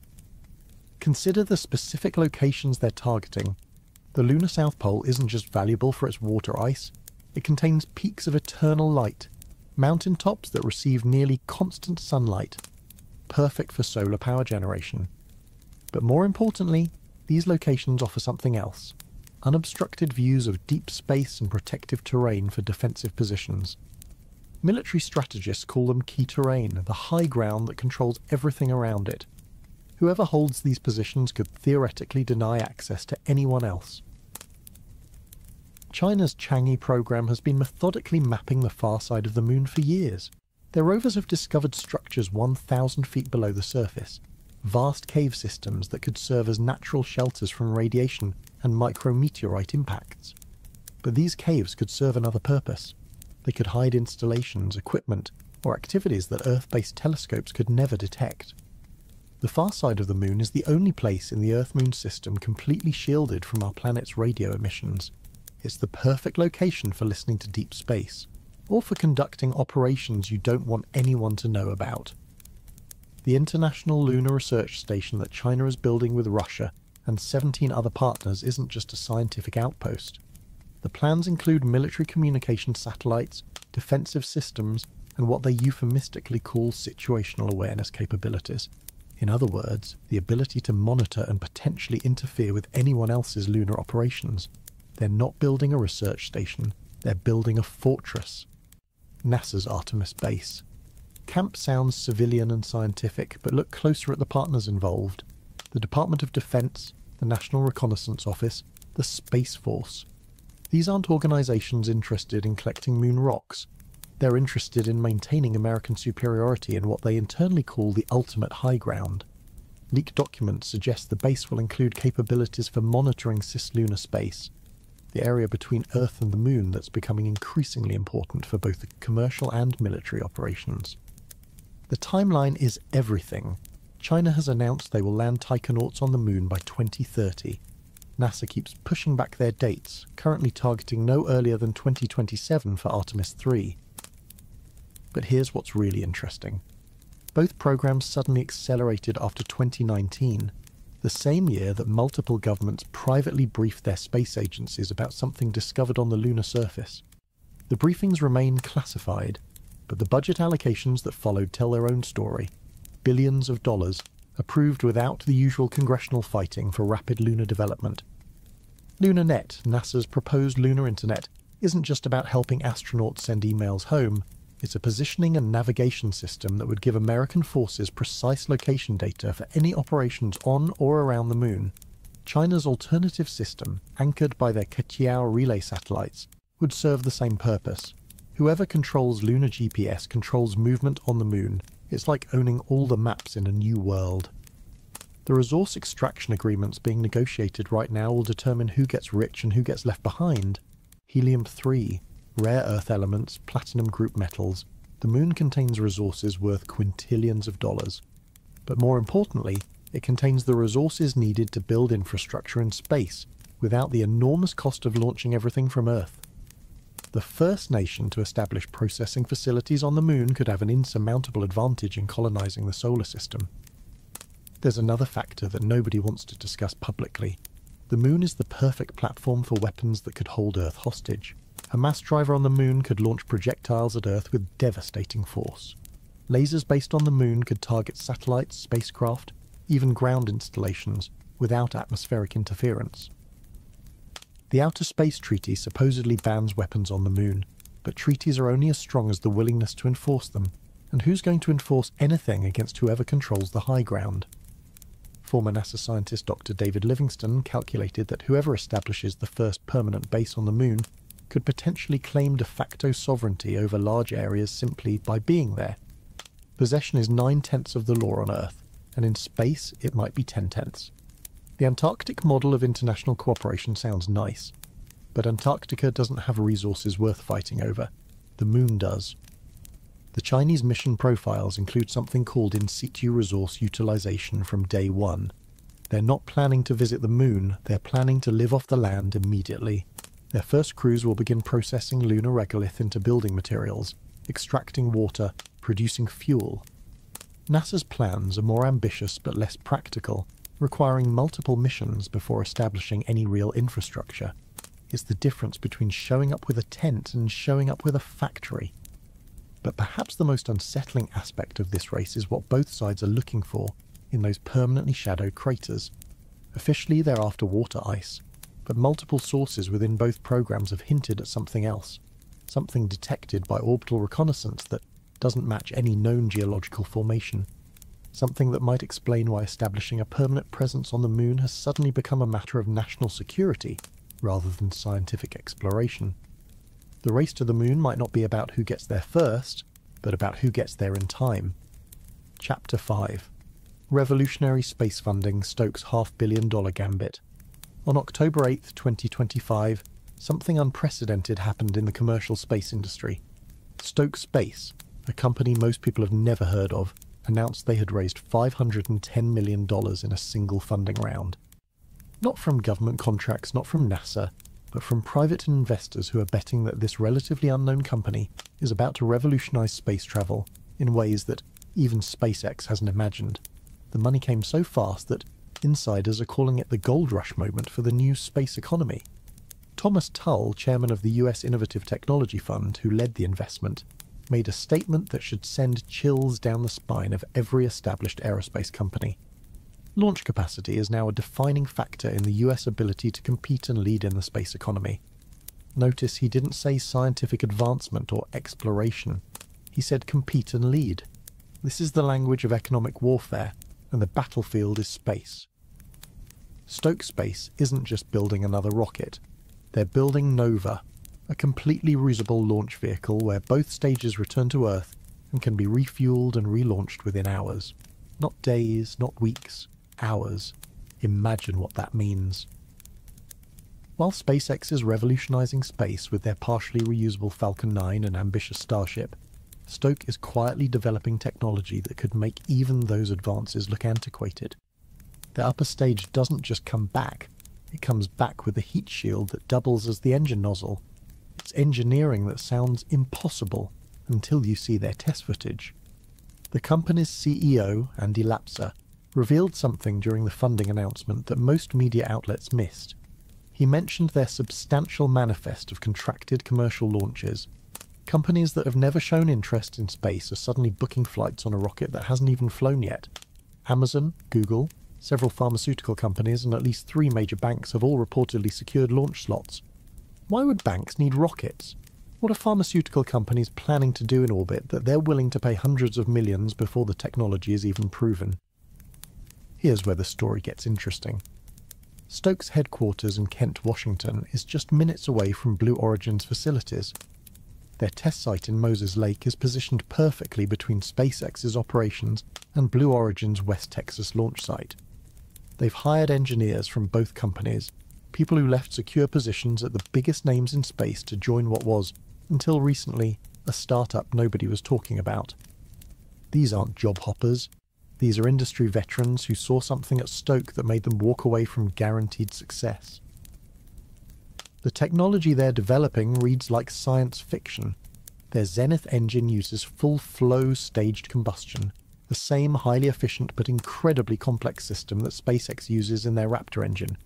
Consider the specific locations they're targeting. The lunar South Pole isn't just valuable for its water ice, it contains peaks of eternal light, mountain tops that receive nearly constant sunlight, perfect for solar power generation. But more importantly, these locations offer something else: unobstructed views of deep space and protective terrain for defensive positions. Military strategists call them key terrain, the high ground that controls everything around it. Whoever holds these positions could theoretically deny access to anyone else. China's Chang'e program has been methodically mapping the far side of the moon for years. Their rovers have discovered structures 1,000 feet below the surface, vast cave systems that could serve as natural shelters from radiation and micrometeorite impacts. But these caves could serve another purpose. They could hide installations, equipment, or activities that Earth-based telescopes could never detect. The far side of the moon is the only place in the Earth-Moon system completely shielded from our planet's radio emissions. It's the perfect location for listening to deep space, or for conducting operations you don't want anyone to know about. The International Lunar Research Station that China is building with Russia and 17 other partners isn't just a scientific outpost. The plans include military communication satellites, defensive systems, and what they euphemistically call situational awareness capabilities. In other words, the ability to monitor and potentially interfere with anyone else's lunar operations. They're not building a research station, they're building a fortress. NASA's Artemis base. Camp sounds civilian and scientific, but look closer at the partners involved. The Department of Defense, the National Reconnaissance Office, the Space Force. These aren't organizations interested in collecting moon rocks. They're interested in maintaining American superiority in what they internally call the ultimate high ground. Leaked documents suggest the base will include capabilities for monitoring cislunar space, the area between Earth and the Moon that's becoming increasingly important for both commercial and military operations. The timeline is everything. China has announced they will land taikonauts on the Moon by 2030. NASA keeps pushing back their dates, currently targeting no earlier than 2027 for Artemis 3. But here's what's really interesting. Both programs suddenly accelerated after 2019, the same year that multiple governments privately briefed their space agencies about something discovered on the lunar surface. The briefings remain classified, but the budget allocations that followed tell their own story. Billions of dollars, approved without the usual congressional fighting for rapid lunar development. LunarNet, NASA's proposed lunar internet, isn't just about helping astronauts send emails home. It's a positioning and navigation system that would give American forces precise location data for any operations on or around the Moon. China's alternative system, anchored by their Keqiao relay satellites, would serve the same purpose. Whoever controls lunar GPS controls movement on the Moon. It's like owning all the maps in a new world. The resource extraction agreements being negotiated right now will determine who gets rich and who gets left behind. Helium-3, rare earth elements, platinum group metals. The Moon contains resources worth quintillions of dollars. But more importantly, it contains the resources needed to build infrastructure in space, without the enormous cost of launching everything from Earth. The first nation to establish processing facilities on the Moon could have an insurmountable advantage in colonizing the solar system. There's another factor that nobody wants to discuss publicly. The moon is the perfect platform for weapons that could hold Earth hostage. A mass driver on the moon could launch projectiles at Earth with devastating force. Lasers based on the moon could target satellites, spacecraft, even ground installations, without atmospheric interference. The Outer Space Treaty supposedly bans weapons on the moon, but treaties are only as strong as the willingness to enforce them, and who's going to enforce anything against whoever controls the high ground? Former NASA scientist Dr. David Livingston calculated that whoever establishes the first permanent base on the moon could potentially claim de facto sovereignty over large areas simply by being there. Possession is 9/10 of the law on Earth, and in space it might be 10/10. The Antarctic model of international cooperation sounds nice, but Antarctica doesn't have resources worth fighting over. The moon does. The Chinese mission profiles include something called in situ resource utilization from day one. They're not planning to visit the moon, they're planning to live off the land immediately. Their first crews will begin processing lunar regolith into building materials, extracting water, producing fuel. NASA's plans are more ambitious but less practical, requiring multiple missions before establishing any real infrastructure. It's the difference between showing up with a tent and showing up with a factory. But perhaps the most unsettling aspect of this race is what both sides are looking for in those permanently shadowed craters. Officially they're after water ice, but multiple sources within both programs have hinted at something else, something detected by orbital reconnaissance that doesn't match any known geological formation, something that might explain why establishing a permanent presence on the moon has suddenly become a matter of national security rather than scientific exploration. The race to the moon might not be about who gets there first, but about who gets there in time. Chapter 5. Revolutionary space funding stokes $500 million gambit. On October 8, 2025, something unprecedented happened in the commercial space industry. Stoke Space, a company most people have never heard of, announced they had raised $510 million in a single funding round. Not from government contracts, not from NASA, but from private investors who are betting that this relatively unknown company is about to revolutionize space travel in ways that even SpaceX hasn't imagined. The money came so fast that insiders are calling it the gold rush moment for the new space economy. Thomas Tull, chairman of the US Innovative Technology Fund, who led the investment, made a statement that should send chills down the spine of every established aerospace company. Launch capacity is now a defining factor in the US ability to compete and lead in the space economy. Notice he didn't say scientific advancement or exploration. He said compete and lead. This is the language of economic warfare, and the battlefield is space. Stoke Space isn't just building another rocket. They're building Nova, a completely reusable launch vehicle where both stages return to Earth and can be refueled and relaunched within hours. Not days, not weeks, hours. Imagine what that means. While SpaceX is revolutionizing space with their partially reusable Falcon 9 and ambitious Starship, Stoke is quietly developing technology that could make even those advances look antiquated. The upper stage doesn't just come back, it comes back with a heat shield that doubles as the engine nozzle. It's engineering that sounds impossible until you see their test footage. The company's CEO, Andy Lapser, revealed something during the funding announcement that most media outlets missed. He mentioned their substantial manifest of contracted commercial launches. Companies that have never shown interest in space are suddenly booking flights on a rocket that hasn't even flown yet. Amazon, Google, several pharmaceutical companies and at least 3 major banks have all reportedly secured launch slots. Why would banks need rockets? What are pharmaceutical companies planning to do in orbit that they're willing to pay hundreds of millions before the technology is even proven? Here's where the story gets interesting. Stoke's headquarters in Kent, Washington is just minutes away from Blue Origin's facilities. Their test site in Moses Lake is positioned perfectly between SpaceX's operations and Blue Origin's West Texas launch site. They've hired engineers from both companies, people who left secure positions at the biggest names in space to join what was, until recently, a startup nobody was talking about. These aren't job hoppers. These are industry veterans who saw something at Stoke that made them walk away from guaranteed success. The technology they're developing reads like science fiction. Their Zenith engine uses full-flow staged combustion, the same highly efficient but incredibly complex system that SpaceX uses in their Raptor engine.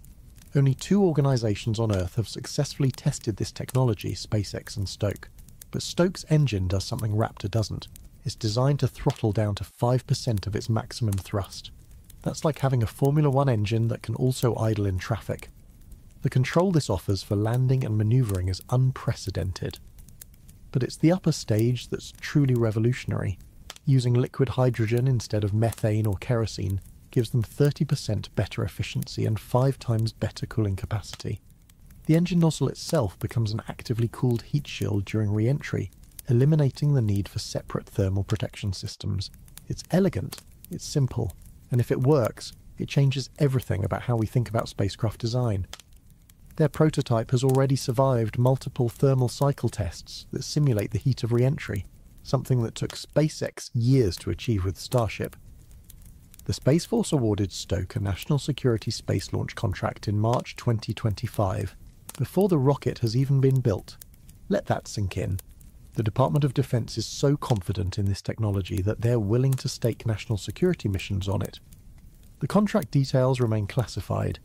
Only two organisations on Earth have successfully tested this technology, SpaceX and Stoke. But Stoke's engine does something Raptor doesn't. It's designed to throttle down to 5% of its maximum thrust. That's like having a Formula One engine that can also idle in traffic. The control this offers for landing and manoeuvring is unprecedented. But it's the upper stage that's truly revolutionary. Using liquid hydrogen instead of methane or kerosene gives them 30% better efficiency and 5 times better cooling capacity. The engine nozzle itself becomes an actively cooled heat shield during re-entry, eliminating the need for separate thermal protection systems. It's elegant, it's simple, and if it works, it changes everything about how we think about spacecraft design. Their prototype has already survived multiple thermal cycle tests that simulate the heat of re-entry, something that took SpaceX years to achieve with Starship. The Space Force awarded Stoke a national security space launch contract in March 2025, before the rocket has even been built. Let that sink in. The Department of Defense is so confident in this technology that they're willing to stake national security missions on it. The contract details remain classified,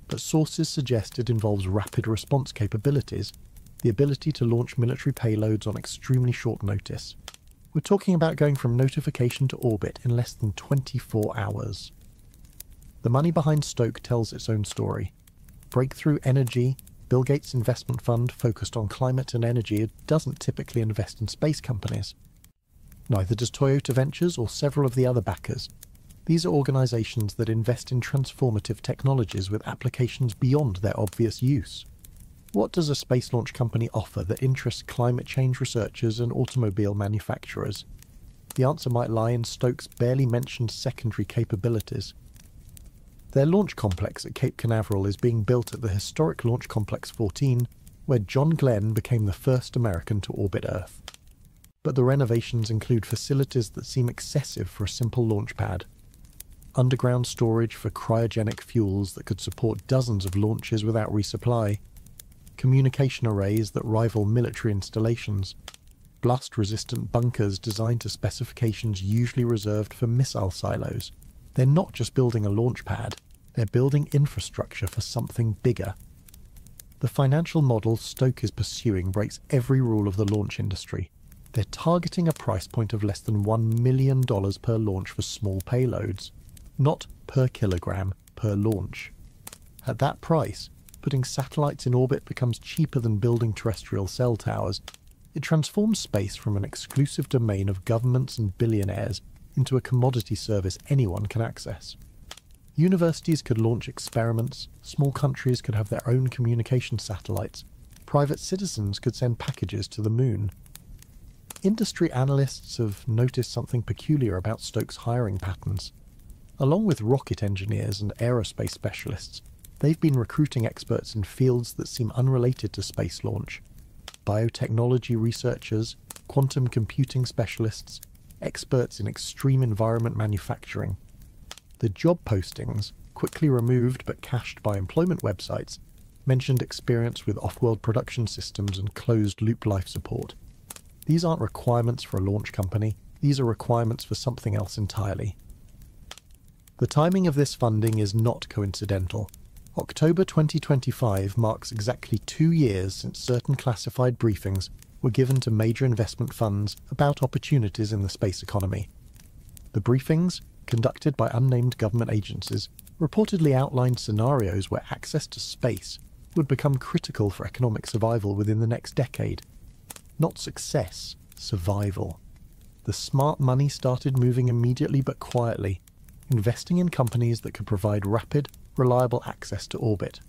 but sources suggest it involves rapid response capabilities, the ability to launch military payloads on extremely short notice. We're talking about going from notification to orbit in less than 24 hours. The money behind Stoke tells its own story. Breakthrough Energy, Bill Gates' investment fund focused on climate and energy, doesn't typically invest in space companies. Neither does Toyota Ventures or several of the other backers. These are organisations that invest in transformative technologies with applications beyond their obvious use. What does a space launch company offer that interests climate change researchers and automobile manufacturers? The answer might lie in Stoke's barely mentioned secondary capabilities. Their launch complex at Cape Canaveral is being built at the historic Launch Complex 14, where John Glenn became the first American to orbit Earth. But the renovations include facilities that seem excessive for a simple launch pad. Underground storage for cryogenic fuels that could support dozens of launches without resupply, communication arrays that rival military installations, blast-resistant bunkers designed to specifications usually reserved for missile silos. They're not just building a launch pad, they're building infrastructure for something bigger. The financial model Stoke is pursuing breaks every rule of the launch industry. They're targeting a price point of less than $1 million per launch for small payloads. Not per kilogram, per launch. At that price, putting satellites in orbit becomes cheaper than building terrestrial cell towers. It transforms space from an exclusive domain of governments and billionaires into a commodity service anyone can access. Universities could launch experiments, small countries could have their own communication satellites, private citizens could send packages to the moon. Industry analysts have noticed something peculiar about Stoke's hiring patterns. Along with rocket engineers and aerospace specialists, they've been recruiting experts in fields that seem unrelated to space launch. Biotechnology researchers, quantum computing specialists, experts in extreme environment manufacturing. The job postings, quickly removed but cached by employment websites, mentioned experience with off-world production systems and closed-loop life support. These aren't requirements for a launch company, these are requirements for something else entirely. The timing of this funding is not coincidental. October 2025 marks exactly 2 years since certain classified briefings were given to major investment funds about opportunities in the space economy. The briefings, conducted by unnamed government agencies, reportedly outlined scenarios where access to space would become critical for economic survival within the next decade. Not success, survival. The smart money started moving immediately but quietly, investing in companies that could provide rapid, reliable access to orbit.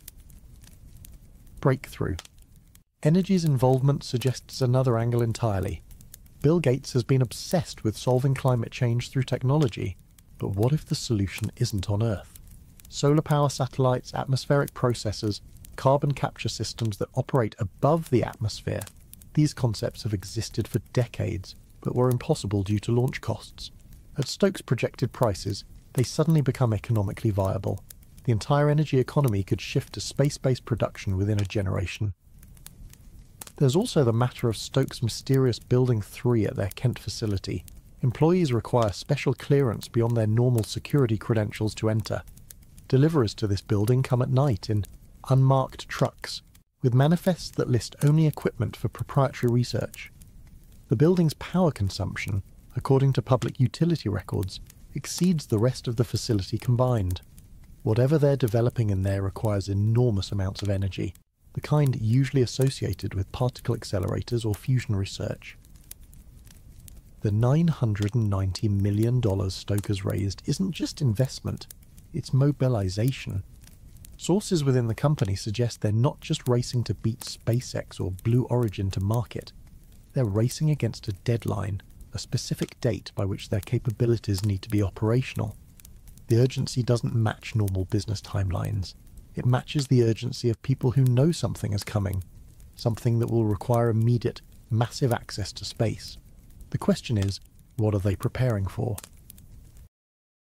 Breakthrough. Energy's involvement suggests another angle entirely. Bill Gates has been obsessed with solving climate change through technology, but what if the solution isn't on Earth? Solar power satellites, atmospheric processors, carbon capture systems that operate above the atmosphere. These concepts have existed for decades, but were impossible due to launch costs. At Stoke's projected prices, they suddenly become economically viable. The entire energy economy could shift to space-based production within a generation. There's also the matter of Stoke's mysterious Building 3 at their Kent facility. Employees require special clearance beyond their normal security credentials to enter. Deliveries to this building come at night in unmarked trucks, with manifests that list only equipment for proprietary research. The building's power consumption, according to public utility records, exceeds the rest of the facility combined. Whatever they're developing in there requires enormous amounts of energy, the kind usually associated with particle accelerators or fusion research. The $990 million Stoker's raised isn't just investment, it's mobilization. Sources within the company suggest they're not just racing to beat SpaceX or Blue Origin to market. They're racing against a deadline, a specific date by which their capabilities need to be operational. The urgency doesn't match normal business timelines. It matches the urgency of people who know something is coming, something that will require immediate, massive access to space. The question is, what are they preparing for?